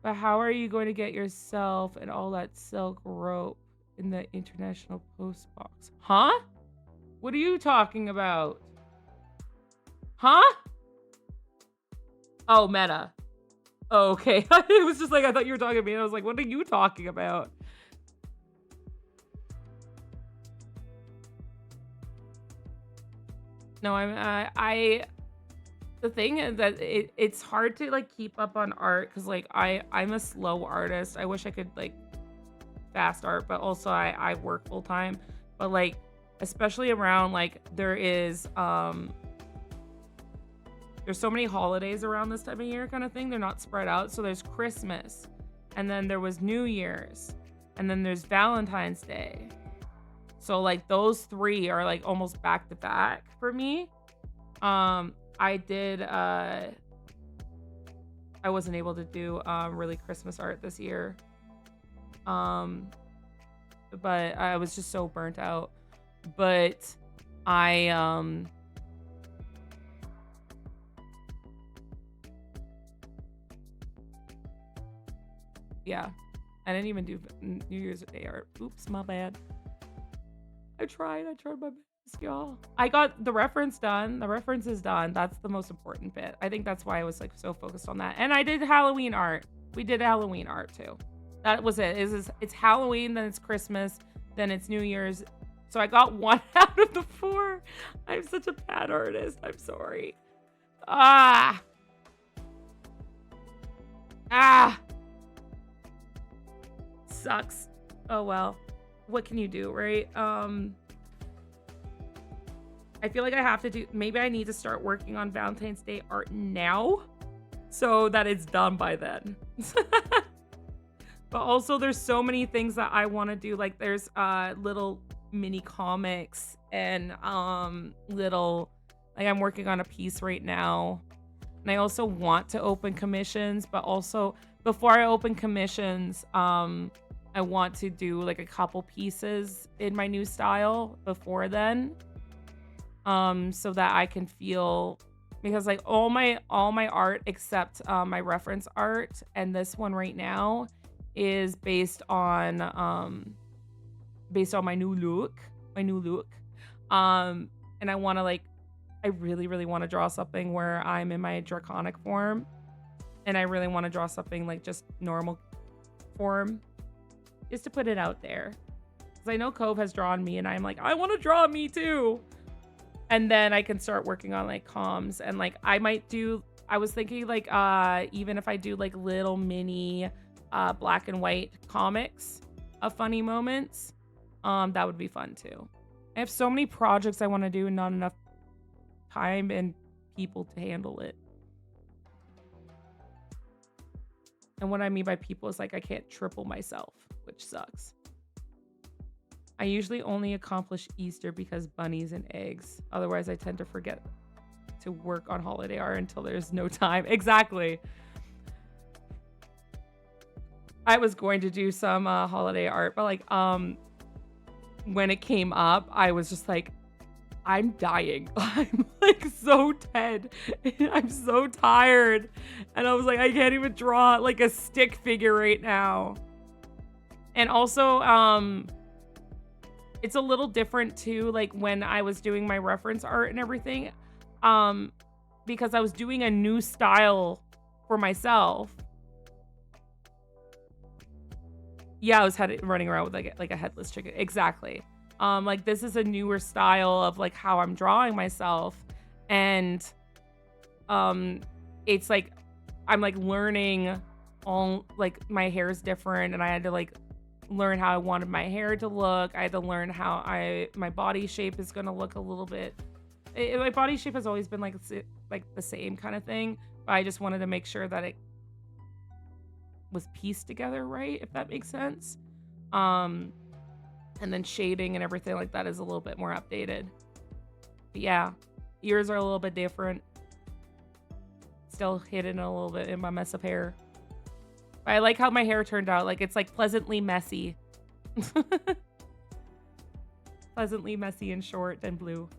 But how are you going to get yourself and all that silk rope in the international post box? Huh? What are you talking about? Huh? Oh, Meta. Oh, okay. It was just like, I thought you were talking to me, and I was like, what are you talking about? No, the thing is that it's hard to like keep up on art because like I'm a slow artist. I wish I could like fast art, but also I work full time. But like especially around like there's so many holidays around this time of year kind of thing. They're not spread out. So there's Christmas, and then there was New Year's, and then there's Valentine's Day. So like those three are like almost back to back for me. I wasn't able to do really Christmas art this year. But I was just so burnt out. But I yeah. I didn't even do New Year's Day art. Oops, my bad. I tried my best, y'all. I got the reference done. The reference is done. That's the most important bit. I think that's why I was like so focused on that. And I did Halloween art. We did Halloween art too. That was it. It's Halloween, then it's Christmas, then it's New Year's. So I got 1 out of the 4. I'm such a bad artist. I'm sorry. Ah. Sucks. Oh well. What can you do, right? I feel like I have to do, maybe I need to start working on Valentine's Day art now so that it's done by then. But also there's so many things that I want to do. Like there's little mini comics and little, like I'm working on a piece right now. And I also want to open commissions, but also before I open commissions, I want to do like a couple pieces in my new style before then. So that I can feel, because like all my art except my reference art and this one right now is based on my new look. And I want to like, I really want to draw something where I'm in my draconic form, and I really want to draw something like just normal form, just to put it out there. Because I know Cove has drawn me, and I'm like, I want to draw me too. And then I can start working on like comms, and like I was thinking like even if I do like little mini black and white comics of funny moments, that would be fun too. I have so many projects I want to do and not enough time and people to handle it. And what I mean by people is like I can't triple myself, which sucks. I usually only accomplish Easter because bunnies and eggs. Otherwise, I tend to forget to work on holiday art until there's no time. Exactly. I was going to do some holiday art, but like when it came up, I was just like, I'm dying. I'm like so dead. I'm so tired. And I was like, I can't even draw like a stick figure right now. And also, it's a little different too, like when I was doing my reference art and everything, because I was doing a new style for myself. Yeah, I was running around with like a headless chicken. Exactly. Like this is a newer style of like how I'm drawing myself, and it's like I'm like learning all, like my hair is different, and I had to like learn how I wanted my hair to look. I had to learn how my body shape is gonna look a little bit. My body shape has always been like the same kind of thing, but I just wanted to make sure that it was pieced together right, if that makes sense. And then shading and everything like that is a little bit more updated. But yeah, ears are a little bit different. Still hidden a little bit in my mess of hair. But I like how my hair turned out. Like it's like pleasantly messy. Pleasantly messy and short and blue.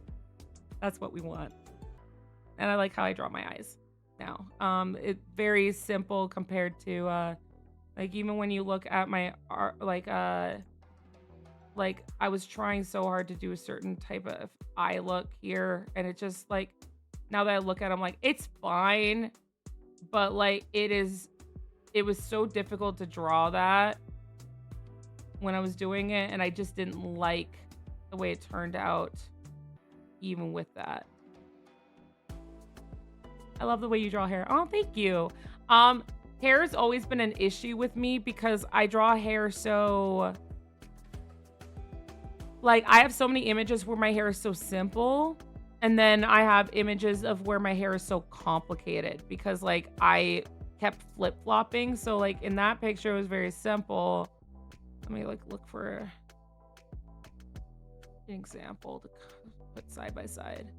That's what we want. And I like how I draw my eyes now. It's very simple compared to like even when you look at my art, like I was trying so hard to do a certain type of eye look here, and it just like now that I look at it, I'm like, it's fine, but like it was so difficult to draw that when I was doing it, and I just didn't like the way it turned out even with that. I love the way you draw hair. Oh, thank you. Hair has always been an issue with me because I draw hair so like I have so many images where my hair is so simple, and then I have images of where my hair is so complicated because like I kept flip-flopping. So like in that picture it was very simple. Let me like look for an example to put side by side.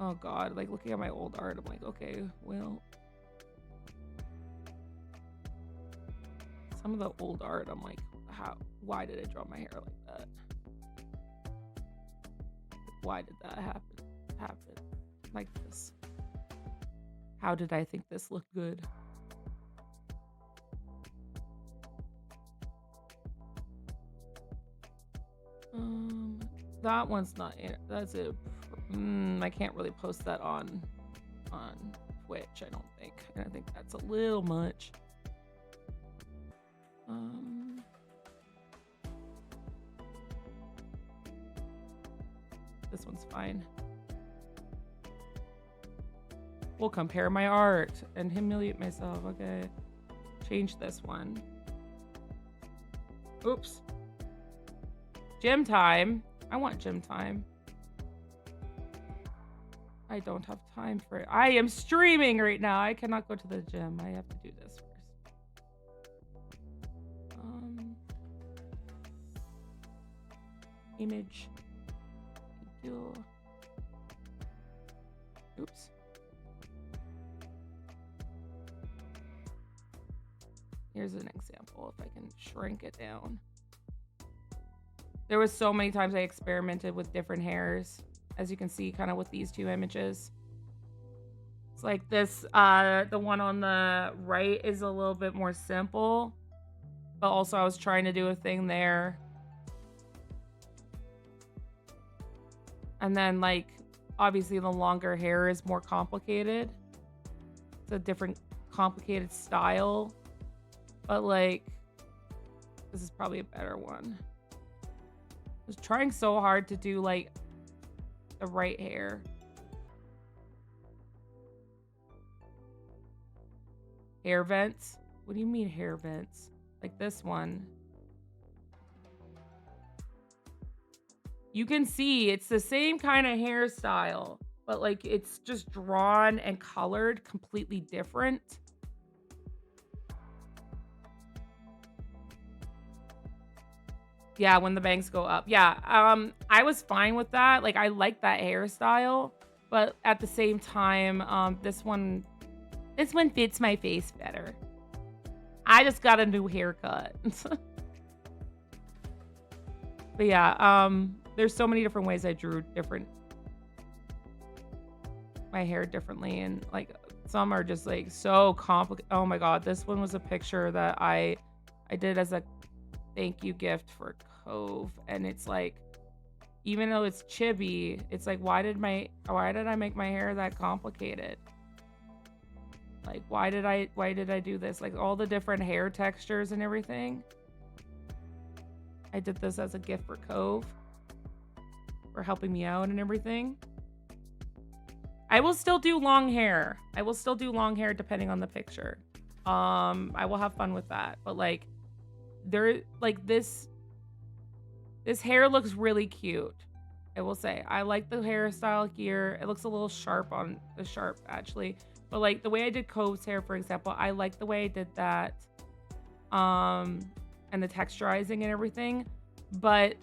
Oh god, like looking at my old art, I'm like, okay, well, some of the old art, I'm like, why did I draw my hair like that? Why did that happen like this? How did I think this looked good? That one's not in it. That's it. I can't really post that on Twitch, I don't think. And I think that's a little much. This one's fine. We'll compare my art and humiliate myself. Okay. Change this one. Oops. Gym time. I want gym time. I don't have time for it. I am streaming right now. I cannot go to the gym. I have to do this first. Image. Oops. Here's an example if I can shrink it down. There was so many times I experimented with different hairs, as you can see kind of with these two images. It's like this, the one on the right is a little bit more simple, but also I was trying to do a thing there. And then like, obviously the longer hair is more complicated. It's a different complicated style, but like, this is probably a better one. I was trying so hard to do like the right hair. Hair vents? What do you mean hair vents? Like this one. You can see it's the same kind of hairstyle, but like it's just drawn and colored completely different. Yeah, when the bangs go up. Yeah, I was fine with that. Like, I like that hairstyle, but at the same time, this one fits my face better. I just got a new haircut. But yeah, there's so many different ways I drew my hair differently, and like some are just like so complicated. Oh my god, this one was a picture that I did as a thank you gift for Cove, and it's like, even though it's chibi, it's like, why did I make my hair that complicated? Like, why did I do this? Like, all the different hair textures and everything. I did this as a gift for Cove for helping me out and everything. I will still do long hair. I will still do long hair depending on the picture. I will have fun with that. But like, this hair looks really cute. I will say, I like the hairstyle here. It looks a little sharp actually. But like the way I did Cove's hair, for example, I like the way I did that. And the texturizing and everything. But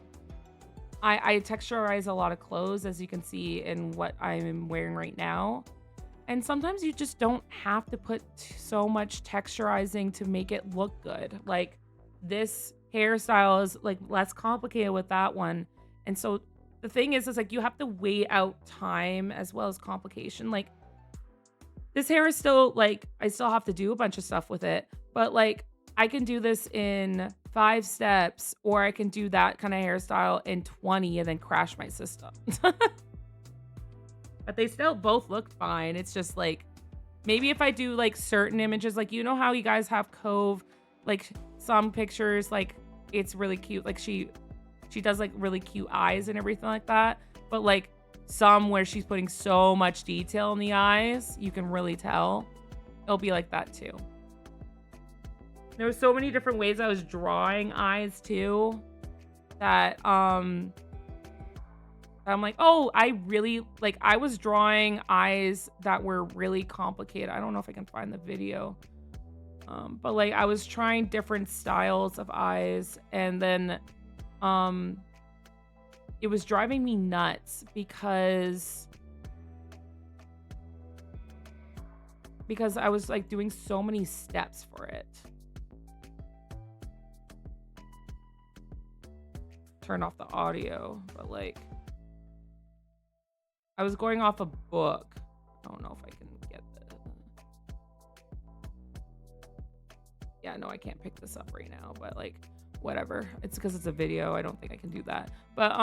I texturize a lot of clothes, as you can see in what I'm wearing right now. And sometimes you just don't have to put so much texturizing to make it look good. Like, this hairstyle is like less complicated with that one. And so the thing is like, you have to weigh out time as well as complication. Like, this hair is still like, I still have to do a bunch of stuff with it, but like, I can do this in 5 steps, or I can do that kind of hairstyle in 20 and then crash my system. But they still both look fine. It's just like, maybe if I do like certain images, like, you know how you guys have Cove, like some pictures, like it's really cute. Like she does like really cute eyes and everything like that. But like some where she's putting so much detail in the eyes, you can really tell. It'll be like that too. There were so many different ways I was drawing eyes too, that I'm like, oh, I was drawing eyes that were really complicated. I don't know if I can find the video. But like, I was trying different styles of eyes, and then it was driving me nuts because I was like doing so many steps for it. Turn off the audio, but like, I was going off a book. I don't know if I can get the... Yeah, no, I can't pick this up right now, but like, whatever. It's because it's a video. I don't think I can do that. But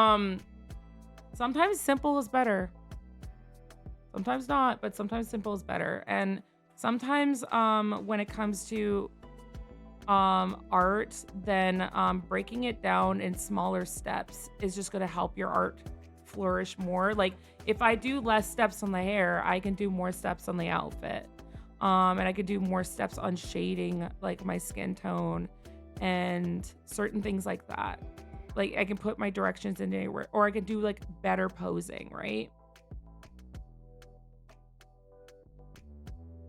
sometimes simple is better. Sometimes not, but sometimes simple is better. And sometimes when it comes to art, then breaking it down in smaller steps is just going to help your art flourish more. Like, if I do less steps on the hair, I can do more steps on the outfit, and I could do more steps on shading like my skin tone and certain things like that. Like, I can put my directions in anywhere, or I can do like better posing, right?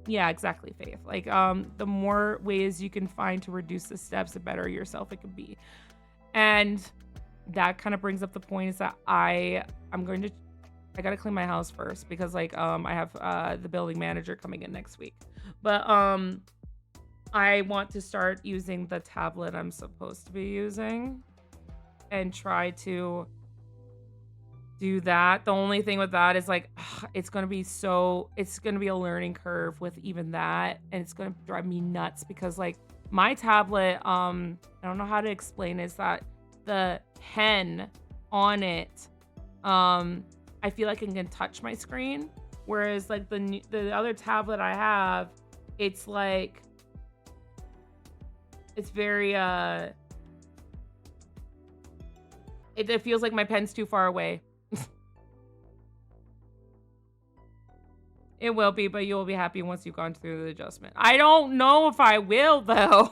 Yeah, exactly, Faith. Like, the more ways you can find to reduce the steps, the better yourself it can be. And that kind of brings up the point is that I gotta clean my house first, because like, I have the building manager coming in next week. But I want to start using the tablet I'm supposed to be using and try to do that. The only thing with that is like, it's gonna be a learning curve with even that, and it's gonna drive me nuts because like my tablet, I don't know how to explain, is that the pen on it, I feel like I can touch my screen, whereas like the other tablet I have, it's like, it's very it feels like my pen's too far away. It will be, but you'll be happy once you've gone through the adjustment. I don't know if I will, though.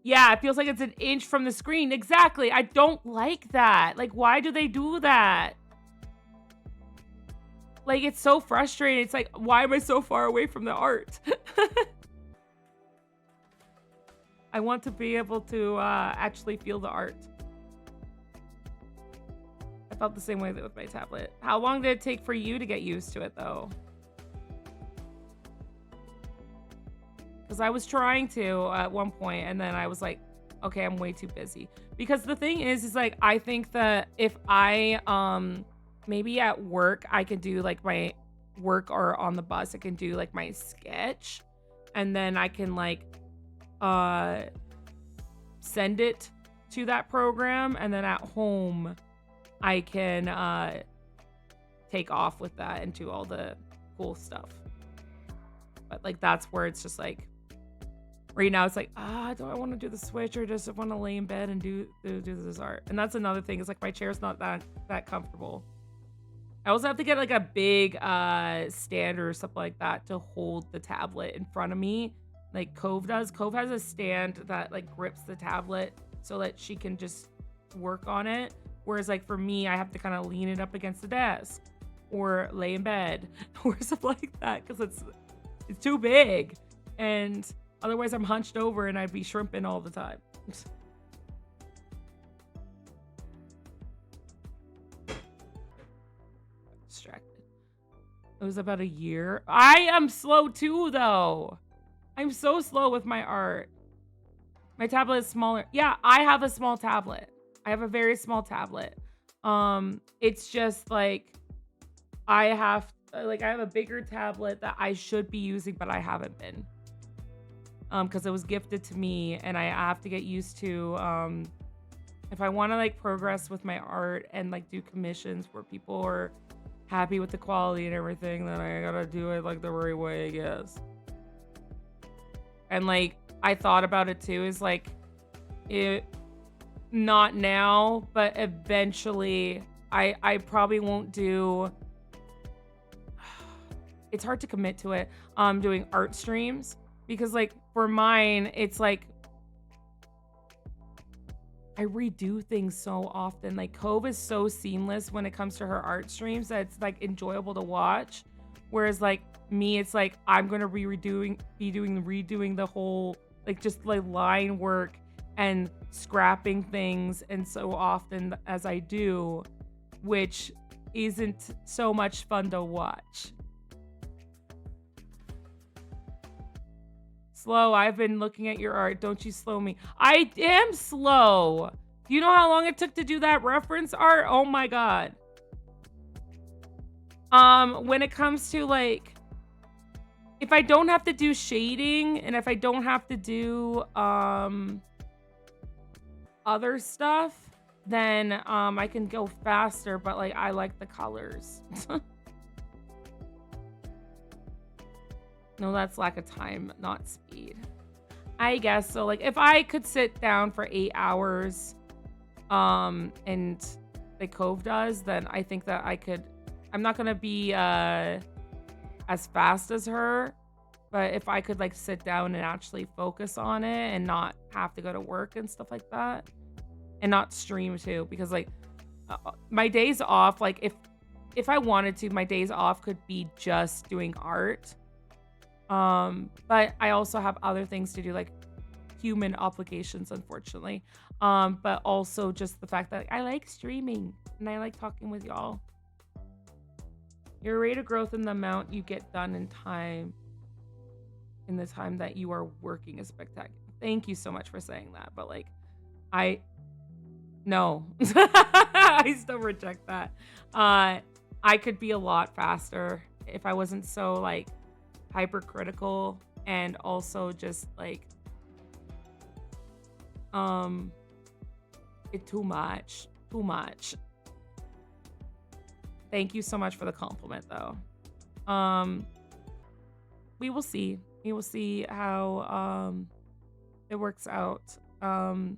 Yeah, it feels like it's an inch from the screen. Exactly. I don't like that. Like, why do they do that? Like, it's so frustrating. It's like, why am I so far away from the art? I want to be able to actually feel the art. I felt the same way with my tablet. How long did it take for you to get used to it, though? Because I was trying to at one point, and then I was like, okay, I'm way too busy. Because the thing is like, I think that if I, maybe at work, I could do like my work, or on the bus, I can do like my sketch, and then I can like, send it to that program, and then at home, I can, take off with that and do all the cool stuff. But like, that's where it's just like, right now it's like, do I want to do the switch, or just want to lay in bed and do this art? And that's another thing, is like my chair's not that comfortable. I also have to get like a big stand or something like that to hold the tablet in front of me, like Cove does. Cove has a stand that like grips the tablet so that she can just work on it. Whereas like for me, I have to kind of lean it up against the desk or lay in bed or something like that, because it's too big. And otherwise I'm hunched over and I'd be shrimping all the time. Distracted. It was about a year. I am slow too, though. I'm so slow with my art. My tablet is smaller. Yeah, I have a small tablet. I have a very small tablet. It's just like I have a bigger tablet that I should be using, but I haven't been. Because it was gifted to me, and I have to get used to, if I want to like progress with my art and like do commissions where people are happy with the quality and everything, then I gotta do it like the right way, I guess. And like, I thought about it too, is like, not now, but eventually I probably won't do, it's hard to commit to it, doing art streams. Because like for mine, it's like I redo things so often. Like Cove is so seamless when it comes to her art streams that it's like enjoyable to watch. Whereas like me, it's like I'm gonna be redoing the whole, like just like line work and scrapping things, and so often as I do, which isn't so much fun to watch. Slow, I've been looking at your art. Don't you slow me. I am slow. Do you know how long it took to do that reference art? Oh my god. When it comes to like, if I don't have to do shading, and if I don't have to do other stuff, then I can go faster, but like I like the colors. No, that's lack of time, not speed. I guess so. Like if I could sit down for 8 hours, and like Cove does, then I think that I could. I'm not gonna be as fast as her, but if I could like sit down and actually focus on it and not have to go to work and stuff like that, and not stream too, because like my days off, like if I wanted to, my days off could be just doing art. But I also have other things to do, like human obligations, unfortunately. But also just the fact that I like streaming and I like talking with y'all. Your rate of growth in the amount you get done in the time that you are working is spectacular. Thank you so much for saying that. But like, no, I still reject that. I could be a lot faster if I wasn't so like hypercritical, and also just like it too much. Thank you so much for the compliment though. We will see how it works out. I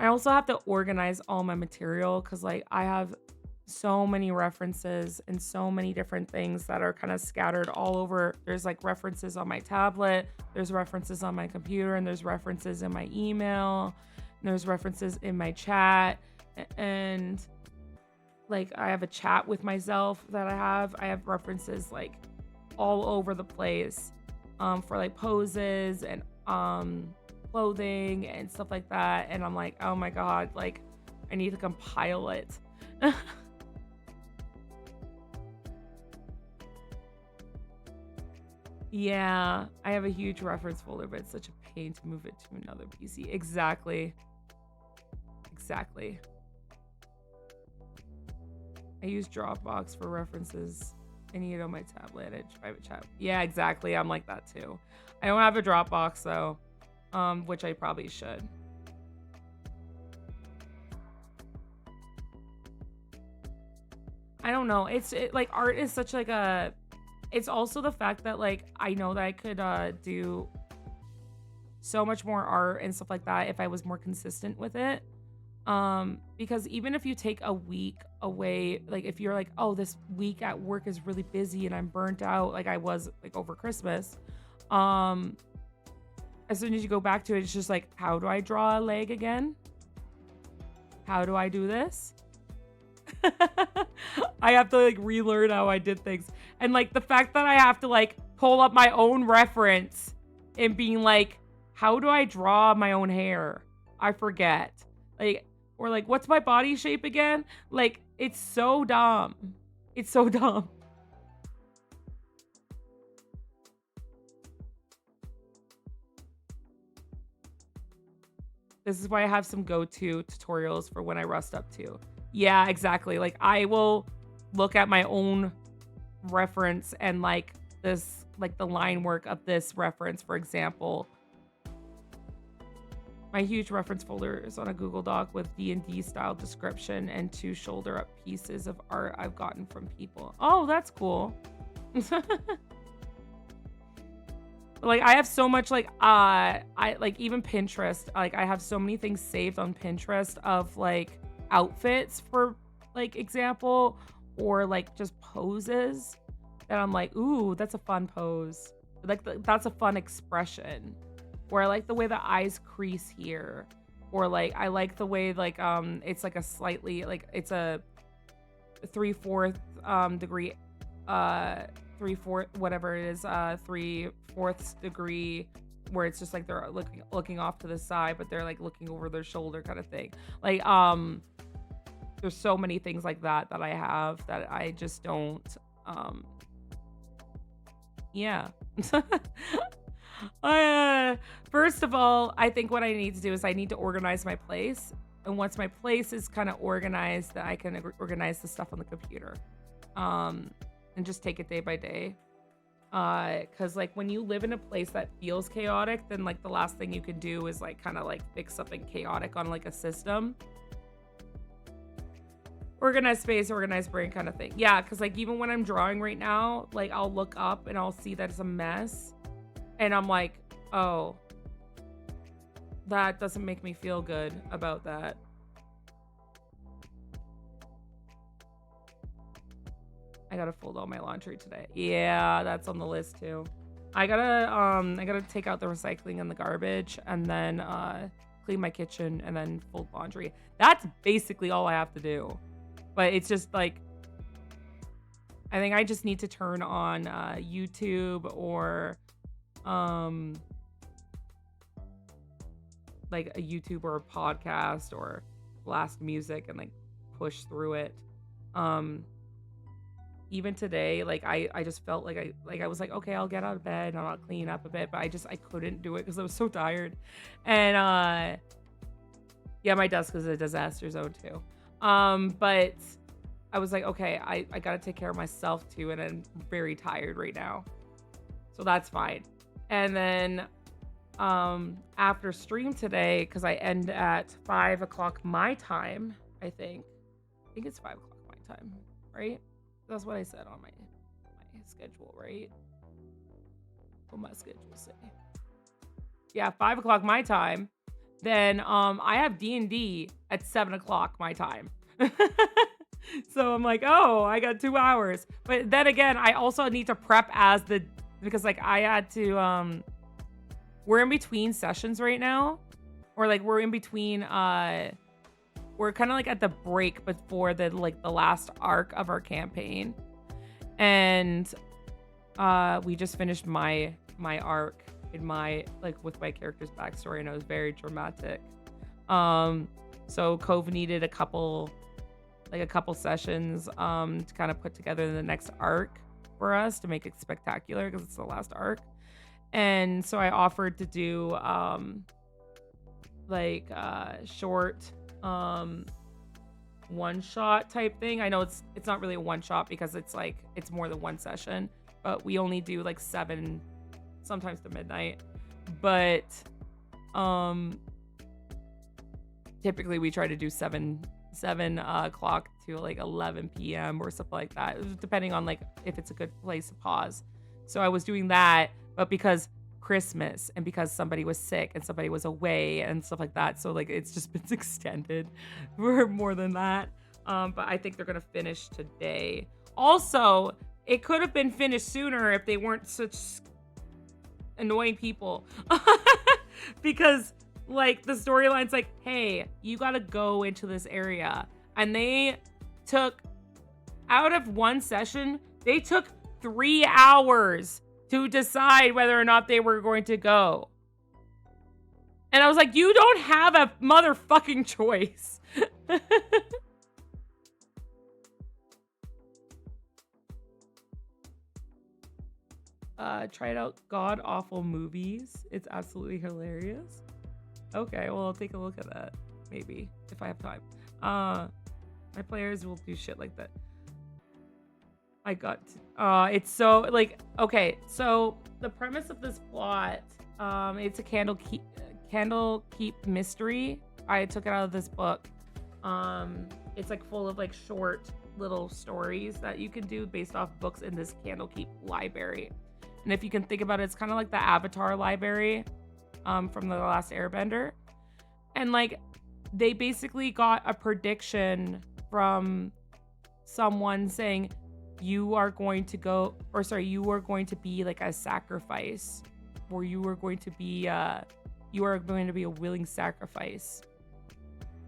also have to organize all my material, because like I have so many references and so many different things that are kind of scattered all over. There's like references on my tablet, there's references on my computer, and there's references in my email, and there's references in my chat, and like I have a chat with myself that I have references like all over the place. for like poses and clothing and stuff like that. And I'm like, oh my God, like I need to compile it. Yeah, I have a huge reference folder, but it's such a pain to move it to another PC. Exactly. Exactly. I use Dropbox for references. I need it on my tablet and private chat. Yeah, exactly. I'm like that too. I don't have a Dropbox though, which I probably should. I don't know. Like art is such like a. It's also the fact that like I know that I could do so much more art and stuff like that if I was more consistent with it. Because even if you take a week away, like if you're like, oh, this week at work is really busy and I'm burnt out, like I was like over Christmas, as soon as you go back to it, it's just like, how do I draw a leg again? How do I do this? I have to like relearn how I did things. And like the fact that I have to like pull up my own reference and being like, how do I draw my own hair? I forget. Like, or like, what's my body shape again? Like, it's so dumb. It's so dumb. This is why I have some go-to tutorials for when I rust up too. Yeah, exactly. Like I will look at my own reference and like this, like the line work of this reference, for example. My huge reference folder is on a Google Doc with D&D style description and 2 shoulder up pieces of art I've gotten from people. Oh, that's cool. Like I have so much like I like even Pinterest, like I have so many things saved on Pinterest of like outfits, for like example, or like just poses that I'm like, ooh, that's a fun pose. Like that's a fun expression. Or I like the way the eyes crease here. Or like I like the way like it's like a slightly like it's a 3/4 degree 3/4 whatever it is 3/4 degree, where it's just like they're looking off to the side, but they're like looking over their shoulder kind of thing. Like there's so many things like that that I have that I just don't yeah. First of all, I think what I need to do is I need to organize my place. And once my place is kind of organized, that I can organize the stuff on the computer. And just take it day by day. Because like when you live in a place that feels chaotic, then like the last thing you can do is like kind of like fix something chaotic on like a system. Organized space, organized brain kind of thing. Yeah, because like even when I'm drawing right now, like I'll look up and I'll see that it's a mess. And I'm like, oh, that doesn't make me feel good about that. I gotta fold all my laundry today. Yeah, that's on the list too. I gotta take out the recycling and the garbage, and then clean my kitchen, and then fold laundry. That's basically all I have to do. But it's just like, I think I just need to turn on YouTube or like a YouTube or a podcast or blast music and like push through it. Even today, like I just felt like I was like, okay, I'll get out of bed and I'll clean up a bit, but I couldn't do it because I was so tired. And yeah, my desk is a disaster zone too. But I was like, okay, I gotta take care of myself too, and I'm very tired right now, so that's fine. And then after stream today, because I end at 5 o'clock my time, I think it's 5 o'clock my time, right? That's what I said on my schedule, right? What my schedule say? Yeah, 5 o'clock my time. Then I have D&D at 7 o'clock my time. So I'm like, oh, I got 2 hours. But then again, I also need to prep because like I had to we're in between sessions right now, or like we're in between we're kind of like at the break before the last arc of our campaign. And we just finished my my arc in my with my character's backstory, and it was very dramatic. So Cove needed a couple sessions to kind of put together the next arc for us to make it spectacular because it's the last arc. And so I offered to do short one shot type thing. I know it's not really a one shot because it's more than one session, but we only do 7, sometimes to midnight. But typically we try to do 7 o'clock to 11 p.m. or something like that, depending on if it's a good place to pause. So I was doing that, but because Christmas and because somebody was sick and somebody was away and stuff like that, so it's just been extended for more than that. But I think they're gonna finish today. Also, it could have been finished sooner if they weren't such annoying people. Because the storyline's hey, you gotta go into this area, and they took, out of one session, they took 3 hours to decide whether or not they were going to go. And I was like, you don't have a motherfucking choice. Tried out God Awful Movies. It's absolutely hilarious. Okay, well, I'll take a look at that, maybe, if I have time. My players will do shit like that. It's so, okay, so the premise of this plot, it's a Candlekeep mystery. I took it out of this book. It's full of short little stories that you can do based off books in this Candlekeep library. And if you can think about it, it's kind of like the Avatar library from The Last Airbender. And they basically got a prediction from someone saying, you are going to be a sacrifice, or you are going to be a willing sacrifice.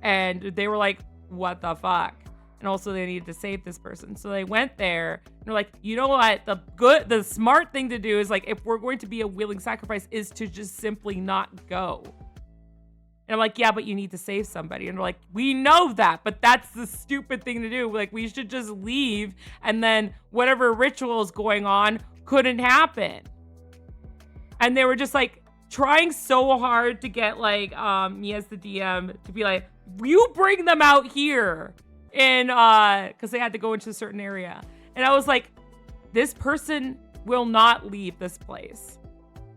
And they were like, what the fuck? And also they needed to save this person. So they went there and they're like, you know what? The smart thing to do is if we're going to be a willing sacrifice is to just simply not go. And I'm like, yeah, but you need to save somebody. And they're like, we know that, but that's the stupid thing to do. We should just leave, and then whatever ritual is going on couldn't happen. And they were just trying so hard to get me as the DM to be you bring them out here. And because they had to go into a certain area. And I was like, this person will not leave this place.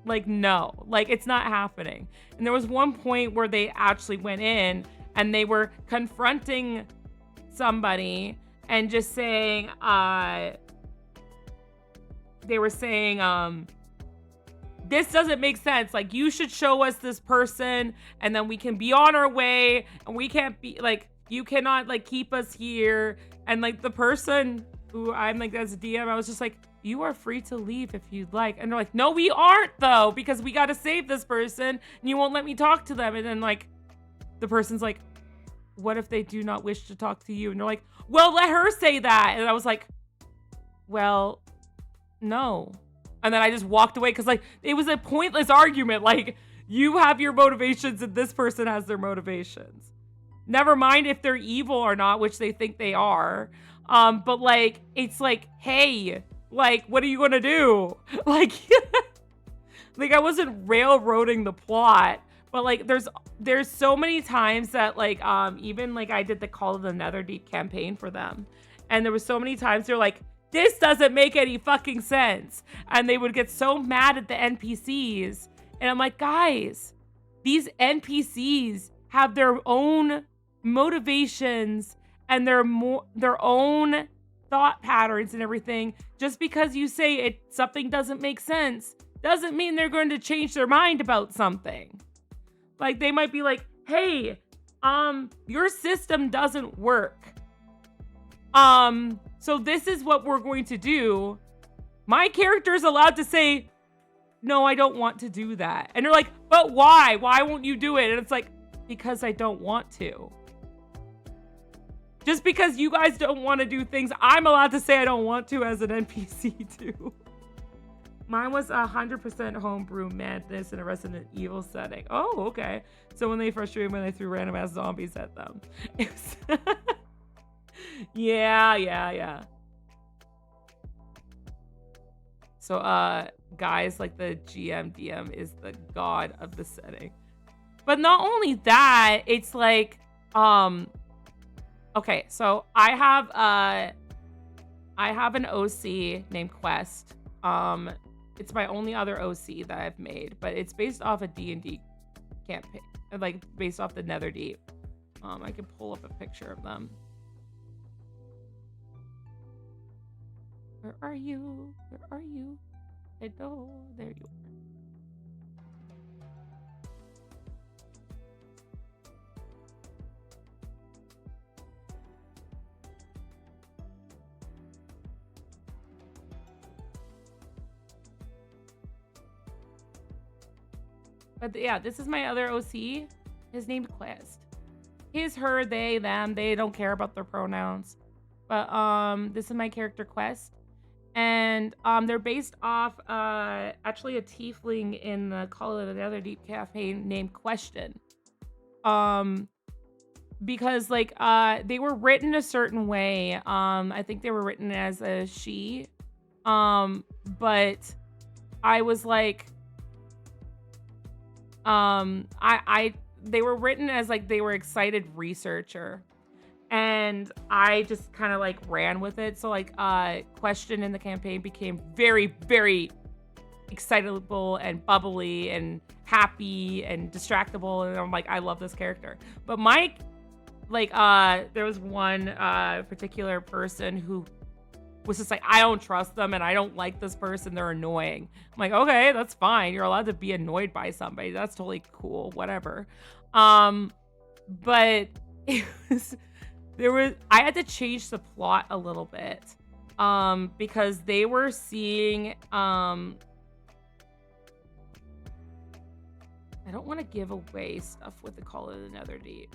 No, it's not happening. And there was one point where they actually went in and they were confronting somebody and just saying, this doesn't make sense. You should show us this person and then we can be on our way, and we can't be you cannot keep us here. And the person who I'm as a DM, I was just you are free to leave if you'd like. And they're like, no, we aren't though, because we got to save this person and you won't let me talk to them. And then the person's like, what if they do not wish to talk to you? And they're like, well, let her say that. And I was like, well, no. And then I just walked away because it was a pointless argument. You have your motivations and this person has their motivations. Never mind if they're evil or not, which they think they are. But it's hey, what are you gonna do? I wasn't railroading the plot, but there's so many times that even I did the Call of the Netherdeep campaign for them, and there was so many times they're like, this doesn't make any fucking sense, and they would get so mad at the NPCs, and I'm like, guys, these NPCs have their own motivations and their own thought patterns and everything. Just because you say something doesn't make sense doesn't mean they're going to change their mind about something. They might be like, hey, your system doesn't work. So this is what we're going to do. My character's allowed to say, no, I don't want to do that. And they're like, but why? Why won't you do it? And it's because I don't want to. Just because you guys don't want to do things, I'm allowed to say I don't want to as an NPC too. Mine was 100% homebrew madness in a Resident Evil setting. Oh, okay. So when they frustrated when they threw random ass zombies at them. Yeah. So, guys, like the DM is the god of the setting. But not only that, it's like, okay, so I have an OC named Quest. It's my only other OC that I've made, but it's based off a D&D campaign, like based off the Netherdeep. I can pull up a picture of them. Where are you? Where are you? Hello, there you are. But yeah, this is my other OC. His name's Quest. His, her, they, them. They don't care about their pronouns. But this is my character Quest. And they're based off actually a tiefling in the Call of the Netherdeep campaign named Question. Because like they were written a certain way. I think they were written as a she. But I was like they were written as like they were excited researcher, and I just kind of like ran with it. So like Question in the campaign became very, very excitable and bubbly and happy and distractible, and I'm like, I love this character. But Mike, like there was one particular person who was just like, I don't trust them and I don't like this person, they're annoying. I'm like, okay, that's fine. You're allowed to be annoyed by somebody. That's totally cool, whatever. But it was, I had to change the plot a little bit. Because they were seeing, I don't want to give away stuff with the Call of the Netherdeep,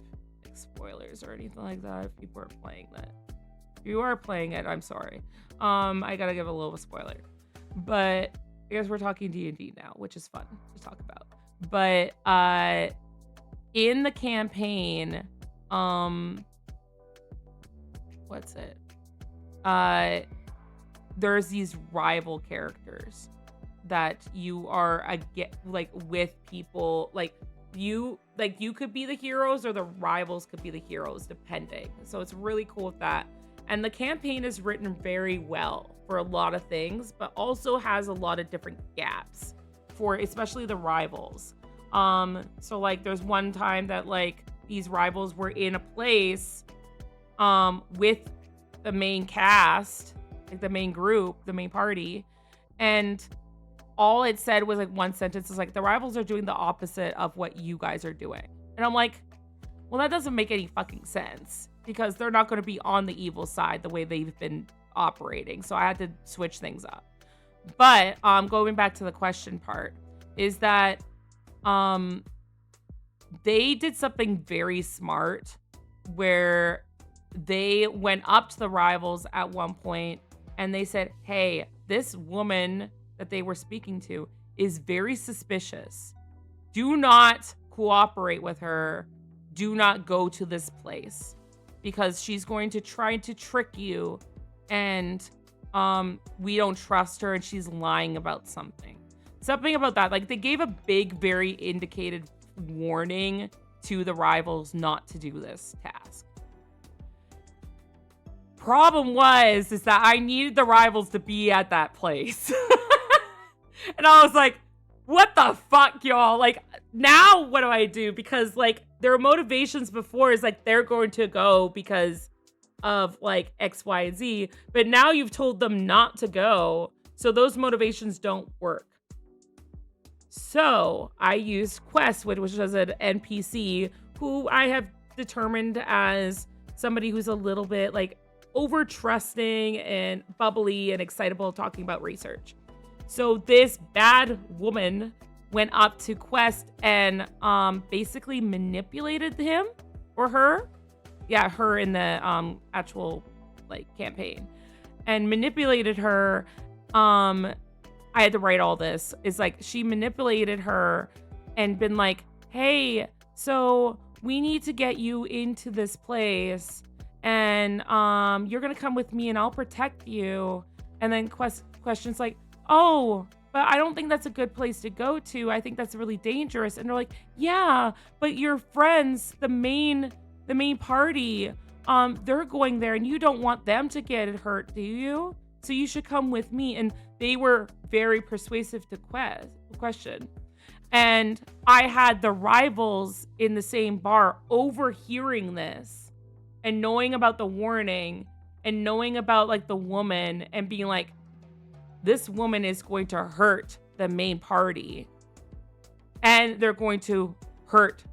like spoilers or anything like that if people are playing that. If you are playing it, I'm sorry. I gotta give a little spoiler, but I guess we're talking D&D now, which is fun to talk about. But in the campaign, what's it? There's these rival characters that you are like with people, like you could be the heroes or the rivals could be the heroes depending. So it's really cool with that. And the campaign is written very well for a lot of things, but also has a lot of different gaps for especially the rivals. So like there's one time that like these rivals were in a place with the main cast, like the main group, the main party, and all it said was like one sentence is like, the rivals are doing the opposite of what you guys are doing. And I'm like, well, that doesn't make any fucking sense, because they're not going to be on the evil side the way they've been operating. So I had to switch things up. But going back to the Question part, is that they did something very smart where they went up to the rivals at one point and they said, hey, this woman that they were speaking to is very suspicious. Do not cooperate with her. Do not go to this place, because she's going to try to trick you, and we don't trust her, and she's lying about something about that. Like they gave a big, very indicated warning to the rivals not to do this task. Problem is that I needed the rivals to be at that place. And I was like, what the fuck, y'all? Like, now what do I do? Because like their motivations before is like they're going to go because of like X, Y, and Z, but now you've told them not to go, so those motivations don't work. So I used Quest, which was an NPC who I have determined as somebody who's a little bit like over trusting and bubbly and excitable talking about research. So this bad woman went up to Quest and basically manipulated him or her. Yeah, her in the actual like campaign, and manipulated her. I I had to write all this, is like she manipulated her and been like, hey, so we need to get you into this place, and you're gonna come with me and I'll protect you. And then questions like, oh, but I don't think that's a good place to go to. I think that's really dangerous. And they're like, yeah, but your friends, the main party, they're going there and you don't want them to get hurt, do you? So you should come with me. And they were very persuasive to question. And I had the rivals in the same bar overhearing this and knowing about the warning and knowing about like the woman and being like, this woman is going to hurt the main party and they're going to hurt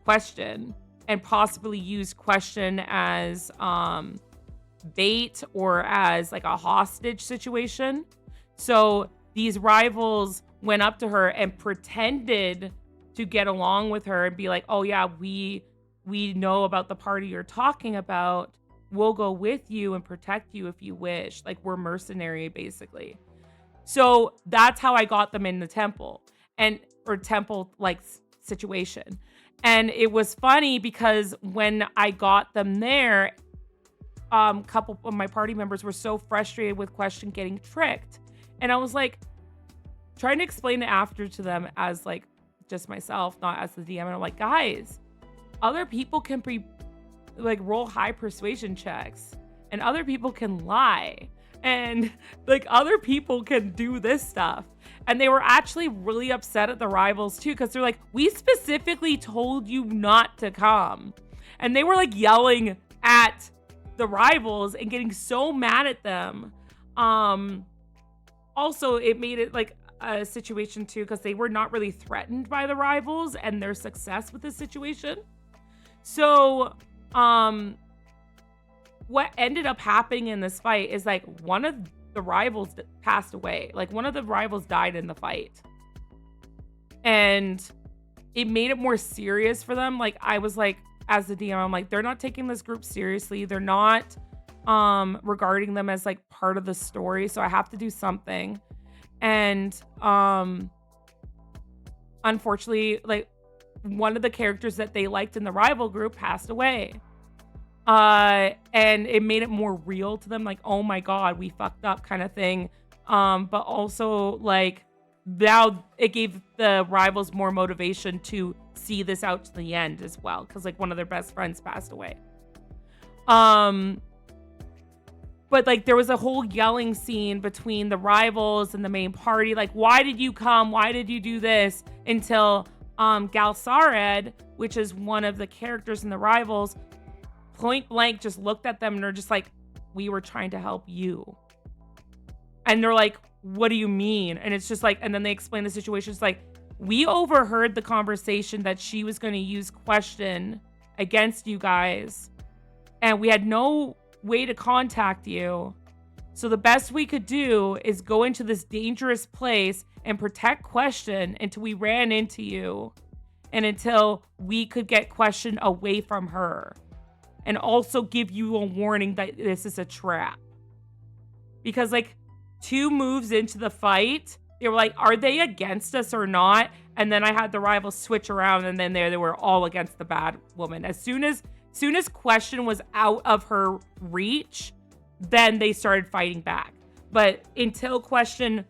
Question and possibly use Question as bait or as like a hostage situation. So these rivals went up to her and pretended to get along with her and be like, oh yeah, we know about the party you're talking about. We'll go with you and protect you if you wish. Like, we're mercenary, basically. So that's how I got them in the temple or temple like situation. And it was funny because when I got them there, a couple of my party members were so frustrated with Question getting tricked. And I was like, trying to explain it after to them as like just myself, not as the DM. And I'm like, guys, other people can roll high persuasion checks and other people can lie. And like other people can do this stuff. And they were actually really upset at the rivals too, because they're like, we specifically told you not to come. And they were like yelling at the rivals and getting so mad at them. Also, it made it like a situation too, because they were not really threatened by the rivals and their success with the situation. So, what ended up happening in this fight is like one of the rivals passed away. Like one of the rivals died in the fight. And it made it more serious for them. Like I was like, as the DM, I'm like, they're not taking this group seriously. They're not regarding them as like part of the story. So I have to do something. And unfortunately, like one of the characters that they liked in the rival group passed away. And it made it more real to them, like, oh my God, we fucked up kind of thing. But also like now it gave the rivals more motivation to see this out to the end as well. Cause like one of their best friends passed away. But like there was a whole yelling scene between the rivals and the main party. Like, why did you come? Why did you do this? Until, Galsared, which is one of the characters in the rivals, point blank just looked at them and they're just like, we were trying to help you. And they're like, what do you mean? And it's just like, and then they explain the situation. It's like, we overheard the conversation that she was going to use Question against you guys. And we had no way to contact you. So the best we could do is go into this dangerous place and protect Question until we ran into you. And until we could get Question away from her. And also give you a warning that this is a trap. Because like 2 moves into the fight, they were like, are they against us or not? And then I had the rivals switch around and then they were all against the bad woman. As soon as Question was out of her reach, then they started fighting back. But until Question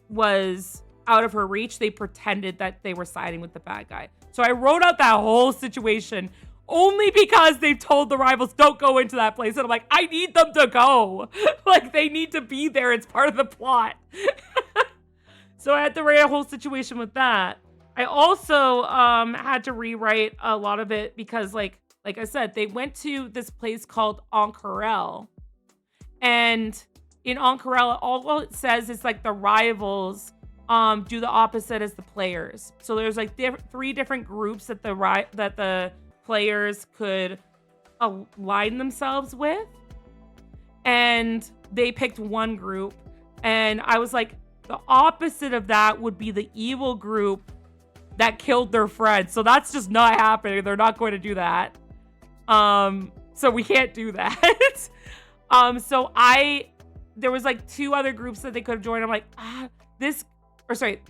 was out of her reach, they pretended that they were siding with the bad guy. So I wrote out that whole situation only because they've told the rivals, don't go into that place. And I'm like, I need them to go. Like, they need to be there. It's part of the plot. So I had to write a whole situation with that. I also had to rewrite a lot of it because, like I said, they went to this place called Ank'Harel. And in Ank'Harel, all it says is, like, the rivals do the opposite as the players. So there's, like, 3 different groups that the players could align themselves with, and they picked one group, and I was like, the opposite of that would be the evil group that killed their friends. So that's just not happening. They're not going to do that. So we can't do that. So there was like 2 other groups that they could have joined. I'm like, this, or sorry,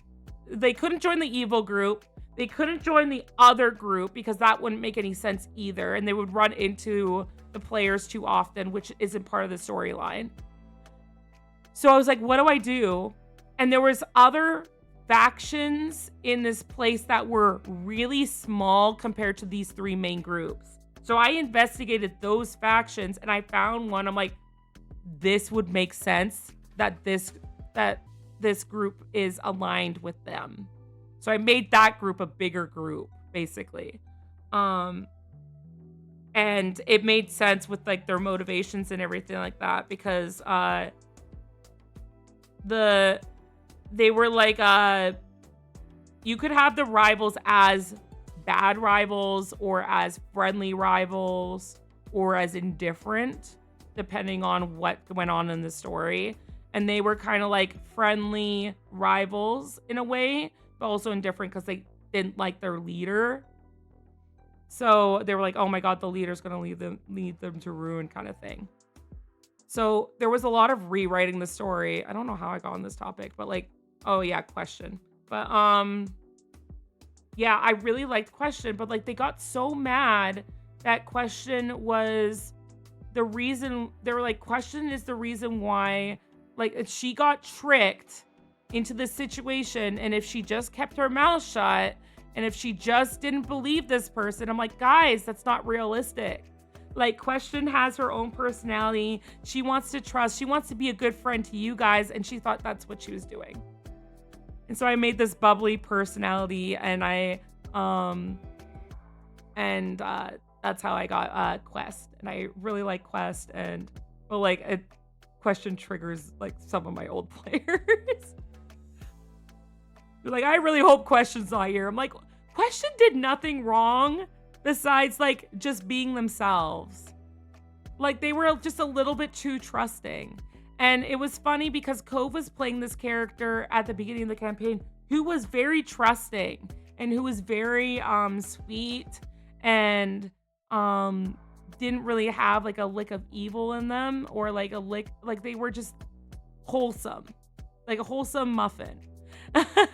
they couldn't join the evil group. They couldn't join the other group because that wouldn't make any sense either. And they would run into the players too often, which isn't part of the storyline. So I was like, what do I do? And there was other factions in this place that were really small compared to these three main groups. So I investigated those factions and I found one. I'm like, this would make sense that this group is aligned with them. So I made that group a bigger group, basically. And it made sense with like their motivations and everything like that, because they were like you could have the rivals as bad rivals or as friendly rivals or as indifferent, depending on what went on in the story. And they were kind of like friendly rivals in a way, but also indifferent because they didn't like their leader. So they were like, oh my God, the leader's going to lead them to ruin, kind of thing. So there was a lot of rewriting the story. I don't know how I got on this topic, but like, oh yeah, Question. But yeah, I really liked Question, but like they got so mad that Question was the reason. They were like, Question is the reason why, like, she got tricked into this situation, and if she just kept her mouth shut, and if she just didn't believe this person, I'm like, guys, that's not realistic. Like, Question has her own personality. She wants to trust. She wants to be a good friend to you guys, and she thought that's what she was doing. And so I made this bubbly personality, and that's how I got Quest. And I really like Quest, and well, like Question triggers like some of my old players. They're like, I really hope Question's not here. I'm like, Question did nothing wrong besides like just being themselves. Like they were just a little bit too trusting. And it was funny because Cove was playing this character at the beginning of the campaign who was very trusting and who was very sweet and didn't really have like a lick of evil in them, or like a lick, like they were just wholesome, like a wholesome muffin.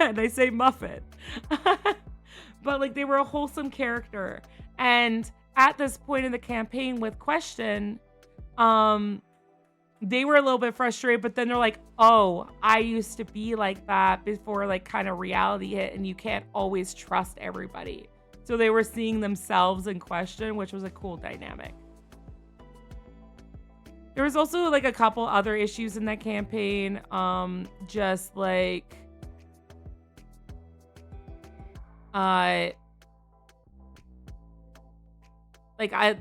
And I say muffin. But like they were a wholesome character. And at this point in the campaign with Question, they were a little bit frustrated, but then they're like, oh, I used to be like that before like kind of reality hit, and you can't always trust everybody. So they were seeing themselves in Question, which was a cool dynamic. There was also like a couple other issues in that campaign. Just like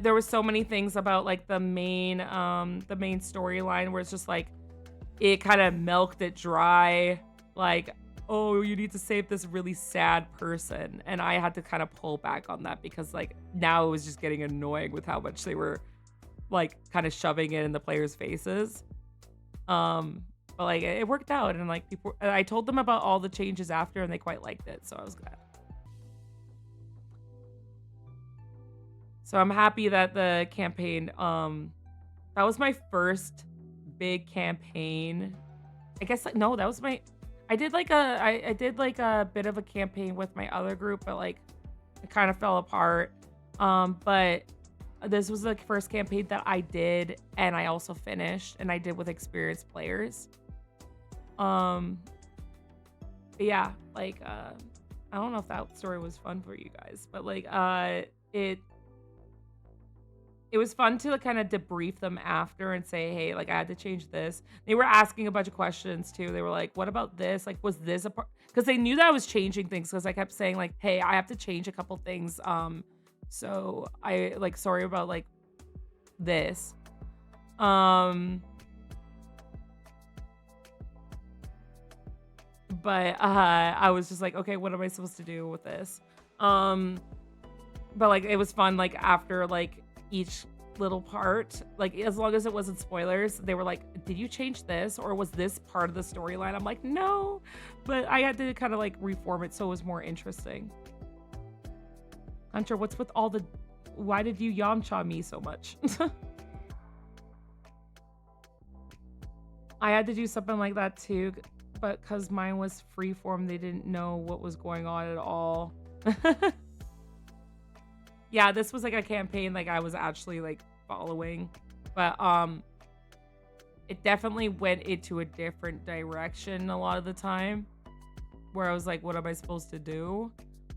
there was so many things about like the main storyline where it's just like it kind of milked it dry. Like, oh, you need to save this really sad person, and I had to kind of pull back on that because like now it was just getting annoying with how much they were like kind of shoving it in the players' faces. But like it worked out, and like people, I told them about all the changes after, and they quite liked it, so I was glad. So I'm happy that the campaign, that was my first big campaign. I guess, no, that was I did like a bit of a campaign with my other group, but like it kind of fell apart. But this was the first campaign that I did, and I also finished, and I did with experienced players. Yeah, like, I don't know if that story was fun for you guys, but like, it was fun to kind of debrief them after and say, hey, like I had to change this. They were asking a bunch of questions too. They were like, what about this? Like, was this a part? Because they knew that I was changing things, because I kept saying like, hey, I have to change a couple things. So I like, sorry about like this. But I was just like, okay, what am I supposed to do with this? But like, it was fun. Like after like each little part, like as long as it wasn't spoilers, they were like, did you change this, or was this part of the storyline? I'm like, no, but I had to kind of like reform it so it was more interesting. Hunter, what's with all the, why did you Yamcha me so much? I had to do something like that too. but because mine was freeform, they didn't know what was going on at all. Yeah, this was like a campaign like I was actually like following, but it definitely went into a different direction a lot of the time, where I was like, what am I supposed to do?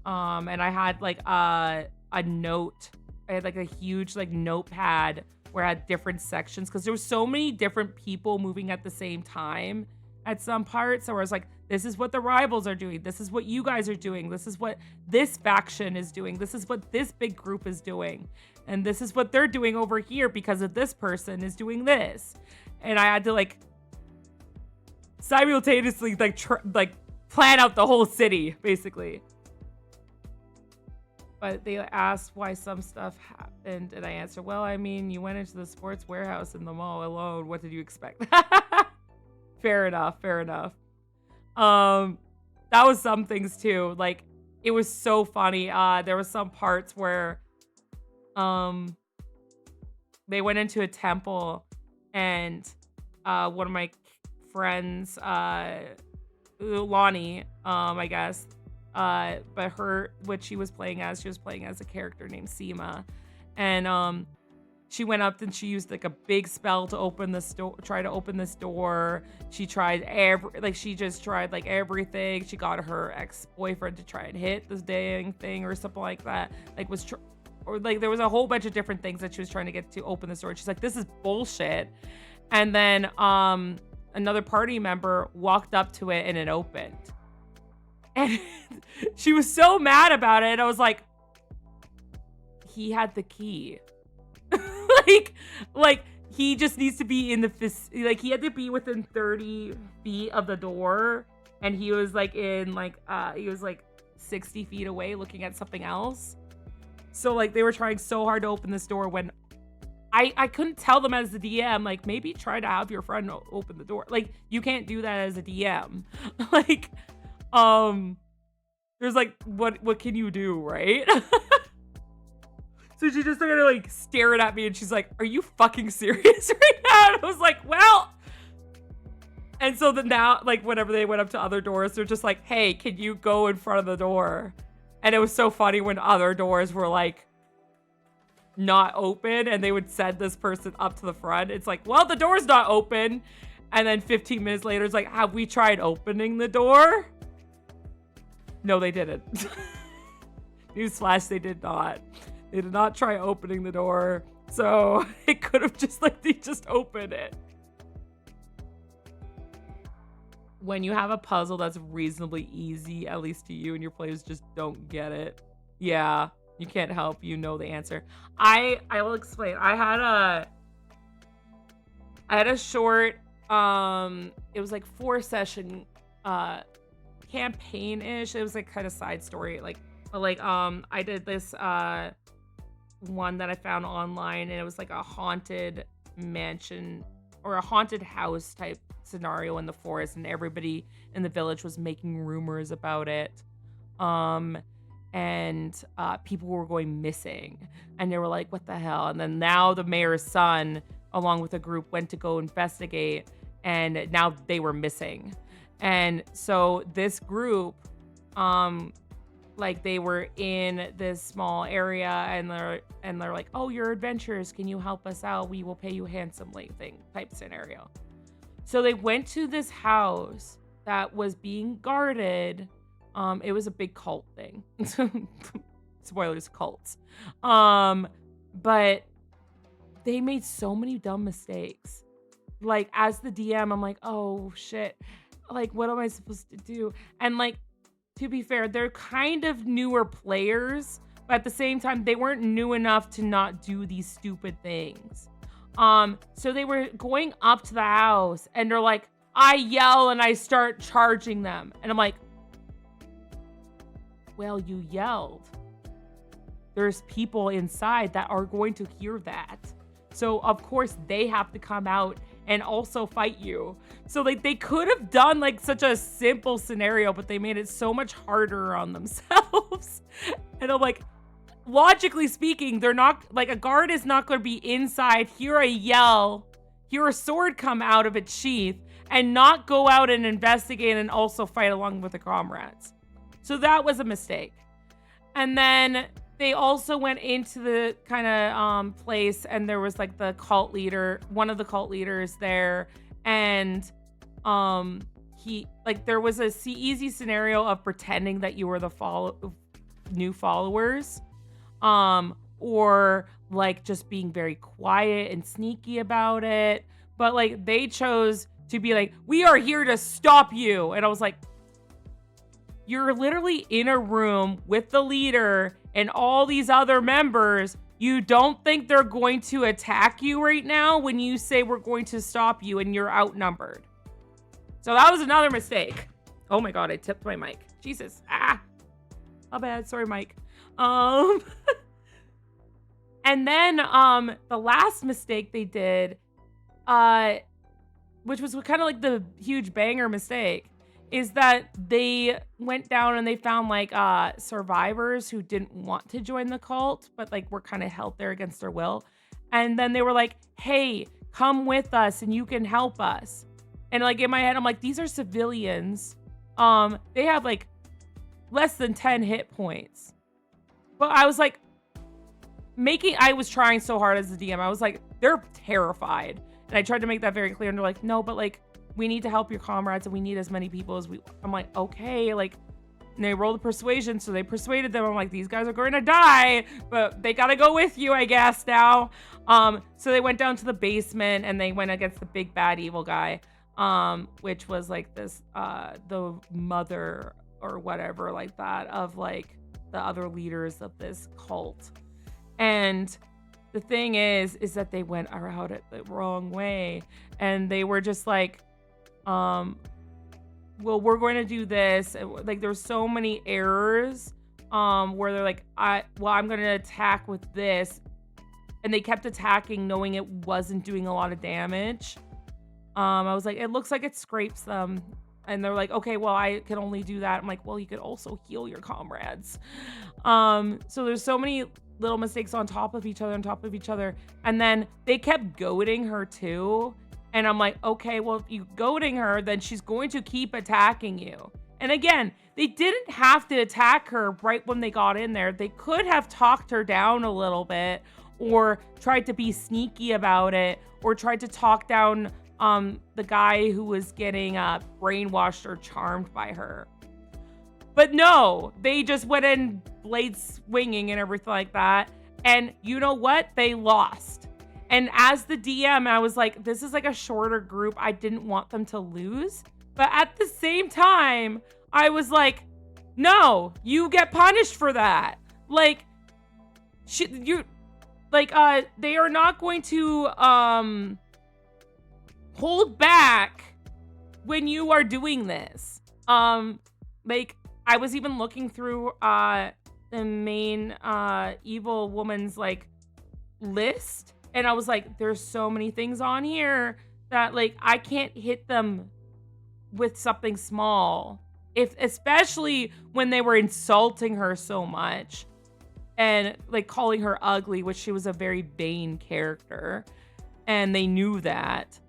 And I had like a note. I had like a huge like notepad where I had different sections because there was so many different people moving at the same time at some parts. So I was like, this is what the rivals are doing. This is what you guys are doing. This is what this faction is doing. This is what this big group is doing. And this is what they're doing over here because of this person is doing this. And I had to like simultaneously like plan out the whole city basically. But they asked why some stuff happened, and I answered, well, I mean, you went into the sports warehouse in the mall alone. What did you expect? Fair enough, fair enough. That was some things too. Like, it was so funny. There was some parts where they went into a temple, and one of my friends, Lonnie, I guess, but what she was playing as a character named Seema, and she went up and she used like a big spell to open this door, try to open this door. She tried she just tried like everything. She got her ex-boyfriend to try and hit this dang thing or something like that. Like or like there was a whole bunch of different things that she was trying to get to open this door. She's like, this is bullshit. And then another party member walked up to it and it opened. And she was so mad about it. I was like, he had the key. like he just needs to be in like he had to be within 30 feet of the door, and he was like he was like 60 feet away looking at something else. So like they were trying so hard to open this door when I couldn't tell them as the DM, like, maybe try to have your friend open the door. Like, you can't do that as a DM. Like, there's like, what can you do, right? So she just started like staring at me and she's like, are you fucking serious right now? And I was like, well, and so then now, like, whenever they went up to other doors, they're just like, hey, can you go in front of the door? And it was so funny when other doors were like not open and they would send this person up to the front. It's like, well, the door's not open. And then 15 minutes later, it's like, have we tried opening the door? No, they didn't. Newsflash, they did not. They did not try opening the door. So it could have just like, they just opened it. When you have a puzzle that's reasonably easy, at least to you, and your players just don't get it. Yeah, you can't help, you know the answer. I will explain. I had a short, it was like 4-session campaign-ish. It was like kind of side story, like, but like I did this one that I found online, and it was like a haunted mansion or a haunted house type scenario in the forest, and everybody in the village was making rumors about it. And people were going missing, and they were like, what the hell? And then now the mayor's son, along with a group, went to go investigate, and now they were missing. And so this group, like, they were in this small area, and they're like, oh, you're adventurers, can you help us out? We will pay you handsomely, type scenario. So they went to this house that was being guarded. It was a big cult thing. Spoilers, cults. But they made so many dumb mistakes. Like, as the DM, I'm like, oh shit. Like, what am I supposed to do? And like, to be fair, they're kind of newer players, but at the same time, they weren't new enough to not do these stupid things. So they were going up to the house, and they're like, I yell and I start charging them. And I'm like, well, you yelled. There's people inside that are going to hear that. So of course they have to come out and also fight you. So like, they could have done like such a simple scenario, but they made it so much harder on themselves. And I'm like, logically speaking, they're not, like, a guard is not going to be inside, hear a yell, hear a sword come out of its sheath and not go out and investigate and also fight along with the comrades. So that was a mistake. And then they also went into the kind of place, and there was like the cult leader, one of the cult leaders there, and there was a easy scenario of pretending that you were the new followers, or like just being very quiet and sneaky about it. But like they chose to be like, we are here to stop you. And I was like, you're literally in a room with the leader and all these other members. You don't think they're going to attack you right now when you say we're going to stop you and you're outnumbered. So that was another mistake. Oh my God, I tipped my mic. Jesus. Ah, how bad. Sorry, Mike. And then the last mistake they did, which was kind of like the huge banger mistake, is that they went down and they found like survivors who didn't want to join the cult, but like were kind of held there against their will. And then they were like, hey, come with us and you can help us. And like in my head, I'm like, these are civilians. They have like less than 10 hit points. But I was like, I was trying so hard as the DM. I was like, they're terrified. And I tried to make that very clear. And they're like, no, but like, we need to help your comrades and we need as many people as I'm like, okay, like, and they rolled a persuasion. So they persuaded them. I'm like, these guys are going to die, but they got to go with you, I guess now. So they went down to the basement and they went against the big bad evil guy, which was like this, the mother or whatever like that of like the other leaders of this cult. And the thing is that they went around it the wrong way. And they were just like, well, we're going to do this. Like there's so many errors where they're like, I'm going to attack with this. And they kept attacking knowing it wasn't doing a lot of damage. I was like, it looks like it scrapes them. And they're like, okay, well, I can only do that. I'm like, well, you could also heal your comrades. So there's so many little mistakes on top of each other. And then they kept goading her too. And I'm like, okay, well, if you goading her, then she's going to keep attacking you. And again, they didn't have to attack her right when they got in there. They could have talked her down a little bit or tried to be sneaky about it or tried to talk down the guy who was getting brainwashed or charmed by her. But no, they just went in blades swinging and everything like that. And you know what? They lost. And as the DM, I was like, this is like a shorter group. I didn't want them to lose. But at the same time, I was like, no, you get punished for that. Like, they are not going to hold back when you are doing this. Like, I was even looking through the main evil woman's like list. And I was like, there's so many things on here that like I can't hit them with something small. Especially when they were insulting her so much and like calling her ugly, which she was a very vain character. And they knew that.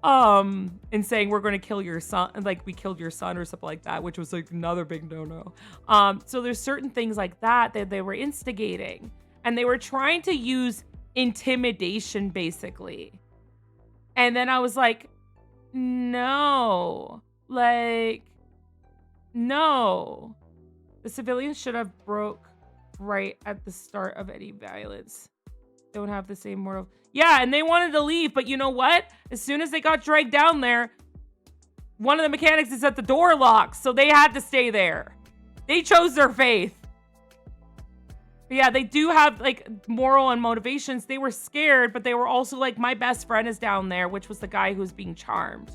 And saying we're going to kill your son, like we killed your son or something like that, which was like another big no-no. So there's certain things like that they were instigating. And they were trying to use intimidation basically. And then I was like, no, the civilians should have broke right at the start of any violence. Don't have the same moral. Yeah, and they wanted to leave, but you know what? As soon as they got dragged down there, one of the mechanics is at the door locked, so they had to stay there. They chose their faith. But yeah, they do have like moral and motivations. They were scared, but they were also like, my best friend is down there, which was the guy who was being charmed.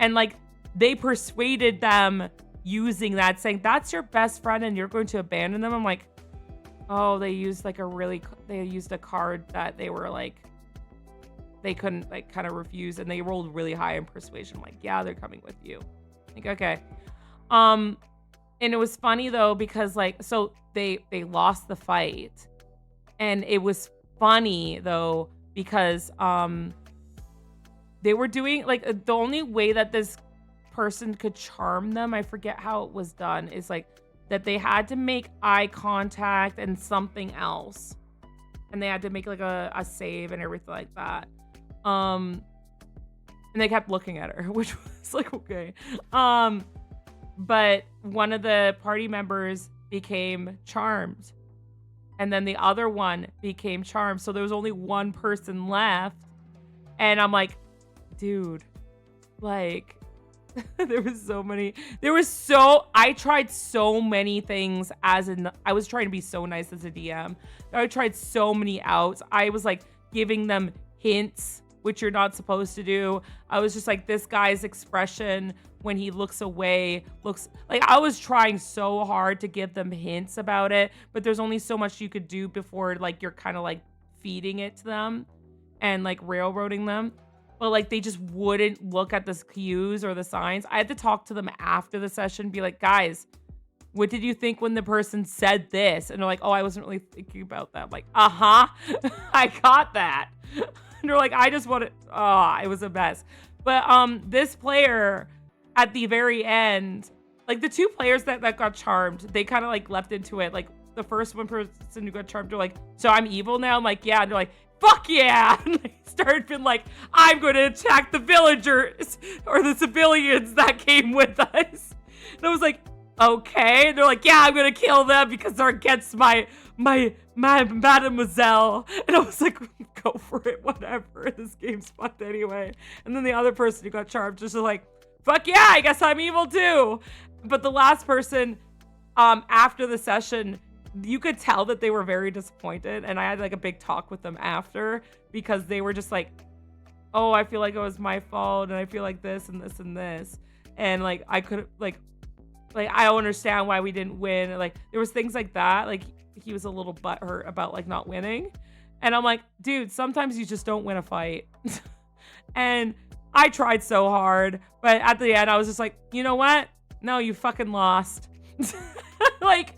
And like, they persuaded them using that, saying, that's your best friend and you're going to abandon them. I'm like, oh, they used a card that they were like, they couldn't like kind of refuse, and they rolled really high in persuasion. I'm like, yeah, they're coming with you. Like, okay. And it was funny though, because like, so they lost the fight, and it was funny though, because they were doing like the only way that this person could charm them, I forget how it was done, is like that they had to make eye contact and something else. And they had to make like a save and everything like that. And they kept looking at her, which was like, okay. But one of the party members became charmed. And then the other one became charmed. So there was only one person left. And I'm like, dude, like, I tried so many things I was trying to be so nice as a DM. I tried so many outs. I was like giving them hints, which you're not supposed to do. I was just like, this guy's expression when he looks away looks like, I was trying so hard to give them hints about it, but there's only so much you could do before like you're kind of like feeding it to them and like railroading them. But like they just wouldn't look at the cues or the signs. I had to talk to them after the session, be like, guys, what did you think when the person said this? And they're like, oh, I wasn't really thinking about that. I'm like, I got that. And they're like, I just want to, it was a mess. But this player at the very end, like the two players that got charmed, they kind of like leapt into it. Like the first one person who got charmed, they're like, so I'm evil now? I'm like, yeah. And they're like, fuck yeah. And they started being like, I'm going to attack the villagers or the civilians that came with us. And I was like, okay. And they're like, yeah, I'm going to kill them because they're against my mademoiselle. And I was like, go for it, whatever. This game's fucked anyway. And then the other person who got charmed just was like, fuck yeah, I guess I'm evil too. But the last person, after the session, you could tell that they were very disappointed. And I had like a big talk with them after because they were just like, oh, I feel like it was my fault. And I feel like this and this and this. And like, I could like, I don't understand why we didn't win. And, like, there was things like that. Like, he was a little butthurt about like not winning. And I'm like, dude, sometimes you just don't win a fight. And I tried so hard. But at the end, I was just like, you know what? No, you fucking lost. Like,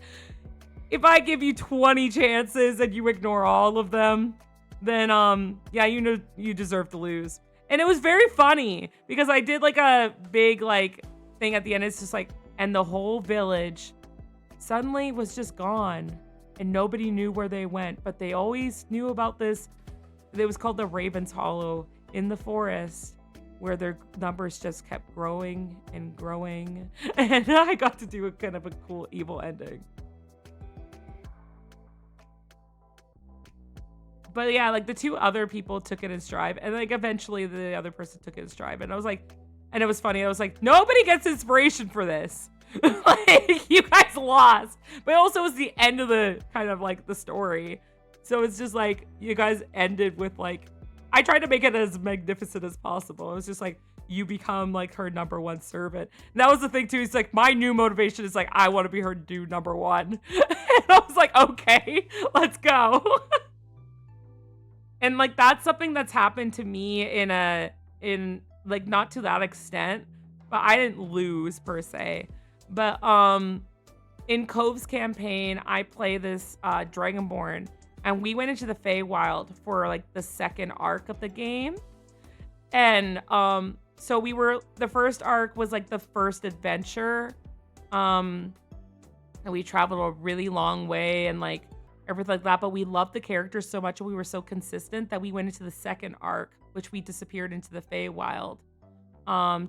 if I give you 20 chances and you ignore all of them, then, yeah, you know, you deserve to lose. And it was very funny because I did like a big like thing at the end. It's just like, and the whole village suddenly was just gone and nobody knew where they went, but they always knew about this. It was called the Raven's Hollow in the forest where their numbers just kept growing and growing. And I got to do a kind of a cool evil ending. But yeah, like the two other people took it in stride, and like eventually the other person took it in stride. And I was like, and it was funny. I was like, nobody gets inspiration for this. Like, you guys lost. But also it was the end of the kind of like the story. So it's just like, you guys ended with like, I tried to make it as magnificent as possible. It was just like, you become like her number one servant. And that was the thing too. It's like, my new motivation is like, I want to be her dude number one. And I was like, okay, let's go. And like, that's something that's happened to me in like, not to that extent, but I didn't lose per se. But in Cove's campaign, I play this Dragonborn, and we went into the Feywild for like the second arc of the game. And so the first arc was like the first adventure. And we traveled a really long way and like everything like that, but we loved the characters so much and we were so consistent that we went into the second arc, which we disappeared into the Feywild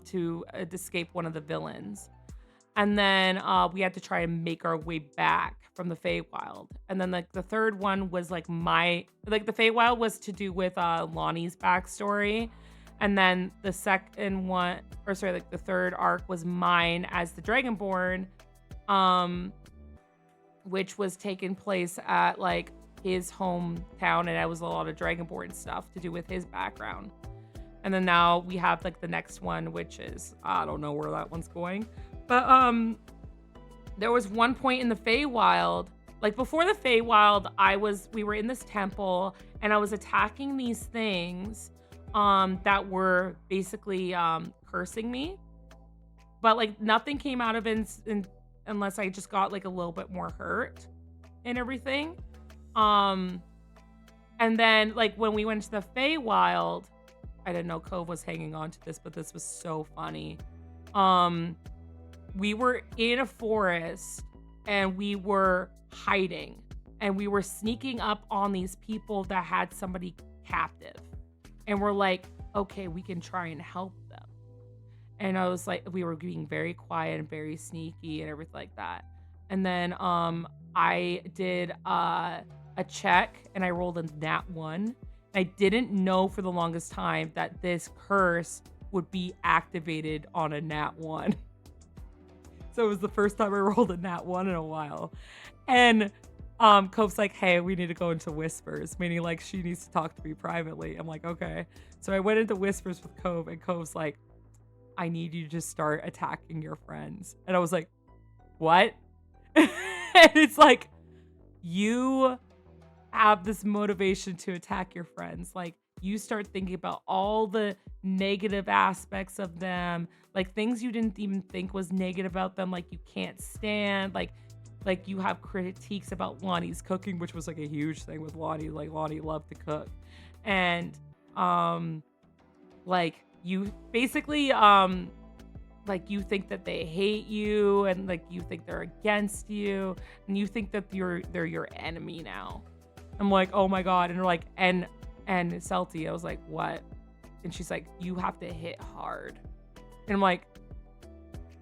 to escape one of the villains. And then we had to try and make our way back from the Feywild. And then like the third one was like the Feywild was to do with Lonnie's backstory. And then the second one, the third arc was mine as the Dragonborn, which was taking place at like his hometown, and it was a lot of Dragonborn stuff to do with his background. And then now we have like the next one, which is, I don't know where that one's going. But there was one point in the Feywild, like before the Feywild, we were in this temple and I was attacking these things that were basically cursing me. But like nothing came out of it unless I just got like a little bit more hurt and everything. And then like when we went to the Feywild, I didn't know Cove was hanging on to this, but this was so funny. We were in a forest and we were hiding and we were sneaking up on these people that had somebody captive. And we're like, okay, we can try and help them. And I was like, we were being very quiet and very sneaky and everything like that. And then I did a check and I rolled a nat 1. I didn't know for the longest time that this curse would be activated on a nat 1. So it was the first time I rolled a nat 1 in a while. And Cove's like, hey, we need to go into Whispers, meaning like she needs to talk to me privately. I'm like, okay. So I went into Whispers with Cove and Cove's like, I need you to start attacking your friends. And I was like, what? And it's like, you have this motivation to attack your friends. Like, you start thinking about all the negative aspects of them, like things you didn't even think was negative about them, like you can't stand, like you have critiques about Lonnie's cooking, which was like a huge thing with Lonnie. Like Lonnie loved to cook. And like you basically like you think that they hate you and like you think they're against you and you think that they're your enemy now. I'm like, oh my God. And they're like, and Celty, I was like, what? And she's like, you have to hit hard. And I'm like,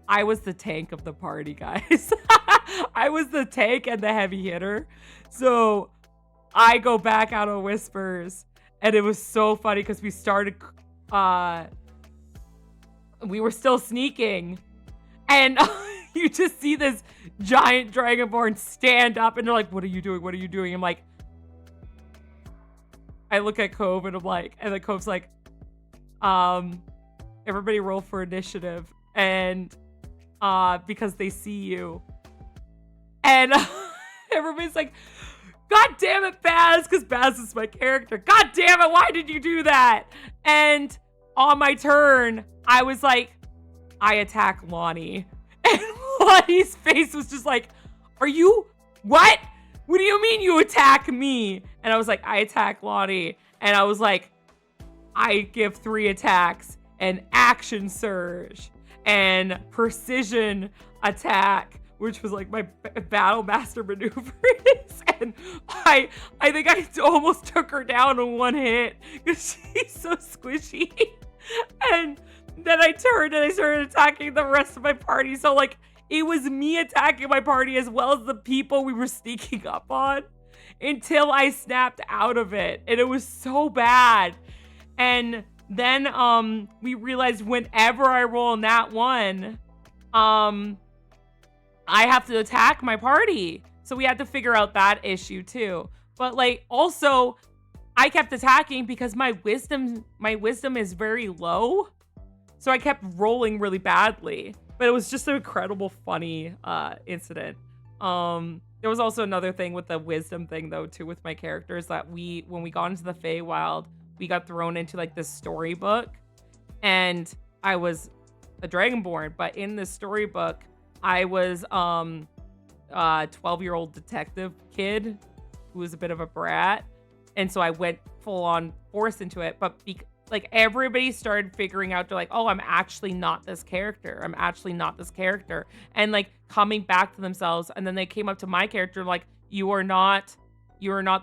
I was the tank of the party, guys. I was the tank and the heavy hitter. So I go back out of Whispers and it was so funny because we started, we were still sneaking and you just see this giant Dragonborn stand up and they're like, what are you doing? What are you doing? I'm like, I look at Cove and I'm like, and then Cove's like, everybody roll for initiative. And because they see you. And everybody's like, God damn it, Baz, because Baz is my character. God damn it, why did you do that? And on my turn, I was like, I attack Lonnie. And Lonnie's face was just like, are you, what? What do you mean you attack me? And I was like, I attack Lonnie. And I was like, I give 3 attacks and action surge and precision attack, which was like my battle master maneuvers. And I think I almost took her down in 1 hit because she's so squishy. And then I turned and I started attacking the rest of my party. So like, it was me attacking my party as well as the people we were sneaking up on until I snapped out of it. And it was so bad. And then we realized whenever I roll nat 1, I have to attack my party. So we had to figure out that issue too. But like also I kept attacking because my wisdom is very low. So I kept rolling really badly. But it was just an incredible, funny incident. There was also another thing with the wisdom thing, though, too, with my characters that when we got into the Feywild, we got thrown into like this storybook, and I was a Dragonborn. But in this storybook, I was a 12-year-old detective kid who was a bit of a brat, and so I went full on force into it. But like everybody started figuring out, they're like, oh, I'm actually not this character. I'm actually not this character. And like coming back to themselves. And then they came up to my character like, you are not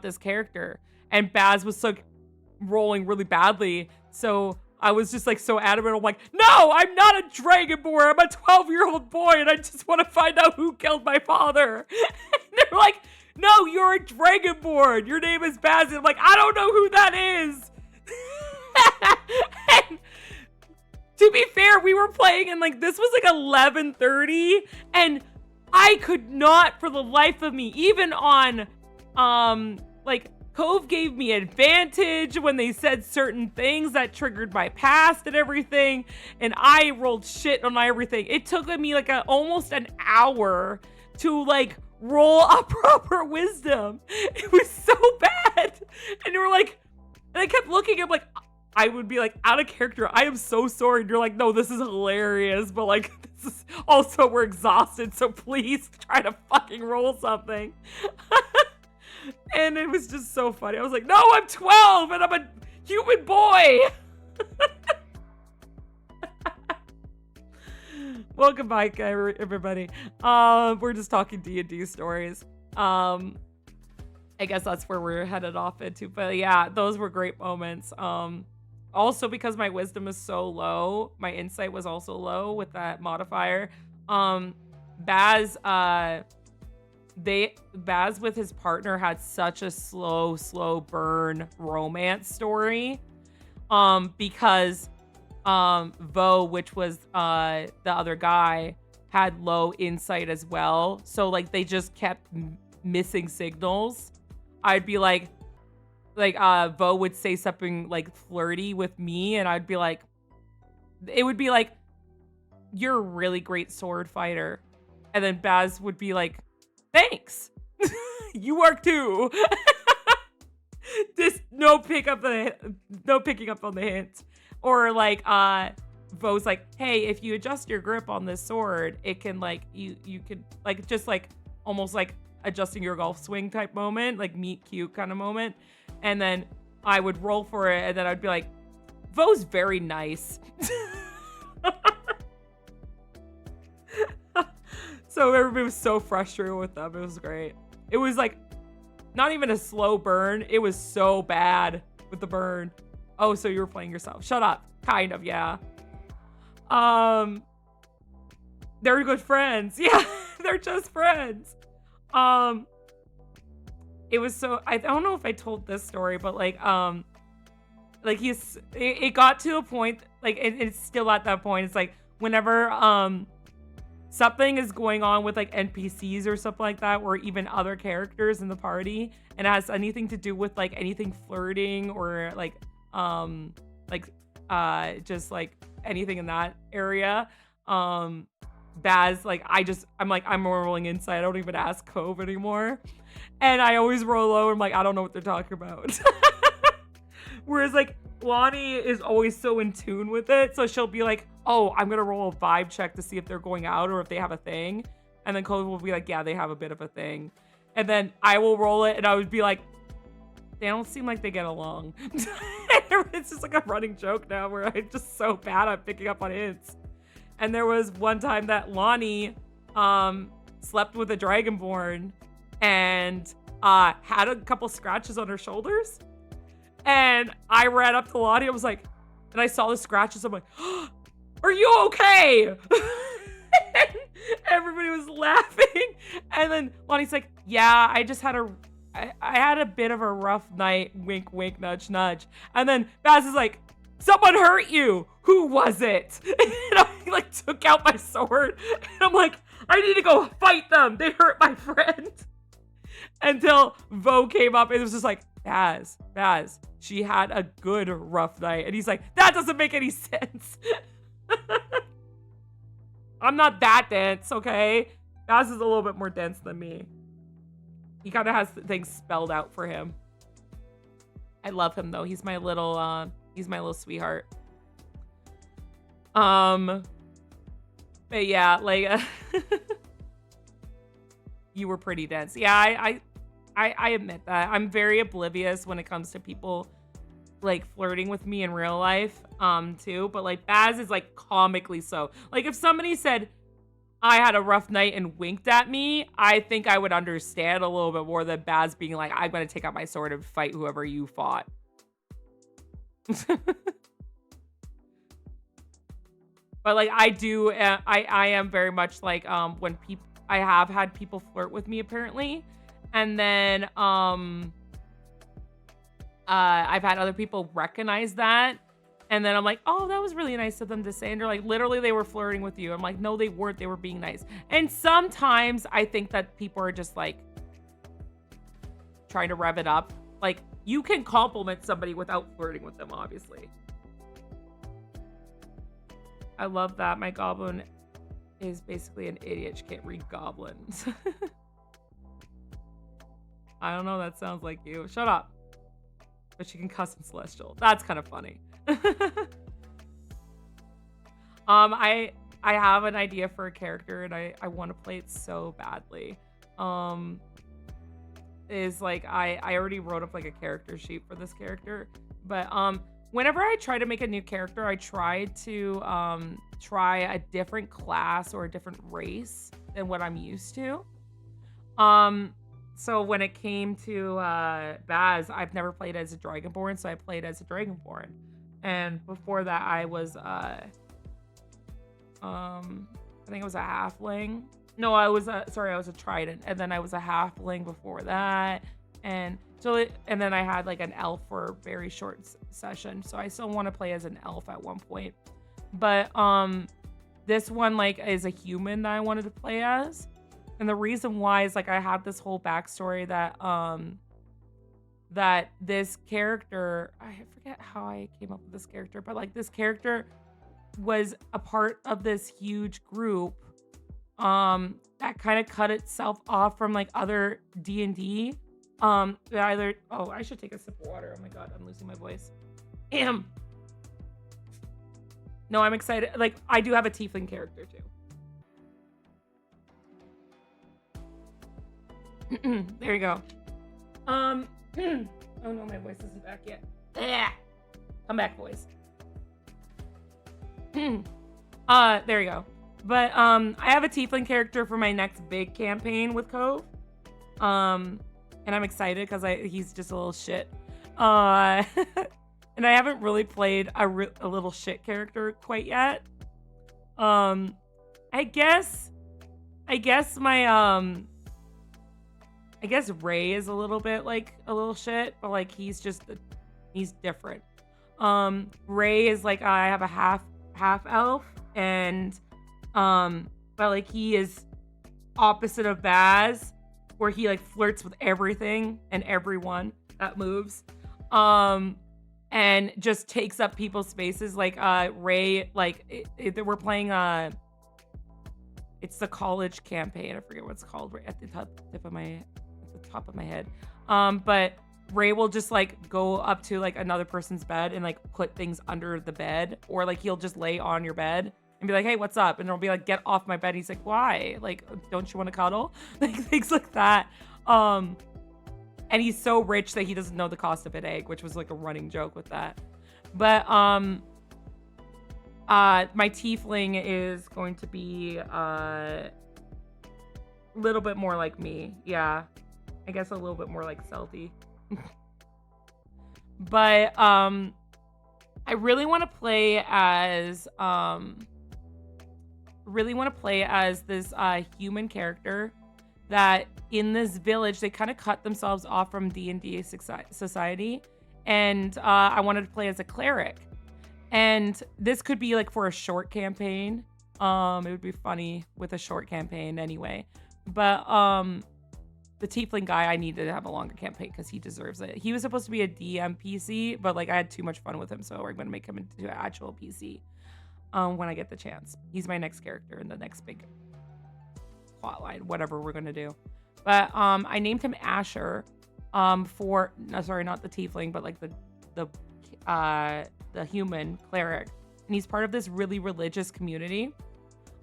this character. And Baz was like rolling really badly. So I was just like so adamant. I'm like, no, I'm not a Dragonborn. I'm a 12-year-old boy. And I just want to find out who killed my father. And they're like, no, you're a Dragonborn. Your name is Baz. And I'm like, I don't know who that is. And to be fair, we were playing and like this was like 11:30 and I could not for the life of me, even on like Cove gave me advantage when they said certain things that triggered my past and everything, and I rolled shit on everything. It took me like almost an hour to like roll a proper wisdom. It was so bad. And they were like, and I kept looking, I'm like, I would be like, out of character, I am so sorry. And you're like, no, this is hilarious. But like, this is also, we're exhausted. So please try to fucking roll something. And it was just so funny. I was like, no, I'm 12 and I'm a human boy. Welcome back, everybody. We're just talking D&D stories. I guess that's where we're headed off into. But yeah, those were great moments. Also because my wisdom is so low, my insight was also low with that modifier. Baz, Baz with his partner had such a slow burn romance story. Because Vo, which was the other guy, had low insight as well. So like they just kept missing signals. I'd be like Vo would say something like flirty with me, and I'd be like, it would be like, you're a really great sword fighter. And then Baz would be like, thanks. You are too. This no picking up on the hint. Or like Vo's like, hey, if you adjust your grip on this sword, it can like you could like just like almost like adjusting your golf swing type moment, like meet cute kind of moment. And then I would roll for it, and then I'd be like, Vo's very nice. So everybody was so frustrated with them. It was great. It was like not even a slow burn. It was so bad with the burn. Oh, so you were playing yourself. Shut up. Kind of, yeah. They're good friends. Yeah, they're just friends. It was so, I don't know if I told this story, but like it got to a point, like it's still at that point. It's like whenever something is going on with like NPCs or something like that, or even other characters in the party, and it has anything to do with like anything flirting or like just like anything in that area, Baz, like I'm rolling inside. I don't even ask Cove anymore, and I always roll low. I'm like, I don't know what they're talking about. Whereas like Lonnie is always so in tune with it, so she'll be like, oh, I'm gonna roll a vibe check to see if they're going out or if they have a thing, and then Cove will be like, yeah, they have a bit of a thing, and then I will roll it, and I would be like, they don't seem like they get along. It's just like a running joke now where I'm just so bad at picking up on hints. And there was one time that Lonnie slept with a Dragonborn and had a couple scratches on her shoulders. And I ran up to Lonnie. I was like, and I saw the scratches. I'm like, oh, are you okay? Everybody was laughing. And then Lonnie's like, yeah, I just had I had a bit of a rough night, wink, wink, nudge, nudge. And then Baz is like, someone hurt you. Who was it? And I like took out my sword. And I'm like, I need to go fight them. They hurt my friend. Until Vo came up and it was just like, Baz, she had a good rough night. And he's like, that doesn't make any sense. I'm not that dense, okay? Baz is a little bit more dense than me. He kind of has things spelled out for him. I love him though. He's my little sweetheart. But yeah, like you were pretty dense. Yeah, I admit that. I'm very oblivious when it comes to people like flirting with me in real life, too. But like Baz is like comically so. Like if somebody said I had a rough night and winked at me, I think I would understand a little bit more than Baz being like, I'm gonna take out my sword and fight whoever you fought. But like I am very much like when people, I have had people flirt with me apparently, and then I've had other people recognize that. And then I'm like, oh, that was really nice of them to say. And they're like, literally, they were flirting with you. I'm like, no, they weren't. They were being nice. And sometimes I think that people are just like trying to rev it up. Like, you can compliment somebody without flirting with them, obviously. I love that. My goblin is basically an idiot. She can't read goblins. I don't know. That sounds like you. Shut up. But she can custom celestial. That's kind of funny. I have an idea for a character and I want to play it so badly. Is like I already wrote up like a character sheet for this character, but whenever I try to make a new character, I try to try a different class or a different race than what I'm used to. Um, so when it came to Baz, I've never played as a Dragonborn, so I played as a Dragonborn. And before that, I was I think I was a halfling. No, I was sorry, I was a trident, and then I was a halfling before that, and and then I had like an elf for a very short session. So I still want to play as an elf at one point, but this one like is a human that I wanted to play as, and the reason why is like I had this whole backstory that this character, I forget how I came up with this character, but like this character was a part of this huge group that kind of cut itself off from like other D&D. Either, oh, I should take a sip of water. Oh my god, I'm losing my voice. No, I'm excited. Like, I do have a tiefling character too. There you go. Oh no, my voice isn't back yet. Come back, voice. There you go. But I have a tiefling character for my next big campaign with Cove. And I'm excited because he's just a little shit. And I haven't really played a little shit character quite yet. I guess my I guess Ray is a little bit like a little shit, but like he's different. Ray is like I have a half elf, and but like he is opposite of Baz, where he like flirts with everything and everyone that moves, and just takes up people's spaces. Like Ray, like we're playing it's the college campaign. I forget what it's called right at the top of my head. But Ray will just like go up to like another person's bed and like put things under the bed, or like he'll just lay on your bed and be like, hey, what's up? And it'll be like, get off my bed. He's like, why? Like, don't you want to cuddle? Like things like that. And he's so rich that he doesn't know the cost of an egg, which was like a running joke with that. But my tiefling is going to be a little bit more like me. Yeah. I guess a little bit more like Selty. But I really want to play as this human character that in this village they kind of cut themselves off from D&D society, and I wanted to play as a cleric. And this could be like for a short campaign. It would be funny with a short campaign anyway. But the tiefling guy, I need to have a longer campaign because he deserves it. He was supposed to be a DM PC, but like I had too much fun with him, so we're gonna make him into an actual PC when I get the chance. He's my next character in the next big plotline, whatever we're gonna do. But I named him Asher for sorry, not the tiefling, but like the human cleric, and he's part of this really religious community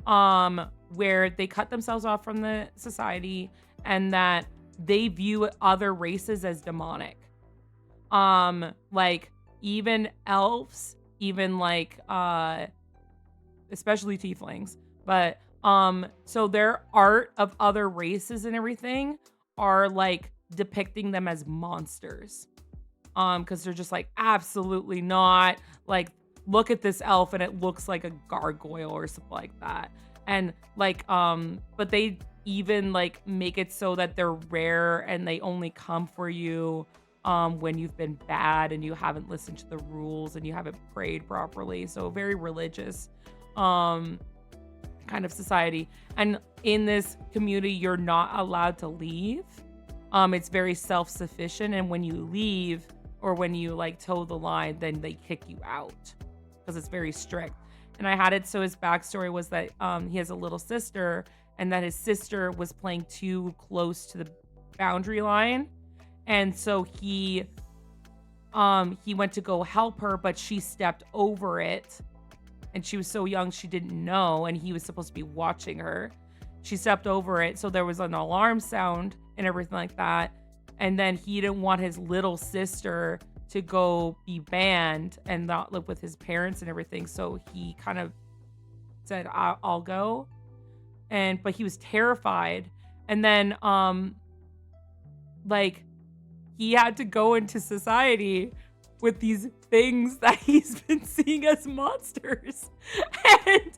where they cut themselves off from the society, and that they view other races as demonic. Like even elves, even like especially tieflings, but so their art of other races and everything are like depicting them as monsters. Because they're just like, absolutely not. Like, look at this elf and it looks like a gargoyle or something like that. And like, but they even like make it so that they're rare and they only come for you when you've been bad and you haven't listened to the rules and you haven't prayed properly. So very religious kind of society. And in this community, you're not allowed to leave. It's very self-sufficient, and when you leave or when you like toe the line, then they kick you out because it's very strict. And I had it so his backstory was that he has a little sister, and that his sister was playing too close to the boundary line, and so he went to go help her, but she stepped over it, and she was so young she didn't know, and he was supposed to be watching her. She stepped over it, so there was an alarm sound and everything like that. And then he didn't want his little sister to go be banned and not live with his parents and everything. So he kind of said, I'll go. But he was terrified. And then, like, he had to go into society with these things that he's been seeing as monsters. And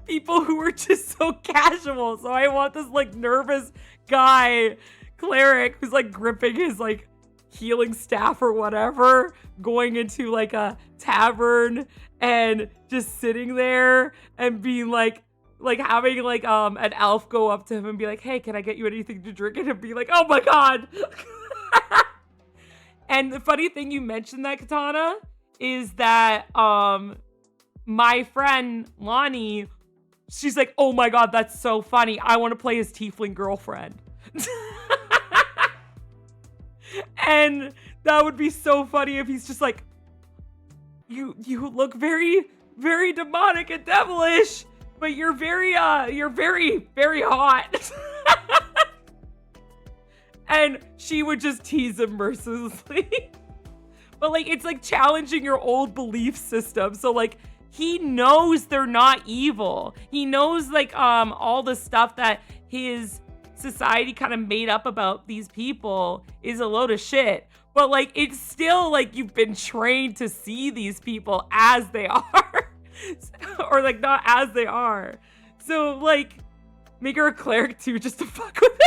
people who were just so casual. So I want this like nervous guy, cleric, who's like gripping his like healing staff or whatever, going into like a tavern and just sitting there and being like having like an elf go up to him and be like, hey, can I get you anything to drink? And him be like, oh my god. And the funny thing you mentioned that, Katana, is that my friend Lonnie, she's like, oh my god, that's so funny. I want to play his tiefling girlfriend. And that would be so funny if he's just like, you look very, very demonic and devilish, but you're very, very hot. And she would just tease him mercilessly. But like, it's like challenging your old belief system. So like, he knows they're not evil. He knows like all the stuff that his society kind of made up about these people is a load of shit. But like, it's still like you've been trained to see these people as they are. Or like not as they are. So like, make her a cleric too, just to fuck with it.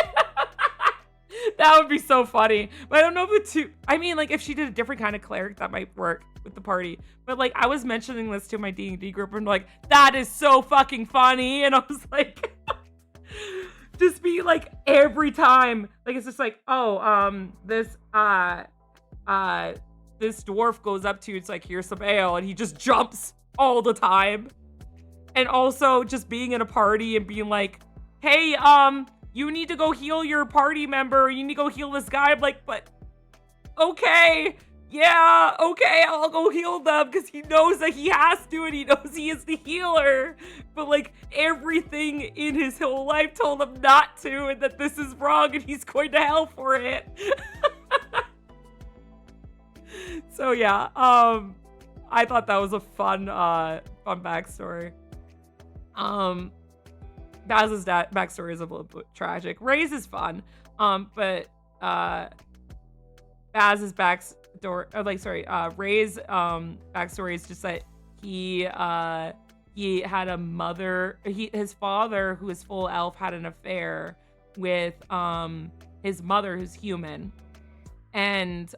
That would be so funny. But I don't know if I mean, like, if she did a different kind of cleric, that might work with the party. But like, I was mentioning this to my D&D group and like, that is so fucking funny. And I was like, just be like, every time, like, it's just like, oh, this dwarf goes up to you, it's like, here's some ale, and he just jumps all the time. And also just being in a party and being like, hey, you need to go heal your party member. You need to go heal this guy. I'm like, but okay. Yeah, okay, I'll go heal them because he knows that he has to and he knows he is the healer. But like everything in his whole life told him not to and that this is wrong and he's going to hell for it. So yeah, I thought that was a fun backstory. Baz's backstory is a little bit tragic. Ray's is fun. But Baz's Ray's backstory is just that he had a mother. His father, who is full elf, had an affair with his mother, who's human, and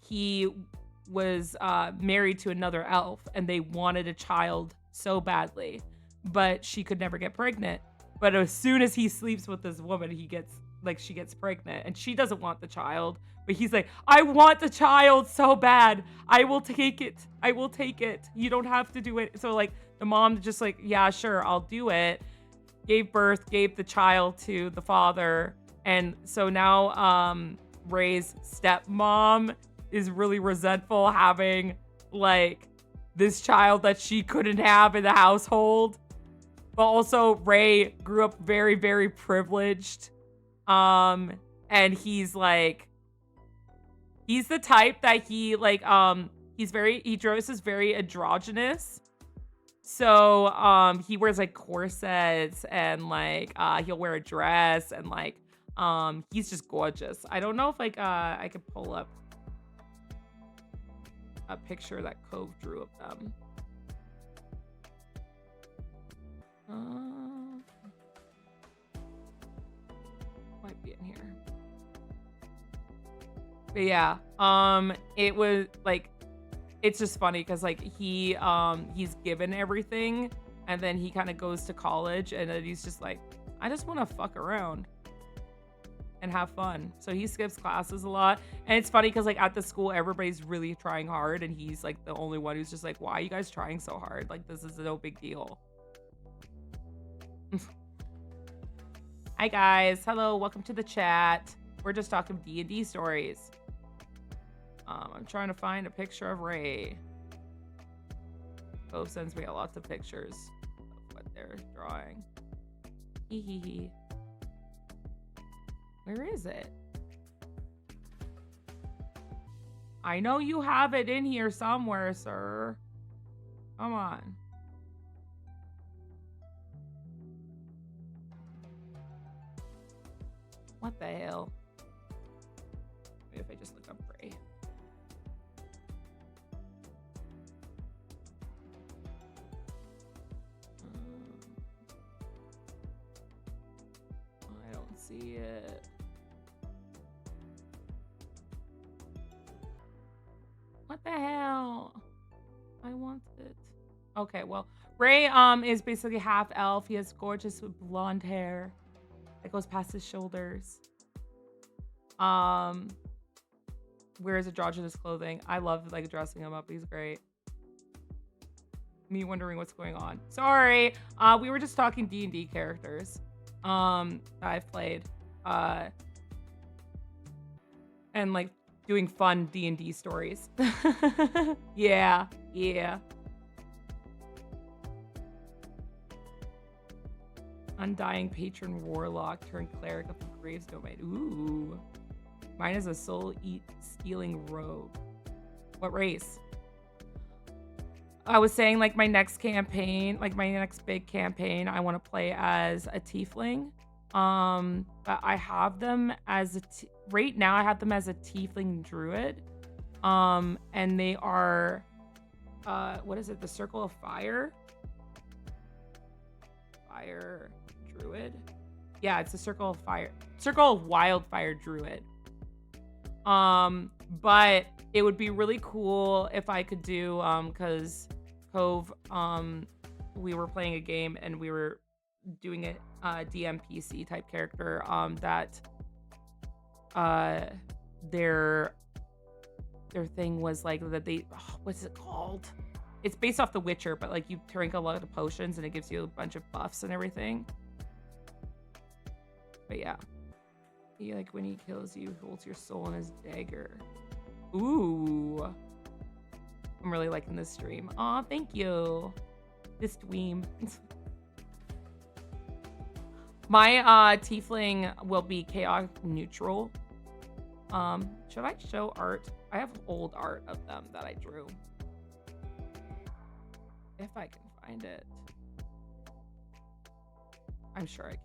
he was married to another elf, and they wanted a child so badly, but she could never get pregnant. But as soon as he sleeps with this woman, she gets pregnant, and she doesn't want the child. But he's like, I want the child so bad. I will take it. I will take it. You don't have to do it. So like the mom just like, yeah, sure, I'll do it. Gave the child to the father. And so now Ray's stepmom is really resentful having like this child that she couldn't have in the household. But also Ray grew up very, very privileged. And he's like, he's the type that he like, he dresses very androgynous. So, he wears like corsets and like, he'll wear a dress and like, he's just gorgeous. I don't know if like, I could pull up a picture that Cove drew of them. Might be in here. But yeah, it was like, it's just funny because like he's given everything and then he kind of goes to college and then he's just like, I just want to fuck around and have fun. So he skips classes a lot. And it's funny because like at the school, everybody's really trying hard and he's like the only one who's just like, why are you guys trying so hard? Like, this is no big deal. Hi guys, hello, welcome to the chat. We're just talking D&D stories. I'm trying to find a picture of Ray. Cove sends me lots of pictures of what they're drawing. Hee hee hee. Where is it? I know you have it in here somewhere, sir. Come on. What the hell? Maybe if I just look up Ray. I don't see it. What the hell? I want it. Okay, well, Ray is basically half elf. He has gorgeous blonde hair that goes past his shoulders. Wears androgynous clothing. I love like dressing him up. He's great. Me wondering what's going on. Sorry. We were just talking D&D characters that I've played. And like doing fun D&D stories. Yeah. Undying patron warlock turned cleric of the Graves domain. Ooh. Mine is a soul-stealing rogue. What race? I was saying like my next campaign, like my next big campaign, I want to play as a tiefling. But I have them as right now I have them as a tiefling druid. And they are what is it? The Circle of Fire? Fire druid. Yeah, it's a Circle of Fire. Circle of Wildfire druid. But it would be really cool if I could do cuz Cove we were playing a game and we were doing it DMPC type character that their thing was like that they what's it called? It's based off The Witcher, but like you drink a lot of potions and it gives you a bunch of buffs and everything. But yeah. He like when he kills you, holds your soul in his dagger. Ooh. I'm really liking this stream. Aw, thank you. This dweem. My tiefling will be chaotic neutral. Should I show art? I have old art of them that I drew. If I can find it. I'm sure I can.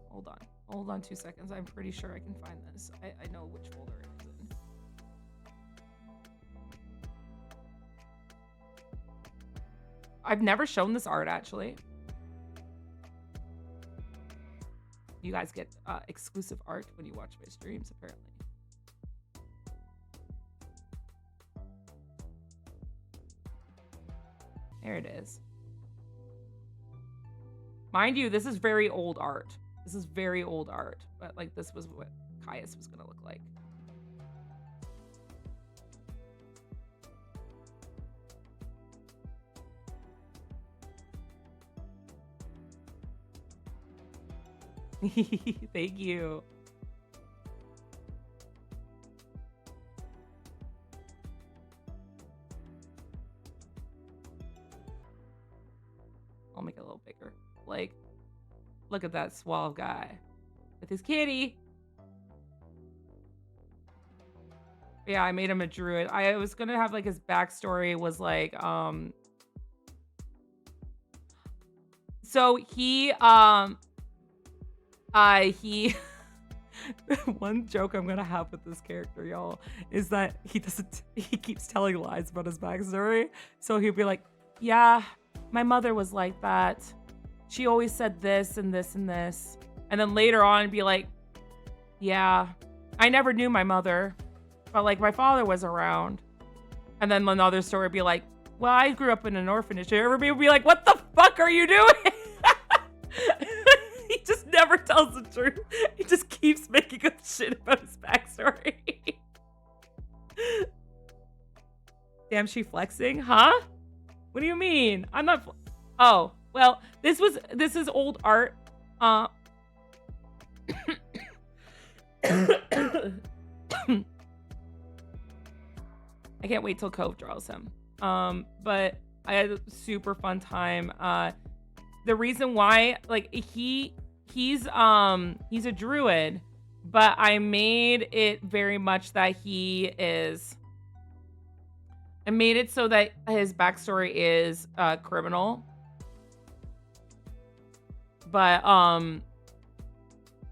Hold on. Hold on 2 seconds. I'm pretty sure I can find this. I know which folder it is in. I've never shown this art, actually. You guys get exclusive art when you watch my streams, apparently. There it is. Mind you, this is very old art. This is very old art, but like this was what Caius was gonna look like. Thank you. I'll make it a little bigger. Like, look at that suave guy with his kitty. Yeah, I made him a druid. I was gonna have like his backstory was like, so he one joke I'm gonna have with this character, y'all, is that he keeps telling lies about his backstory. So he'll be like, yeah, my mother was like that. She always said this and this and this. And then later on be like, yeah, I never knew my mother, but like my father was around. And then another story would be like, well, I grew up in an orphanage. Everybody would be like, what the fuck are you doing? He just never tells the truth. He just keeps making up shit about his backstory. Damn, she flexing? Huh? What do you mean? I'm not. Oh, well, this is old art. I can't wait till Cove draws him. But I had a super fun time. The reason why, like, he's a druid, but I made it very much that he is I made it so that his backstory is criminal, but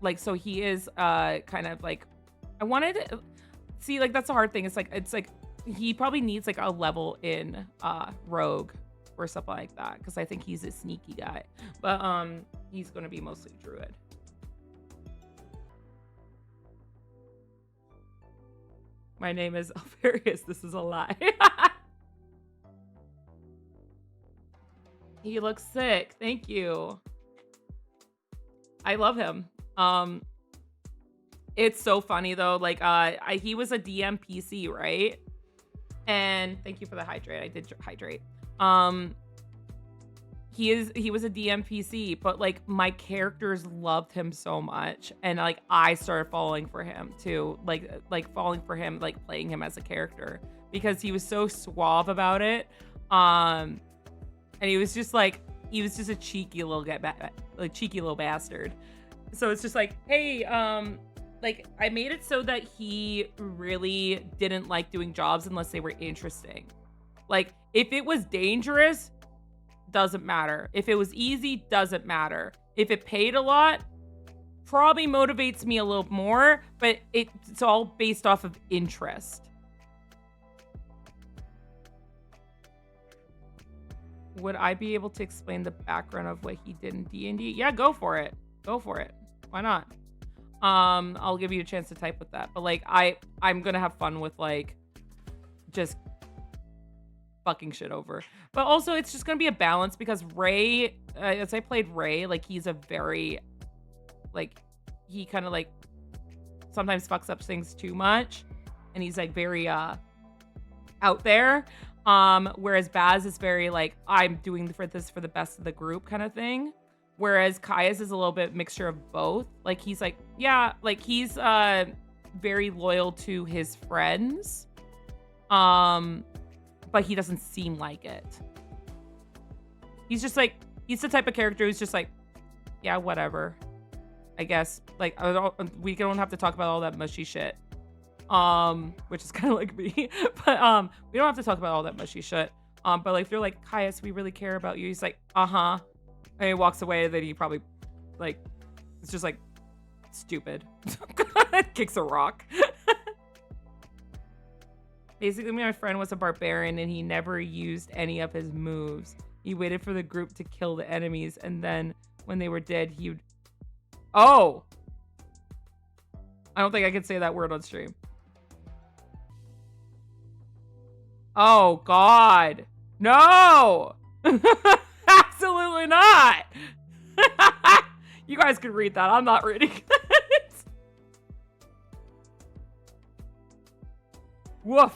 like so he is kind of like I wanted to see like that's a hard thing. It's like he probably needs like a level in rogue or something like that because I think he's a sneaky guy. But he's gonna be mostly druid. My name is Alfarius. This is a lie. He looks sick. Thank you. I love him. It's so funny though. Like he was a DM PC, right? And thank you for the hydrate. I did hydrate. He was a DM PC, but like my characters loved him so much, and like I started falling for him too, like falling for him, like playing him as a character because he was so suave about it, and he was just a cheeky little cheeky little bastard. So it's just like, hey, like I made it so that he really didn't like doing jobs unless they were interesting. Like if it was dangerous, doesn't matter. If it was easy, doesn't matter. If it paid a lot, probably motivates me a little more, but it's all based off of interest. Would I be able to explain the background of what he did in D&D? Yeah, go for it. Go for it. Why not? I'll give you a chance to type with that. But like I'm gonna have fun with like just fucking shit over. But also it's just gonna be a balance because Ray, as I played Ray, like he's a very like he kind of like sometimes fucks up things too much, and he's like very out there. Whereas Baz is very like I'm doing this for the best of the group kind of thing. Whereas Caius is a little bit mixture of both. Like he's like yeah, like he's very loyal to his friends. But he doesn't seem like it. He's just like, he's the type of character who's just like, yeah, whatever. I guess, like, we don't have to talk about all that mushy shit. Which is kind of like me. But, we don't have to talk about all that mushy shit. But like, if you're like, Caius, we really care about you. He's like, uh-huh. And he walks away, then he probably, like, it's just like, stupid. Kicks a rock. Basically, my friend was a barbarian and he never used any of his moves. He waited for the group to kill the enemies, and then when they were dead, he would... Oh! I don't think I can say that word on stream. Oh, God. No! Absolutely not! You guys can read that. I'm not reading it. Woof.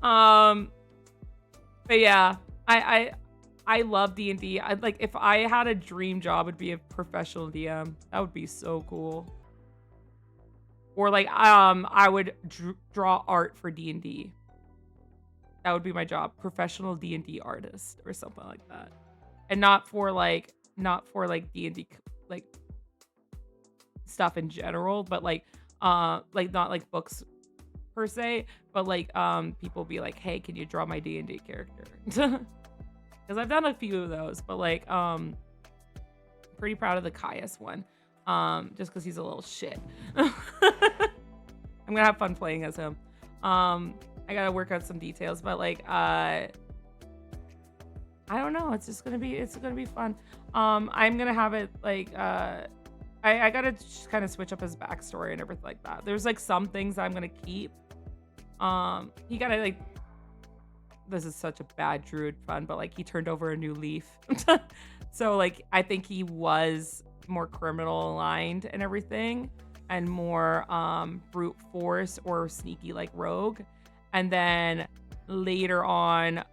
But yeah, I love D&D. I like if I had a dream job, it'd be a professional DM. That would be so cool. Or like I would draw art for D&D. That would be my job, professional D&D artist or something like that. And not for like D&D like stuff in general, but like not like books per se, but like people be like, hey, can you draw my D&D character? Because I've done a few of those, but like pretty proud of the Caius one, just because he's a little shit. I'm gonna have fun playing as him. I gotta work out some details, but like I don't know, it's gonna be fun. I'm gonna have it like I gotta just kind of switch up his backstory and everything like that. There's like some things I'm gonna keep. He gotta like, this is such a bad druid fun, but like he turned over a new leaf. So like I think he was more criminal aligned and everything, and more brute force or sneaky like rogue. And then later on,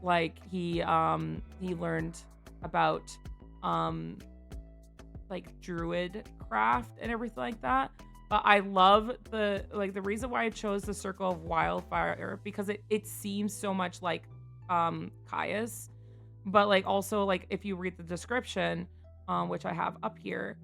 like he learned about like druid craft and everything like that. But I love the reason why I chose the Circle of Wildfire, because it seems so much like Caius, but like also like if you read the description, which I have up here,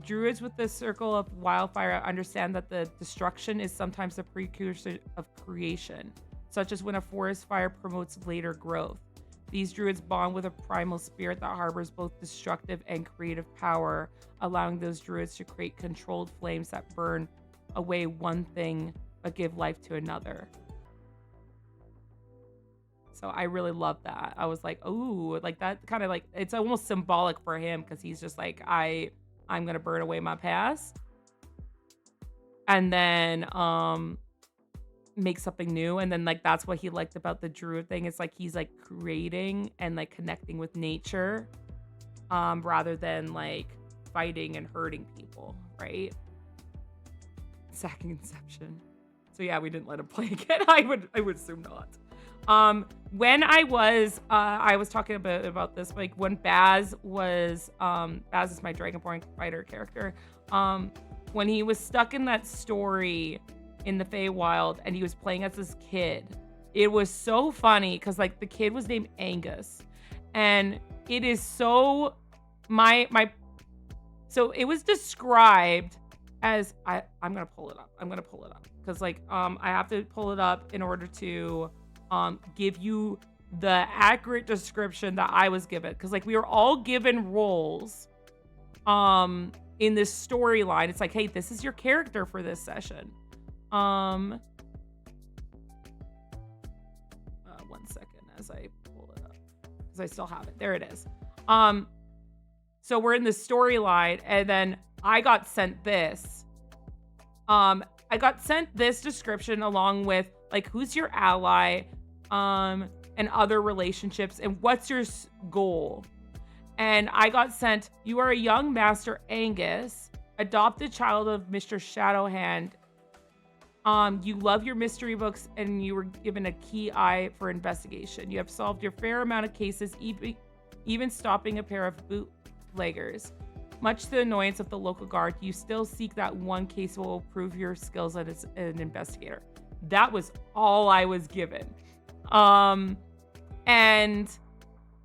Druids with the circle of wildfire understand that the destruction is sometimes the precursor of creation, such as when a forest fire promotes later growth. These druids bond with a primal spirit that harbors both destructive and creative power, allowing those druids to create controlled flames that burn away one thing but give life to another. So I really love that. I was like, oh, like that kind of like, it's almost symbolic for him because he's just like, I'm gonna burn away my past and then make something new. And then like that's what he liked about the druid thing. It's like he's like creating and like connecting with nature rather than like fighting and hurting people, right? Sacking Inception. So yeah, we didn't let him play again. I would assume not. When I was talking about this, like when Baz was, Baz is my Dragonborn fighter character. When he was stuck in that story in the Feywild and he was playing as this kid, it was so funny because like the kid was named Angus, and it is so so it was described as I'm gonna pull it up. I'm gonna pull it up because like I have to pull it up in order to give you the accurate description that I was given, because like we were all given roles in this storyline. It's like, hey, this is your character for this session. One second as I pull it up because I still have it. There it is. So we're in the storyline, and then I got sent this. I got sent this description along with like who's your ally, and other relationships, and what's your goal. And I got sent, you are a young master Angus, adopted child of Mr. Shadowhand. You love your mystery books, and you were given a key eye for investigation. You have solved your fair amount of cases, even stopping a pair of bootleggers. Much to the annoyance of the local guard, you still seek that one case that will prove your skills as an investigator. That was all I was given. And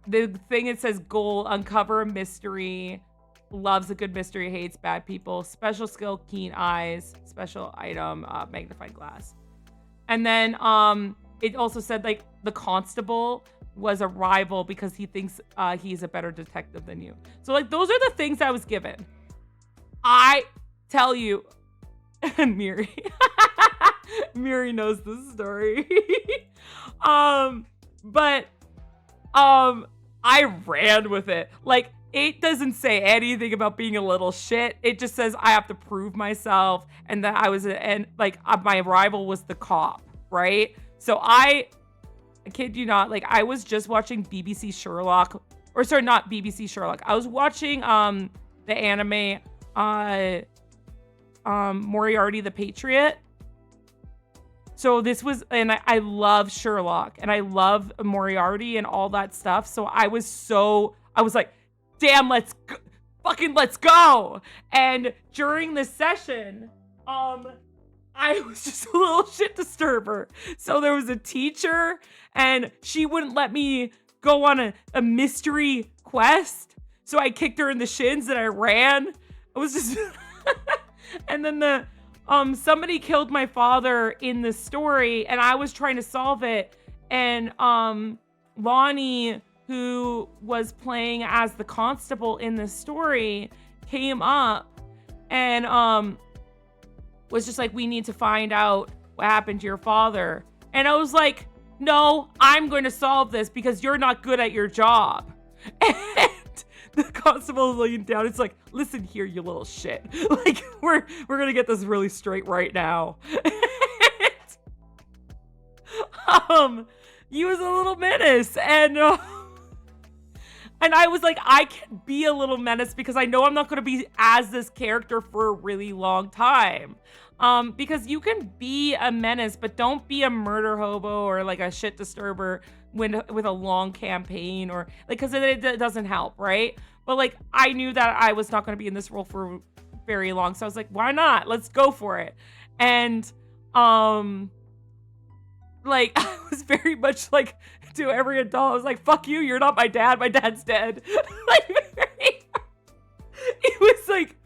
the thing, it says goal, uncover a mystery, loves a good mystery, hates bad people, special skill, keen eyes, special item, magnifying glass. And then it also said like the constable was a rival because he thinks he's a better detective than you. So like those are the things I was given. I tell you, Miri. Miri knows this story. But I ran with it. Like, it doesn't say anything about being a little shit. It just says I have to prove myself, and that my rival was the cop, right? So I kid you not, like I was just watching BBC Sherlock, or sorry, not BBC Sherlock. I was watching the anime Moriarty the Patriot. So this was, and I love Sherlock, and I love Moriarty and all that stuff. So I was like, damn, let's go. And during this session, I was just a little shit disturber. So there was a teacher, and she wouldn't let me go on a mystery quest. So I kicked her in the shins and I ran. I was just, and then somebody killed my father in the story, and I was trying to solve it. And Lonnie, who was playing as the constable in the story, came up and was just like, we need to find out what happened to your father. And I was like, no, I'm going to solve this because you're not good at your job. And the constable leaned down. It's like, listen here, you little shit. Like, we're gonna get this really straight right now. He was a little menace, and I was like, I can be a little menace because I know I'm not gonna be as this character for a really long time. Because you can be a menace, but don't be a murder hobo or like a shit disturber with a long campaign, or like, because it doesn't help, right? But like, I knew that I was not going to be in this role for very long, so I was like, why not? Let's go for it. And like, I was very much like, to every adult, I was like, fuck you, you're not my dad, my dad's dead. Like, it was like,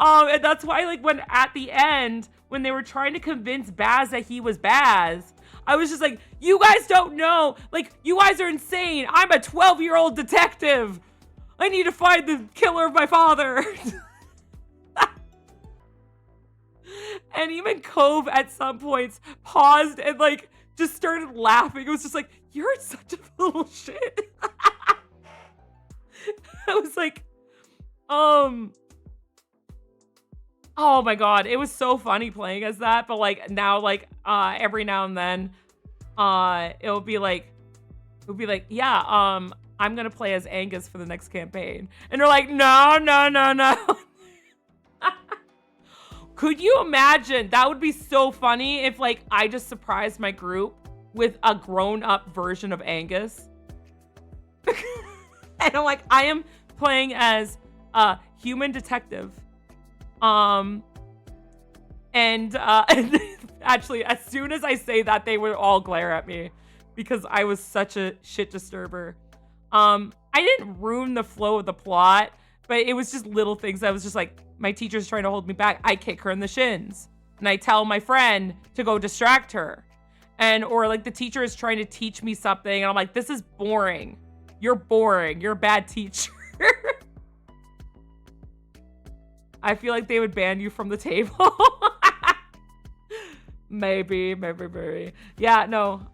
And that's why, like, when at the end, when they were trying to convince Baz that he was Baz, I was just like, you guys don't know. Like, you guys are insane. I'm a 12-year-old detective. I need to find the killer of my father. And even Cove at some points paused and, like, just started laughing. It was just like, you're such a little shit. I was like, oh my God. It was so funny playing as that. But, like, now, like, every now and then, it'll be like, yeah, I'm gonna play as Angus for the next campaign. And they're like, no. Could you imagine? That would be so funny if, like, I just surprised my group with a grown-up version of Angus. And I'm like, I am playing as a human detective. And actually, as soon as I say that, they would all glare at me because I was such a shit disturber. I didn't ruin the flow of the plot, but it was just little things. I was just like, my teacher's trying to hold me back. I kick her in the shins. And I tell my friend to go distract her. Or like the teacher is trying to teach me something. And I'm like, this is boring. You're boring. You're a bad teacher. I feel like they would ban you from the table. Maybe. Yeah, no.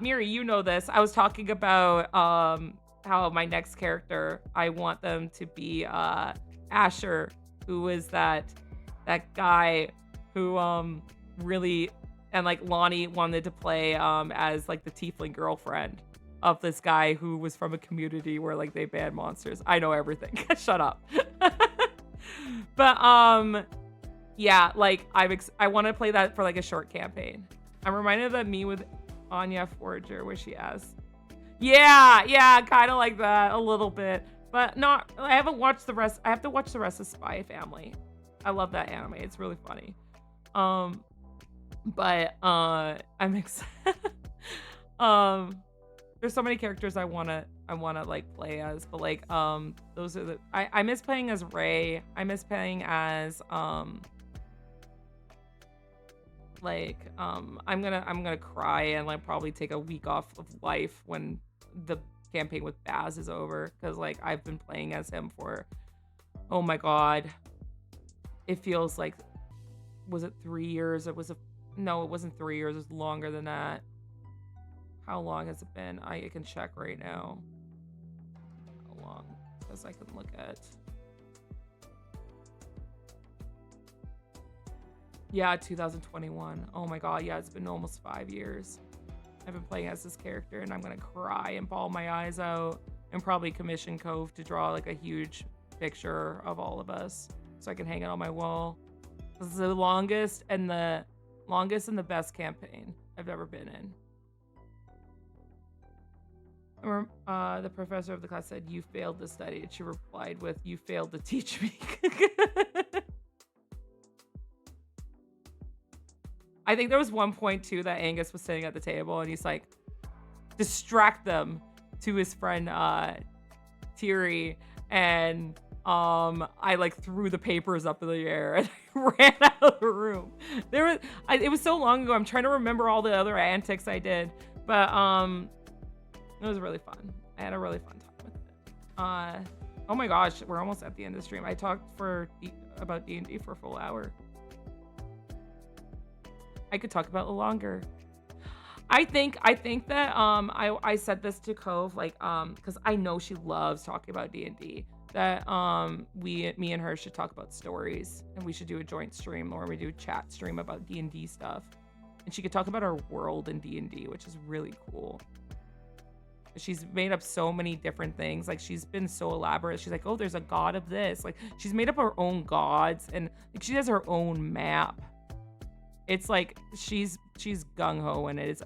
Miri, you know this. I was talking about how my next character, I want them to be Asher, who is that guy who really, and like Lonnie wanted to play as like the tiefling girlfriend of this guy who was from a community where like they ban monsters. I know everything. Shut up. But yeah, like I want to play that for like a short campaign. I'm reminded of that me with Anya Forger where she asks, yeah, kind of like that a little bit, but not. I haven't watched the rest. I have to watch the rest of Spy Family. I love that anime. It's really funny. But I'm excited. There's so many characters I wanna like play as, but like those are the I miss playing as Ray. I miss playing as I'm gonna cry and like probably take a week off of life when the campaign with Baz is over, because like I've been playing as him for, oh my God, it feels like, was it 3 years? No, it wasn't 3 years. It was longer than that. How long has it been? I can check right now. How long? Because I can look at. Yeah, 2021. Oh my God, yeah, it's been almost 5 years. I've been playing as this character, and I'm gonna cry and bawl my eyes out, and probably commission Cove to draw like a huge picture of all of us so I can hang it on my wall. This is the longest and the best campaign I've ever been in. The professor of the class said, "You failed to study," and she replied with, "You failed to teach me." I think there was one point too that Angus was sitting at the table and he's like, distract them to his friend Thierry, and I like threw the papers up in the air and I ran out of the room. It was so long ago. I'm trying to remember all the other antics I did, but it was really fun. I had a really fun time with it. Oh my gosh, we're almost at the end of the stream. I talked about D&D for a full hour. I could talk about it longer. I think that I said this to Cove, like because I know she loves talking about D&D, that me and her should talk about stories, and we should do a joint stream where we do a chat stream about D&D stuff, and she could talk about her world in D&D, which is really cool. She's made up so many different things. Like, she's been so elaborate. She's like, oh, there's a god of this. Like, she's made up her own gods, and like she has her own map. It's like she's gung-ho, and it's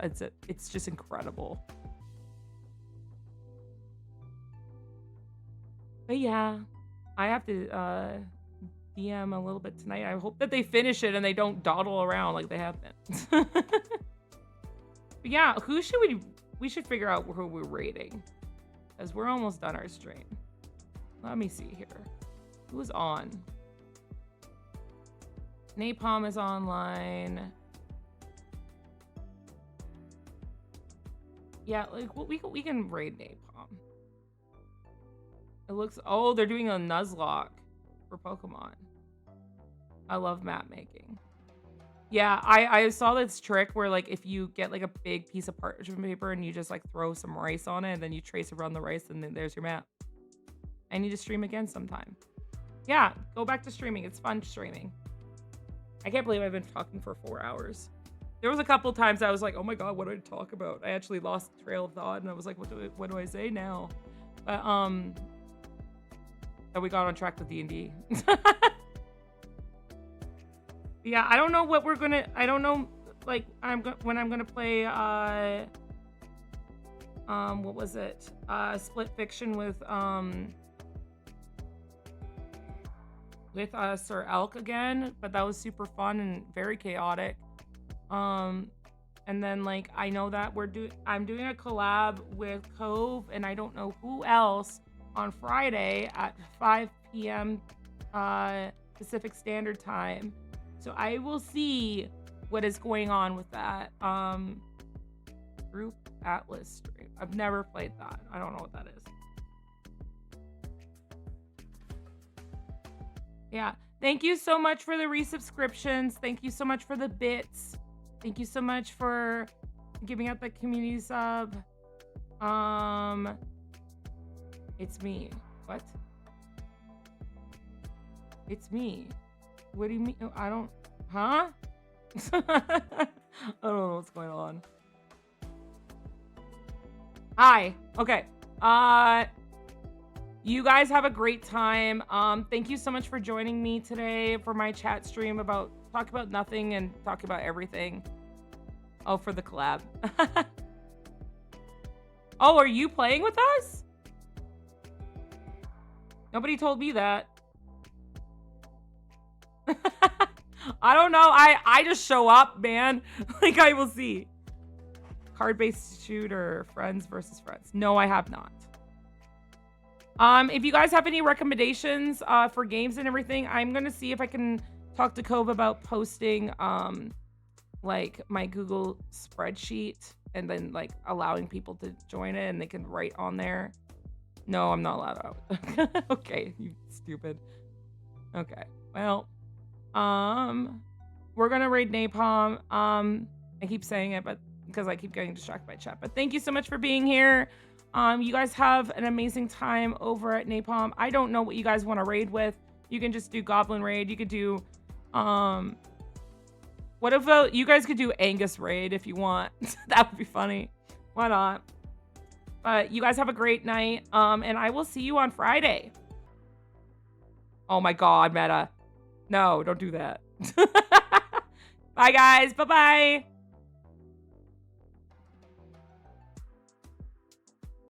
just incredible. But yeah, I have to DM a little bit tonight. I hope that they finish it and they don't dawdle around like they have been. But yeah, we should figure out who we're rating, because we're almost done our stream. Let me see here. Who's on? Napalm is online. Yeah, like we can raid Napalm. It looks, oh, they're doing a Nuzlocke for Pokemon. I love map making. Yeah, I saw this trick where like if you get like a big piece of parchment paper and you just like throw some rice on it and then you trace around the rice and then there's your map. I need to stream again sometime. Yeah, go back to streaming. It's fun streaming. I can't believe I've been talking for 4 hours. There was a couple times I was like, oh my god, what do I talk about? I actually lost trail of thought and I was like, what do I say now? But so we got on track with D&D. Yeah, I don't know what we're gonna, I don't know like when I'm gonna play what was it? Split Fiction with Sir Elk again, but that was super fun and very chaotic. And then like I know that I'm doing a collab with Cove and I don't know who else on Friday at 5 p.m. Pacific Standard Time. So I will see what is going on with that. Group Atlas stream. I've never played that. I don't know what that is. Yeah. Thank you so much for the resubscriptions. Thank you so much for the bits. Thank you so much for giving out the community sub. It's me. What? It's me. What do you mean? I don't... Huh? I don't know what's going on. Hi. Okay. You guys have a great time. Thank you so much for joining me today for my chat stream about talk about nothing and talk about everything. Oh, for the collab. Oh, are you playing with us? Nobody told me that. I don't know. I just show up, man. Like I will see. Card-based shooter, friends versus friends. No, I have not. If you guys have any recommendations for games and everything, I'm gonna see if I can talk to Cove about posting like my Google spreadsheet and then like allowing people to join it and they can write on there. No, I'm not allowed out. Okay, you stupid. Okay, well, we're gonna raid Napalm. I keep saying it, but because I keep getting distracted by chat. But thank you so much for being here. You guys have an amazing time over at Napalm. I don't know what you guys want to raid with. You can just do Goblin raid. You could do, what if you guys could do Angus raid if you want? That would be funny. Why not? But you guys have a great night. And I will see you on Friday. Oh my God, Meta. No, don't do that. Bye guys. Bye-bye.